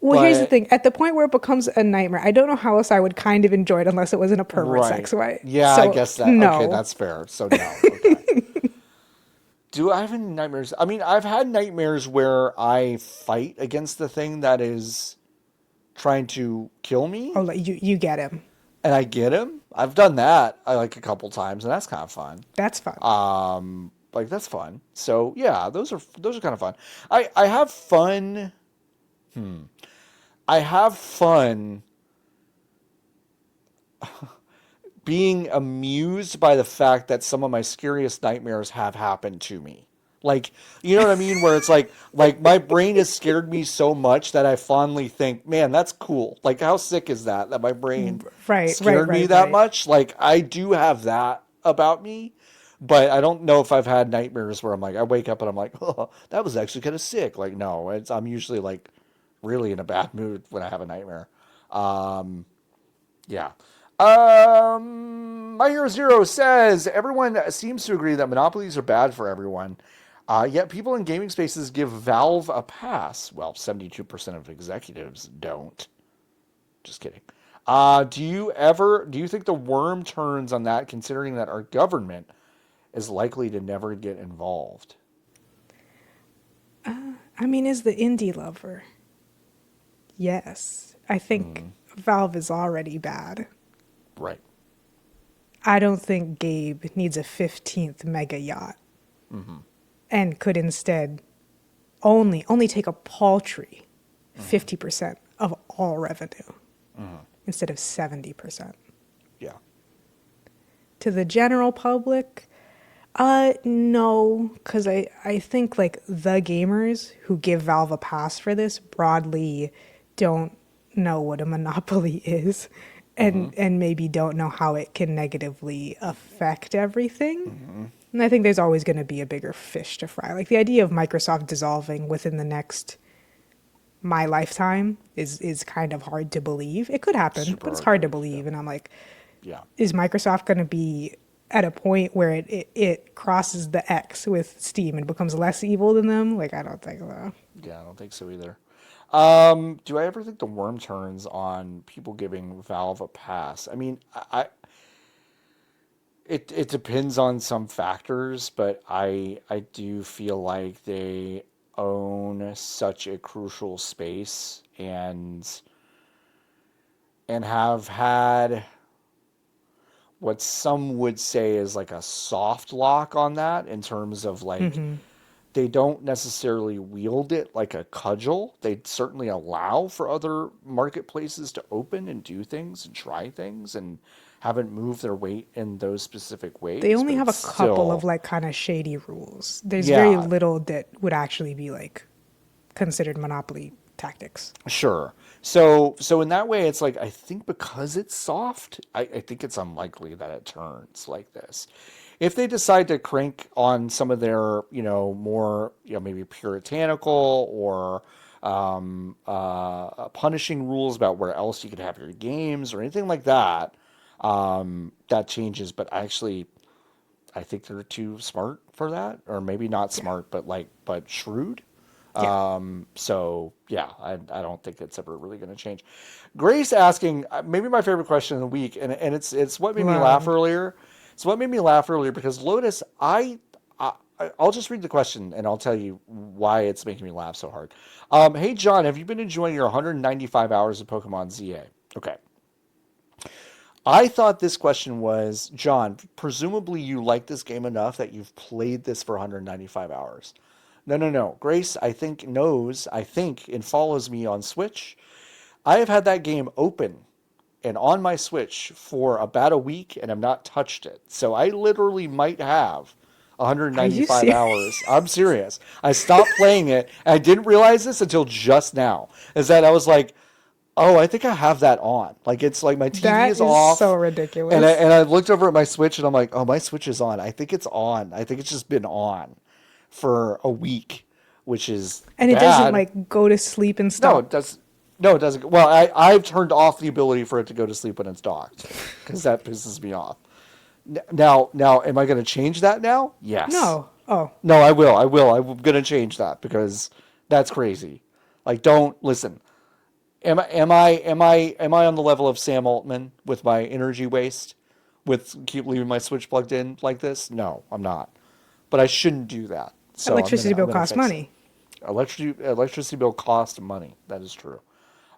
Well, here's the But thing. At the point where it becomes a nightmare, I don't know how else I would kind of enjoy it unless it was in a pervert right, sex way. yeah, I So guess that. Okay, no. that's fair. So no, okay. Do I have any nightmares? I mean, I've had nightmares where I fight against the thing that is trying to kill Oh, me, like you get him. and I get him. I've done that like a couple times, and that's kind of fun. That's fun. Like that's fun. So yeah, those are kind of fun. I have fun. I have fun being amused by the fact that some of my scariest nightmares have happened to me. Like, you know what I mean? Where it's like my brain has scared me so much that I fondly think, man, that's cool. Like, how sick is that? That my brain Right, right, scared me right, that right. much? Like, I do have that about me, but I don't know if I've had nightmares where I'm like, I wake up and I'm like, oh, that was actually kind of sick. Like, no, I'm usually like really in a bad mood when I have a nightmare. Um, yeah. My Hero Zero says everyone seems to agree that monopolies are bad for everyone. Yet people in gaming spaces give Valve a pass. Well, 72% of executives don't. Just kidding. Do you think the worm turns on that, considering that our government is likely to never get involved? I mean, is the indie lover? Yes. I think Valve is already bad. Right. I don't think Gabe needs a 15th mega yacht and could instead only take a paltry 50% of all revenue instead of 70%. Yeah. To the general public, no, because I think like the gamers who give Valve a pass for this broadly don't know what a monopoly is and maybe don't know how it can negatively affect everything. And I think there's always going to be a bigger fish to fry. Like the idea of Microsoft dissolving within the next my lifetime is kind of hard to believe. It could happen, Super but it's hard to hard to believe. Yeah. believe. And I'm like, Yeah. is Microsoft going to be at a point where it crosses the X with Steam and becomes less evil than them? Like, I don't think so. Yeah, I don't think so either. Do I ever think the worm turns on people giving Valve a pass? I mean, it depends on some factors, but I do feel like they own such a crucial space and have had what some would say is like a soft lock on that in terms of like they don't necessarily wield it like a cudgel. They certainly allow for other marketplaces to open and do things and try things and haven't moved their weight in those specific They ways, only but have it's a couple of still, like kind of shady rules. There's very yeah, little that would actually be like considered monopoly tactics. sure. So in that way, it's like I think because it's soft, I think it's unlikely that it turns like this. If they decide to crank on some of their, more, maybe puritanical or punishing rules about where else you could have your games or anything like that, that changes. But actually, I think they're too smart for that, or maybe not Yeah. smart, but shrewd. Yeah. So yeah, I don't think it's ever really going to change. Grace asking maybe my favorite question of the week, and it's what made me laugh Loud. earlier. It's what made me laugh earlier because Lotus, I'll just read the question and I'll tell you why it's making me laugh so hard. Hey John, have you been enjoying your 195 hours of Pokemon ZA? Okay. I thought this question was, John, presumably you like this game enough that you've played this for 195 hours. No, no, no. Grace, I think, and follows me on Switch. I have had that game open and on my Switch for about a week and have not touched it. So I literally might have Are you 195 serious? hours. I'm serious. I stopped playing it. And I didn't realize this until just now. Is that I was like, oh, I think I have that on. Like it's like my TV That is is so off, and I ridiculous. and I looked over at my Switch and I'm like, oh, my Switch is on. I think it's on. I think it's just been on for a week, which is And it doesn't bad. like go to sleep and No, it stop. does. No, it doesn't. Well, I've turned off the ability for it to go to sleep when it's docked because that pisses me off. Now, am I going to change that now? Yes. No. Oh. No, I will. I will. I'm going to change that because that's crazy. Like, don't listen. Am I on the level of Sam Altman with my energy waste, with keep leaving my Switch plugged in like this? No, I'm not. But I shouldn't do that. So I'm gonna Electricity I'm bill gonna costs fix it. money. Electricity bill cost money. That is true.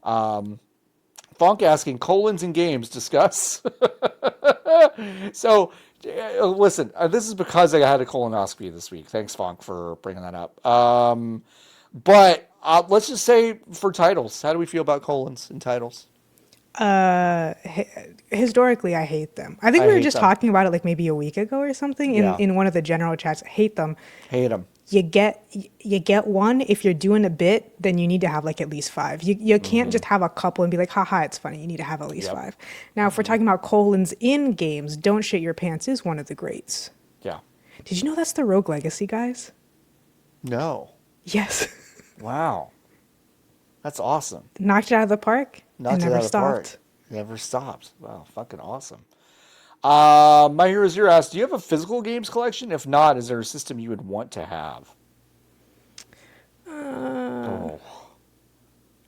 Fonk asking colons in games discuss. So listen, this is because I had a colonoscopy this week. Thanks, Fonk, for bringing that up. But let's just say for titles, how do we feel about colons in titles? Historically, I hate them. I think I we were hate just them. talking about it like maybe a week ago or something Yeah, in one of the general chats. Hate them. hate them. You get one if you're doing a bit, then you need to have like at least five. You can't Mm-hmm. just have a couple and be like, haha, it's funny. You need to have at least Yep. five. Now, if we're Mm-hmm. talking about colons in games, Don't Shit Your Pants is one of the greats. Yeah. Did you know that's the Rogue Legacy, guys? No. Yes. Wow. That's awesome. Knocked it out of the park and Knocked it never out of the park. stopped. Never stopped. Wow, fucking awesome. My Hero Zero asks, do you have a physical games collection? If not, is there a system you would want to have? Oh,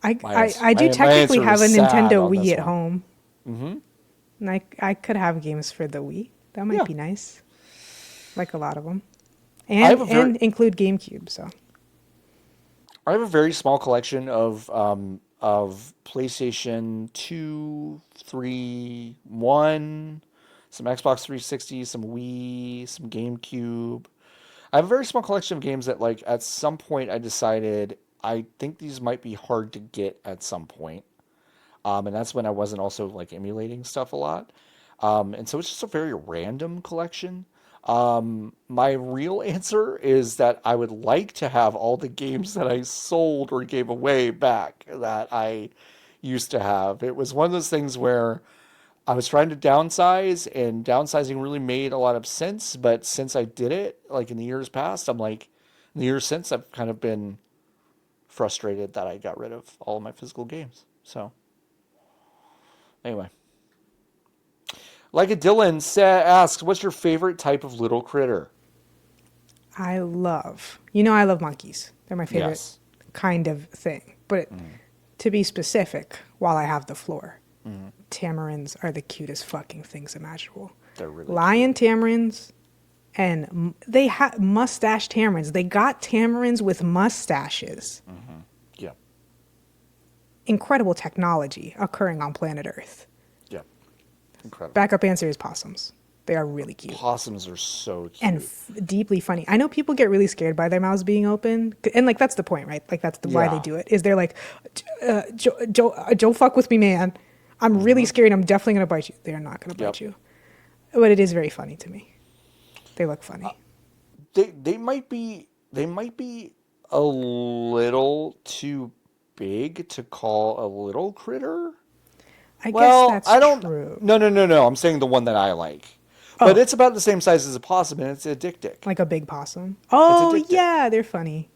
I do my technically answer have is a sad Nintendo on Wii this at one. home. And I could have games for the Wii. That might Yeah, be nice. Like a lot of them. I have And a very and include GameCube, so. I have a very small collection of PlayStation 2, 3, 1, some Xbox 360, some Wii, some GameCube. I have a very small collection of games that like at some point I decided I think these might be hard to get at some point. And that's when I wasn't also like emulating stuff a lot. And so it's just a very random collection. My real answer is that I would like to have all the games that I sold or gave away back that I used to have. It was one of those things where I was trying to downsize, and downsizing really made a lot of sense. But since I did it, like in the years past, I'm like, in the years since, I've kind of been frustrated that I got rid of all of my physical games. So, anyway. Like a asks, what's your favorite type of little critter? I love monkeys. They're my favorite Yes. kind of thing. But to be specific, while I have the floor, tamarins are the cutest fucking things imaginable. They're really Lion cute. tamarins, and they have mustache tamarins. They got tamarins with mustaches. Yeah. Incredible technology occurring on planet Earth. Yeah. Incredible. Backup answer is possums. They are really cute Possums are so and cute. deeply funny. I know people get really scared by their mouths being open, and like that's the point, right? Like that's why they Yeah. do it. Is they're like, Joe, fuck with me, man. I'm really scared. I'm definitely gonna bite you. They are not gonna Yep. bite you, but it is very funny to me. They look funny. They might be a little too big to call a little critter. I guess that's true. No. I'm saying the one that I like. But Oh, it's about the same size as a possum, and it's a dick. like a big possum. It's a Oh, dick. yeah, they're funny.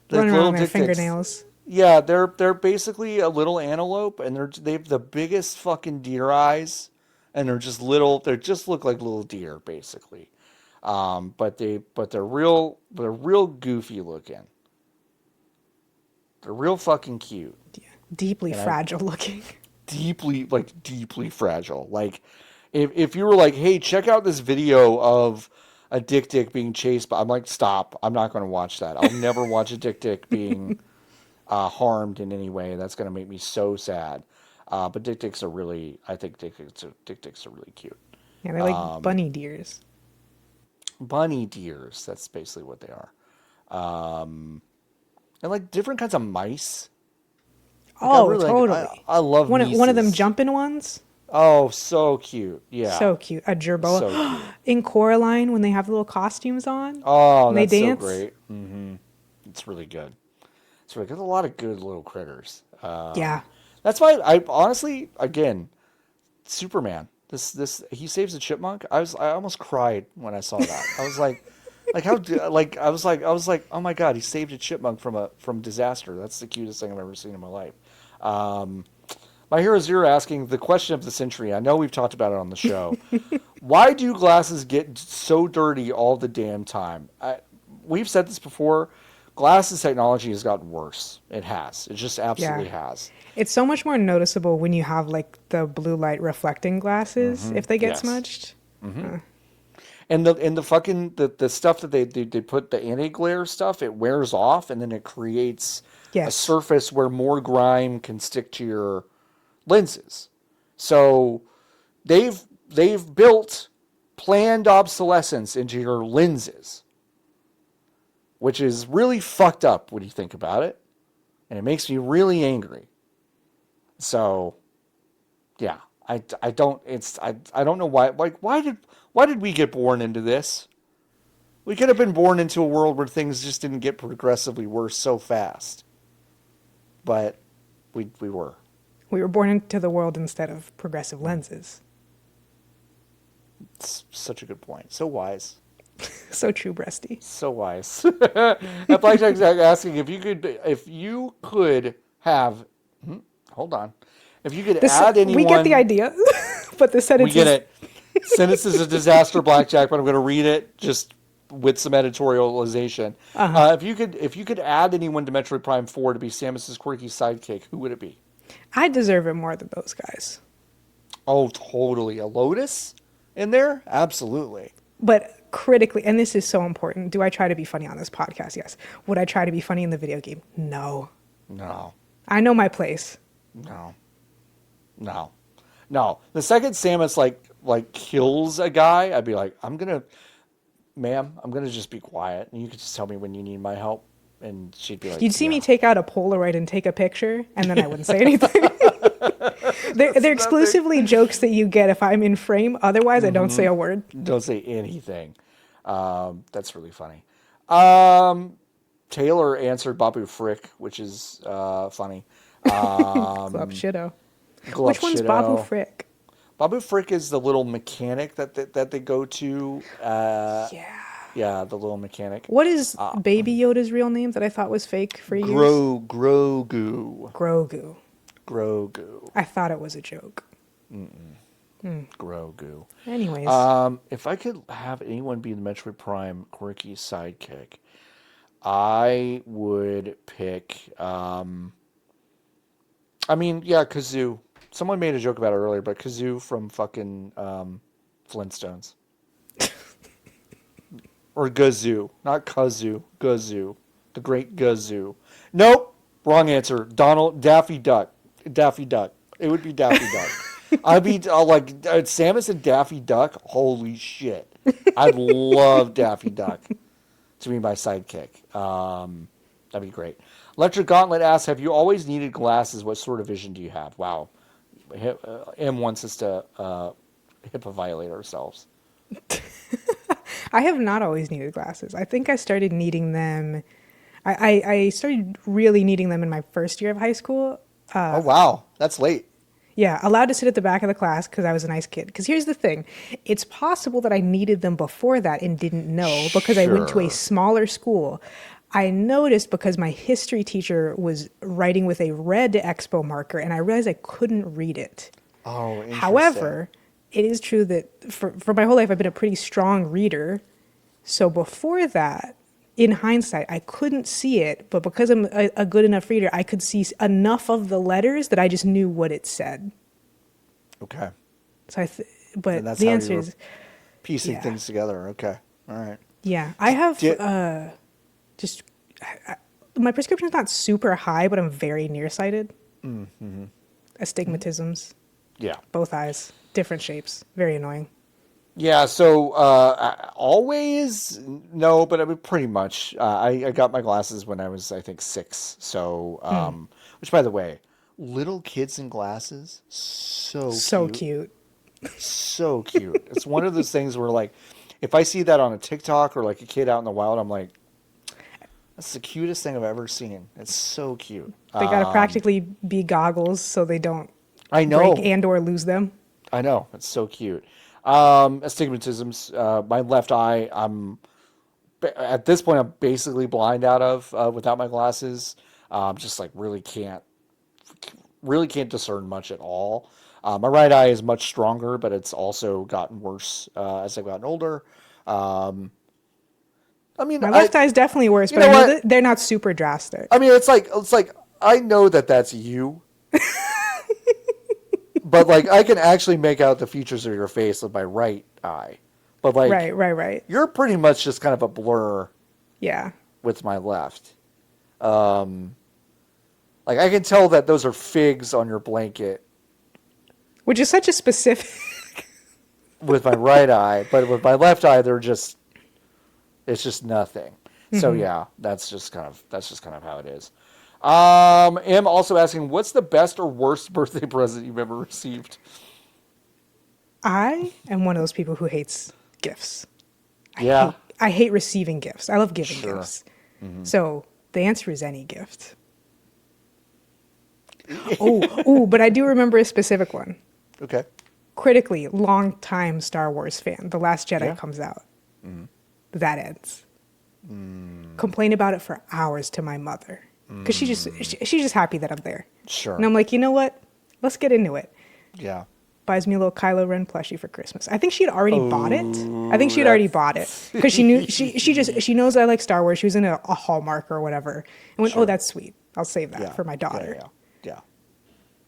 The Running around little with their dicks. fingernails. Yeah, they're basically a little antelope, and they have the biggest fucking deer eyes, and they're just little. They just look like little deer, basically. They're real goofy looking. They're real fucking cute. Yeah. Deeply And fragile looking. deeply fragile. Like, if you were like, hey, check out this video of a dick being chased, but I'm like, stop. I'm not going to watch that. I'll never watch a dick being harmed in any way. That's going to make me so sad. But dicks are really, I think dicks are really cute. Yeah, they're like bunny deers. Bunny deers. That's basically what they are. And like different kinds of mice. Oh, really, totally. I love one of them jumping ones. Oh, so cute. Yeah. So cute. A gerboa. So cute. In Coraline, when they have the little costumes on. Oh, and that's they dance. So great. Mm-hmm. It's really good. It's really good. A lot of good little critters. Yeah. That's why I honestly, again, Superman. This he saves a chipmunk. I almost cried when I saw that. I was like I was like, oh my god, he saved a chipmunk from disaster. That's the cutest thing I've ever seen in my life. My Hero Zero asking the question of the century. I know we've talked about it on the show. Why do glasses get so dirty all the damn time? We've said this before. Glasses technology has gotten worse. It has. It just absolutely has. It's so much more noticeable when you have like the blue light reflecting glasses if they get smudged. Mm-hmm. And the fucking the stuff that they put the anti-glare stuff, it wears off and then it creates a surface where more grime can stick to your lenses. So they've built planned obsolescence into your lenses, which is really fucked up when you think about it, and it makes me really angry. So, yeah, I don't know why. Like, why did we get born into this? We could have been born into a world where things just didn't get progressively worse so fast, but we were. We were born into the world instead of progressive lenses. It's such a good point. So wise. So true, Breasty. So wise. Blackjack's asking if you could have. Hold on. If you could add anyone. We get the idea, but the sentence. We get it. Sentence is a disaster, Blackjack. But I'm going to read it just with some editorialization. If you could add anyone to Metroid Prime 4 to be Samus's quirky sidekick, who would it be? I deserve it more than those guys. Oh, totally. A Lotus in there? Absolutely. But critically, and this is so important, do I try to be funny on this podcast? Yes. Would I try to be funny in the video game? No. I know my place. No. The second Samus like kills a guy, I'd be like, ma'am, I'm gonna just be quiet, and you could just tell me when you need my help. And she'd be like, you'd see me take out a Polaroid and take a picture, and then I wouldn't say anything. They're exclusively jokes that you get if I'm in frame. Otherwise, I don't say a word. Don't say anything. That's really funny. Taylor answered Babu Frick, which is funny. Glove Shitto. Which one's Babu Frick? Babu Frick is the little mechanic that they go to. Yeah, the little mechanic. What is Baby Yoda's real name that I thought was fake for years? Grogu. I thought it was a joke. Grogu. Anyways. If I could have anyone be the Metroid Prime quirky sidekick, I would pick... Kazoo. Someone made a joke about it earlier, but Kazoo from fucking Flintstones. Or Gazoo. Not Kazoo. Gazoo. The Great Gazoo. Nope. Wrong answer. Daffy Duck. Daffy Duck. It would be Daffy Duck. I'd be like Samus and Daffy Duck. Holy shit. I'd love Daffy Duck to be my sidekick. That'd be great. Electric Gauntlet asks, have you always needed glasses? What sort of vision do you have? Wow. M wants us to HIPAA violate ourselves. I have not always needed glasses. I think I started needing them. I started really needing them in my first year of high school. Oh wow, that's late. Yeah, allowed to sit at the back of the class because I was a nice kid. Because here's the thing, it's possible that I needed them before that and didn't know because I went to a Sure. smaller school. I noticed because my history teacher was writing with a red expo marker and I realized I couldn't read it. Oh, interesting. However, it is true that for my whole life I've been a pretty strong reader. So before that, in hindsight, I couldn't see it, but because I'm a good enough reader, I could see enough of the letters that I just knew what it said. Okay. So And but that's the how you answer were is piecing yeah, things together. Okay. All right. yeah. I have Did, just my prescription's not super high, but I'm very nearsighted. Astigmatisms, yeah. both eyes, different shapes, very annoying. Yeah, so always no, but I mean pretty much. I got my glasses when I was, I think, 6. So, which by the way, little kids in glasses, so So cute, cute. so cute. It's one of those things where like, if I see that on a TikTok or like a kid out in the wild, I'm like, that's the cutest thing I've ever seen. It's so cute. They gotta practically be goggles so they don't I break know, and or lose them. I know, it's so cute. Astigmatisms. My left eye, at this point I'm basically blind out of without my glasses. Just like really can't discern much at all. My right eye is much stronger, but it's also gotten worse as I've gotten older. Um, I mean, My left eye is definitely worse, you but know I know what? that they're not super I drastic. mean, it's like I know that that's you, but like I can actually make out the features of your face with my right eye. But like Right, right, right. you're pretty much just kind of a blur Yeah. with my left. Um, like I can tell that those are figs on your blanket Which is such a specific. with my right eye, but with my left eye, it's just nothing. So yeah, that's just kind of how it is. Am also asking, what's the best or worst birthday present you've ever received? I am one of those people who hates gifts. Yeah, I hate receiving gifts. I love giving sure. gifts. So the answer is any gift. Oh, but I do remember a specific one. Okay. Critically, long time Star Wars fan. The Last Jedi Yeah. comes out. That ends. Complain about it for hours to my mother because she's just happy that I'm there. And Sure. I'm like, you know what? Let's get into it. Yeah. Buys me a little Kylo Ren plushie for Christmas. I think she had already bought it. I think Oh, she had already that's bought it because she knew she knows I like Star Wars. She was in a Hallmark or whatever and went, oh, sure. that's sweet. I'll save that Yeah. for my Yeah. daughter. Yeah. Yeah.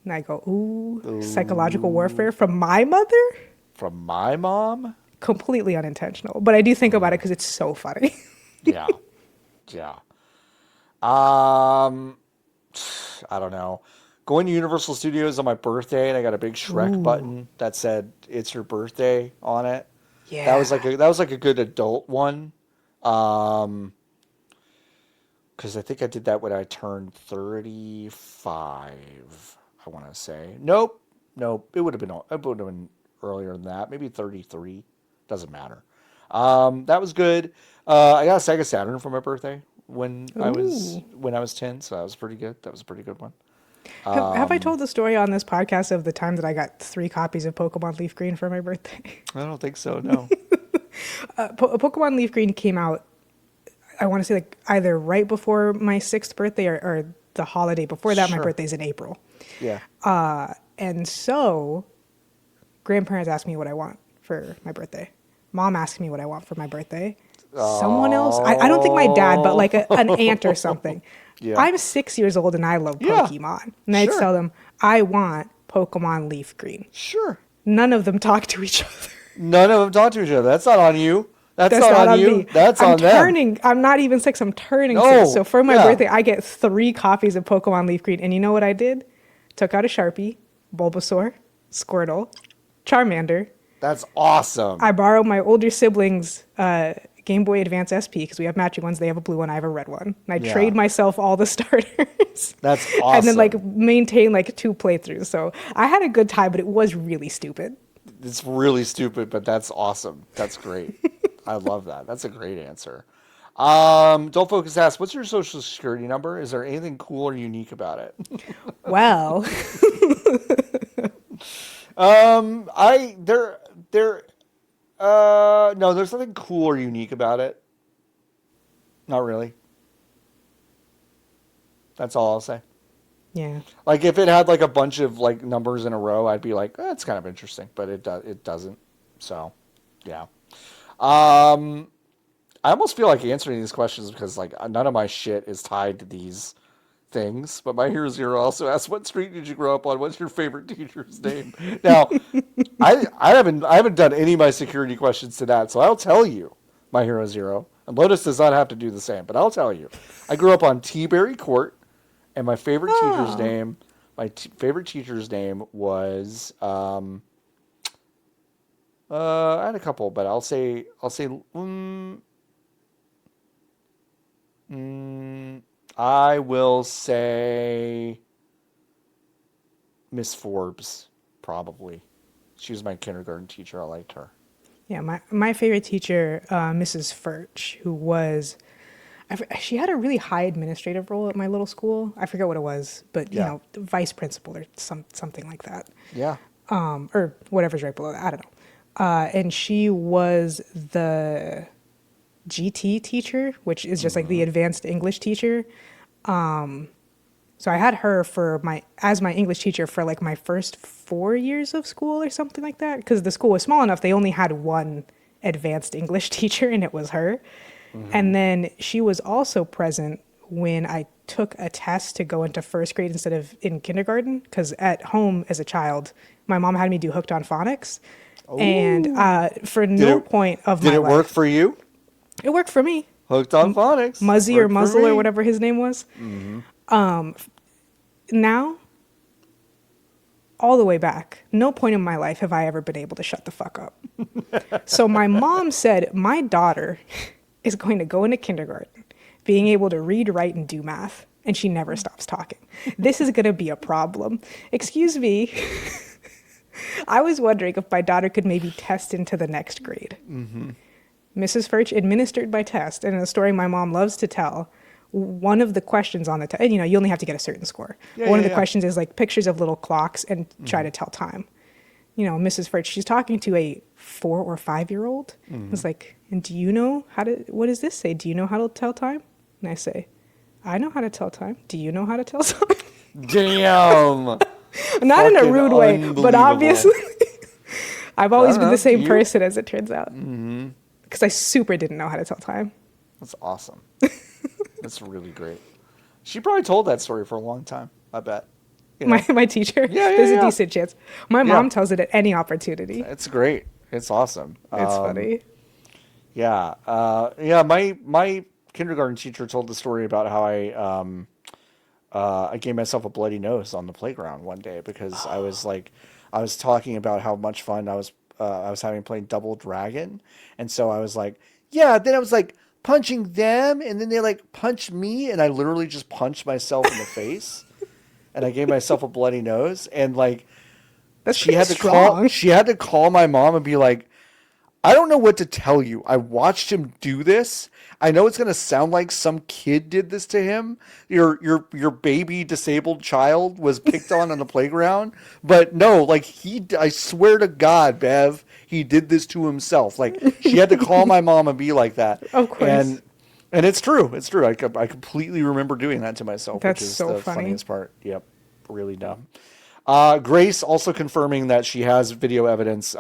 And I go, ooh, psychological Ooh. warfare from my mother? From my mom? Completely unintentional. But I do think about it because it's so funny. Yeah. Yeah. Um, I don't know. Going to Universal Studios on my birthday, and I got a big Shrek Ooh, button that said "It's your birthday" on it. yeah. That was like a good adult one. Um, because I think I did that when I turned 35. I want to say nope, nope. It would have been earlier than that. Maybe 33. Doesn't matter. That was good. I got a Sega Saturn for my birthday Ooh. when I was 10, so that was pretty good. That was a pretty good one. Have I told the story on this podcast of the time that I got 3 copies of Pokemon Leaf Green for my birthday? I don't think so. No. Pokemon Leaf Green came out, I want to say like either right before my 6th birthday or the holiday before that. My Sure. birthday's in April. Yeah. And so grandparents asked me what I want for my birthday. Mom asked me what I want for my birthday. Someone else, I don't think my dad, but like an aunt or something. Yeah. I'm 6 years old and I love Yeah. Pokemon. And I'd Sure. tell them, I want Pokemon Leaf Green. Sure. None of them talk to each other. None of them talk to each other. That's not on you. That's That's not not on on you. me. That's I'm on them. turning. I'm not even 6. I'm turning No. 6. So for my Yeah. birthday, I get 3 copies of Pokemon Leaf Green. And you know what I did? Took out a Sharpie, Bulbasaur, Squirtle, Charmander. That's awesome. I borrowed my older siblings' Game Boy Advance SP because we have matching ones. They have a blue one. I have a red one. And I Yeah. trade myself all the starters. That's And then awesome. like maintain like 2 playthroughs. So I had a good time, but it was really stupid. It's really stupid, but that's awesome. That's great. I love that. That's a great answer. Don't Focus asks, what's your social security number? Is there anything cool or unique about it? Well, I there no, there's nothing cool or unique about it. Not really. That's all I'll say. yeah. Like if it had like a bunch of like numbers in a row, I'd be like, that's kind of interesting, but it doesn't. So, yeah. Um, I almost feel like answering these questions because like none of my shit is tied to these things. But my Hero Zero also asks, "What street did you grow up on? What's your favorite teacher's name?" Now, I haven't done any of my security questions to that, so I'll tell you, my Hero Zero. And Lotus does not have to do the same, but I'll tell you. I grew up on Teaberry Court, and my favorite teacher's Oh, name, favorite teacher's name was I had a couple, but mm, I will say Miss Forbes, probably. She was my kindergarten teacher. I liked her. yeah. My favorite teacher, Mrs. Furch, who was she had a really high administrative role at my little school. I forget what it was, but Yeah. vice principal or something like that, Yeah. or whatever's right below that. I don't know. And she was the GT teacher, which is just like the advanced English teacher. So I had her for my English teacher for like my first 4 years of school or something like that. Because the school was small enough, they only had one advanced English teacher, and it was her. And then she was also present when I took a test to go into first grade instead of in kindergarten. Because at home as a child, my mom had me do hooked on phonics. And for Did no it point of did my it work life, for you? it worked for me. Hooked on phonics. Muzzy or Worked for Muzzle or me. whatever his name was. Now, all the way back, no point in my life have I ever been able to shut the fuck up. So my mom said, my daughter is going to go into kindergarten being able to read, write, and do math, and she never stops talking. This is going to be a problem. Excuse me. I was wondering if my daughter could maybe test into the next grade. Mrs. Furch administered my test, and in a story my mom loves to tell, one of the questions on the test, and you only have to get a certain score. Yeah, One yeah, of the yeah. questions is like pictures of little clocks and try to tell time. Mrs. Furch, she's talking to a 4 or 5-year-old. It's like, and do you know what does this say? Do you know how to tell time? And I say, I know how to tell time. Do you know how to tell time? Damn. Not in a Fucking rude way, but unbelievable. obviously I've I always don't been know. the same You? person as it turns out. Because I super didn't know how to tell time. That's awesome. That's really great. She probably told that story for a long time. I bet. You know? My teacher, Yeah, yeah, there's a yeah. decent chance. My Yeah. mom tells it at any opportunity. It's great. It's awesome. It's funny. Yeah. Yeah. My kindergarten teacher told the story about how I gave myself a bloody nose on the playground one day because I was talking about how much fun I was having playing Double Dragon, and so I was like, yeah. Then I was like punching them, and then they like punched me, and I literally just punched myself in the face, and I gave myself a bloody nose, and like That's pretty strong. she had to call my mom and be like, I don't know what to tell you. I watched him do this. I know it's going to sound like some kid did this to him. Your baby disabled child was picked on the playground, but no, like I swear to God, Bev, he did this to himself. Like she had to call my mom and be like that. Of course. And it's true. It's true. I completely remember doing that to myself, That's which is so the funny. funniest part. Yep. Really dumb. Grace also confirming that she has photo evidence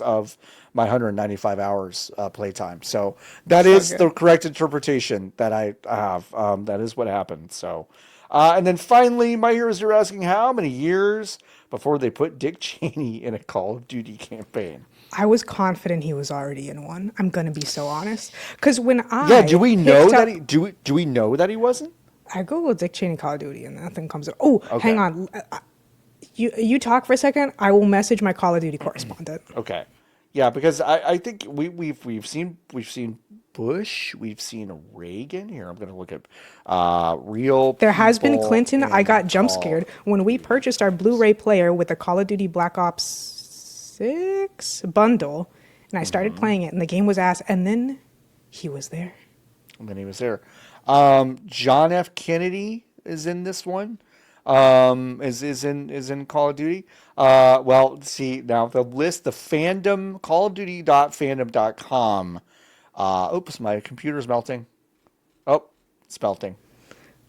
of my 195 hours playtime. So that is good. the correct interpretation that I have. That is what happened. So, and then finally, my heroes are asking how many years before they put Dick Cheney in a Call of Duty campaign. I was confident he was already in one. I'm gonna be so honest, because when Yeah, do we know picked that up- he do we know that he wasn't? I googled Dick Cheney Call of Duty and nothing comes up. Oh, Okay. hang on. You talk for a second. I will message my Call of Duty correspondent. Okay. Yeah, because I think we've seen Bush, we've seen Reagan. Here, I'm gonna look at real. There has been people Clinton. I in got jump Call. scared when we purchased our Blu-ray player with the Call of Duty Black Ops 6 bundle, and I started playing it, and the game was ass. And then he was there. when he was there. John F. Kennedy is in this one. Is in Call of Duty. Well, see now the list, the fandom, Call of Duty.fandom.com. Oops, my computer's melting. Oh, it's melting.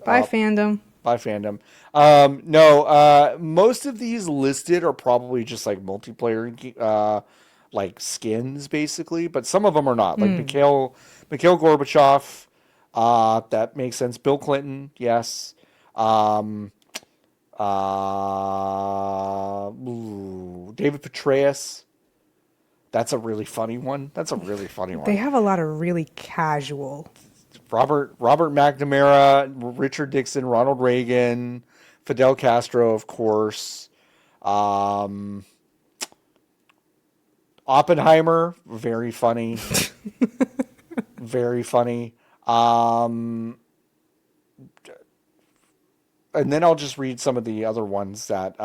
Bye, fandom. By fandom. No, most of these listed are probably just like multiplayer, like skins, basically. But some of them are not. Like Mikhail Gorbachev. That makes sense. Bill Clinton, yes. Um, David Petraeus. That's a really funny one. That's a really funny They one. have a lot of really casual. Robert McNamara, Richard Nixon, Ronald Reagan, Fidel Castro, of course. Um, Oppenheimer, very funny, very funny. And then I'll just read some of the other ones that.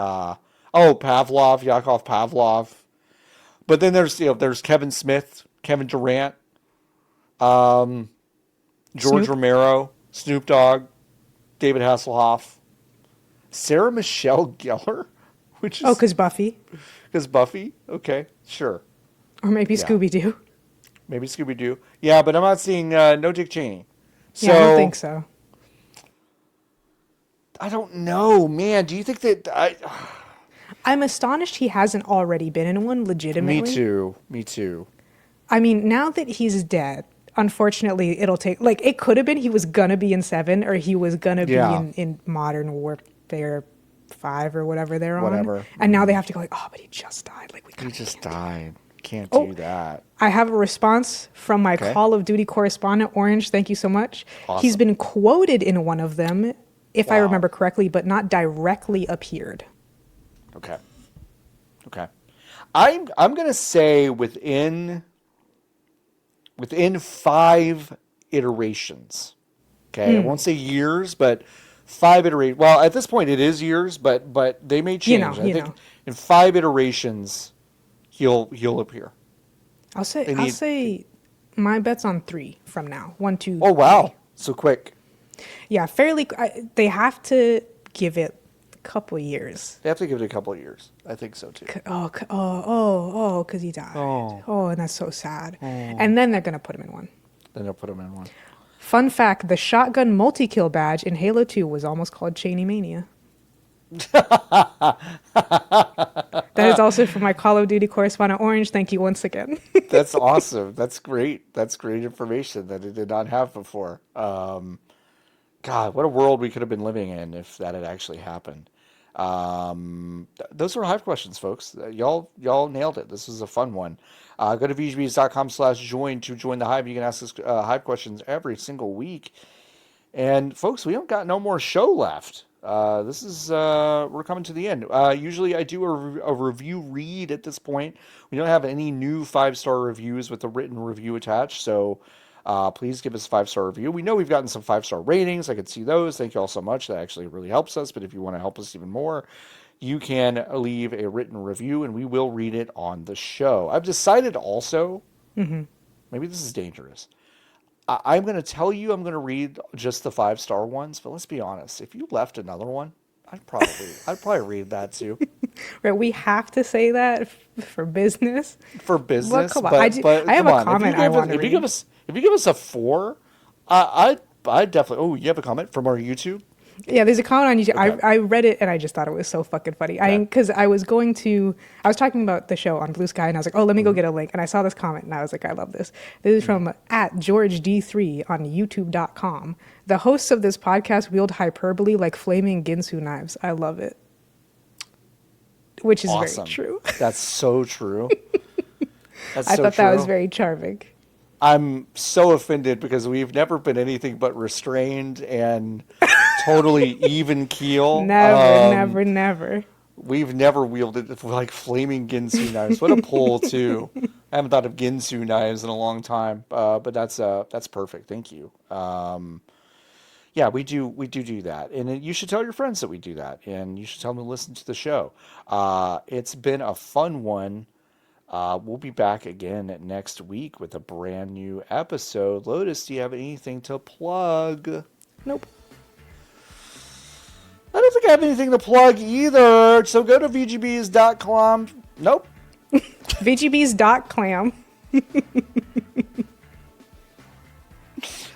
Pavlov, Yakov Pavlov. But then there's Kevin Smith, Kevin Durant, George Snoop? Romero, Snoop Dogg, David Hasselhoff, Sarah Michelle Gellar, which is Because Buffy. because Buffy. Okay, sure, Or maybe yeah, Scooby Doo. maybe Scooby Doo. Yeah, but I'm not seeing no Dick Cheney. Yeah, I don't So think so. I don't know, man. Do you think that I? I'm astonished he hasn't already been in one, Me legitimately. too. Me too. I mean, now that he's dead, unfortunately, it'll take, like, it could have been he was gonna be in 7 or he was gonna be Yeah. in Modern Warfare 5 or whatever they're on. Whatever. And now they have to go, like, oh, but he just died. Like, we He kind of just can't. died. Can't Oh, do that. I have a response from my Okay. Call of Duty correspondent, Orange. Thank you so much. He's Awesome. been quoted in one of them, if I Wow. remember correctly, but not directly appeared. Okay. Okay. I'm gonna say within 5 iterations. Okay, I won't say years, but 5 iterations. Well, at this point, it is years, but they may change. I You think know. in 5 iterations, he'll appear. They I'll need. say my bet's on 3 from now. 1, 2, Oh 3. wow, so quick! Yeah, fairly. They have to give it a couple years. They have to give it a couple of years. I think so too. Because he died. Oh, Oh, and that's so sad. oh. And then they're gonna put him in one. Then they'll put him in one. Fun fact: the shotgun multi-kill badge in Halo 2 was almost called Cheney Mania. That is also from my Call of Duty correspondent, Orange. Thank you once again. That's awesome. That's great. That's great information that I did not have before. God, what a world we could have been living in if that had actually happened. Those were Hive questions, folks. Y'all nailed it. This was a fun one. Go to vgbs.com/join to join the Hive. You can ask us Hive questions every single week. And folks, we don't got no more show left. This is we're coming to the end. Usually, I do a review read at this point. We don't have any new 5-star reviews with a written review attached, so please give us a 5-star review. We know we've gotten some 5-star ratings. I could see those. Thank you all so much. That actually really helps us. But if you want to help us even more, you can leave a written review, and we will read it on the show. I've decided also. Maybe this is dangerous. I'm going to tell you I'm going to read just the 5-star ones, but let's be honest. If you left another one, I'd probably read that too Right? We have to say that for business. for Well, business. come on. But I have come a on, comment I want to if you read. give us a 4, I definitely. Oh, you have a comment from our YouTube? Yeah, there's a comment on YouTube. Okay. I read it and I just thought it was so fucking funny. Okay. Because I was talking about the show on Blue Sky and I was like, oh, let me go get a link. And I saw this comment and I was like, I love this. This is from at GeorgeD3 on YouTube.com. The hosts of this podcast wield hyperbole like flaming Ginsu knives. I love it. Which is Awesome. very true. That's so true. That's I so thought that was true. very charming. I'm so offended because we've never been anything but restrained and totally even keel. Never. We've never wielded like flaming Ginsu knives. What a pull too. I haven't thought of Ginsu knives in a long time, but that's perfect. Thank you. Yeah, we do that, and you should tell your friends that we do that, and you should tell them to listen to the show. It's been a fun one. We'll be back again next week with a brand new episode. Lotus, do you have anything to plug? Nope. I don't think I have anything to plug either. So go to vgbs.com. Nope. vgbs.clam.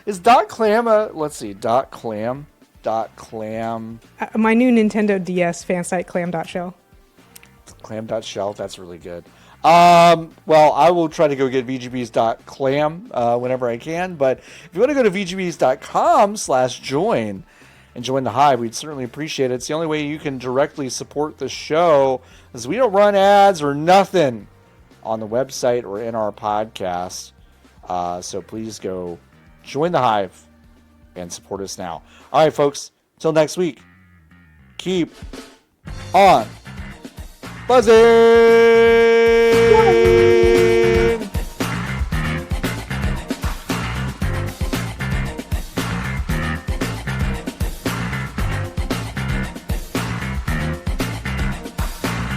Is .clam a... Let's see. .clam. My new Nintendo DS fan site, clam.shell. Clam.shell. That's really good. Well, I will try to go get vgbs.clam whenever I can. But if you want to go to vgbs.com/join and join the hive, we'd certainly appreciate it. It's the only way you can directly support the show, as we don't run ads or nothing on the website or in our podcast. So please go join the hive and support us now. All right, folks. Till next week. Keep on buzzing.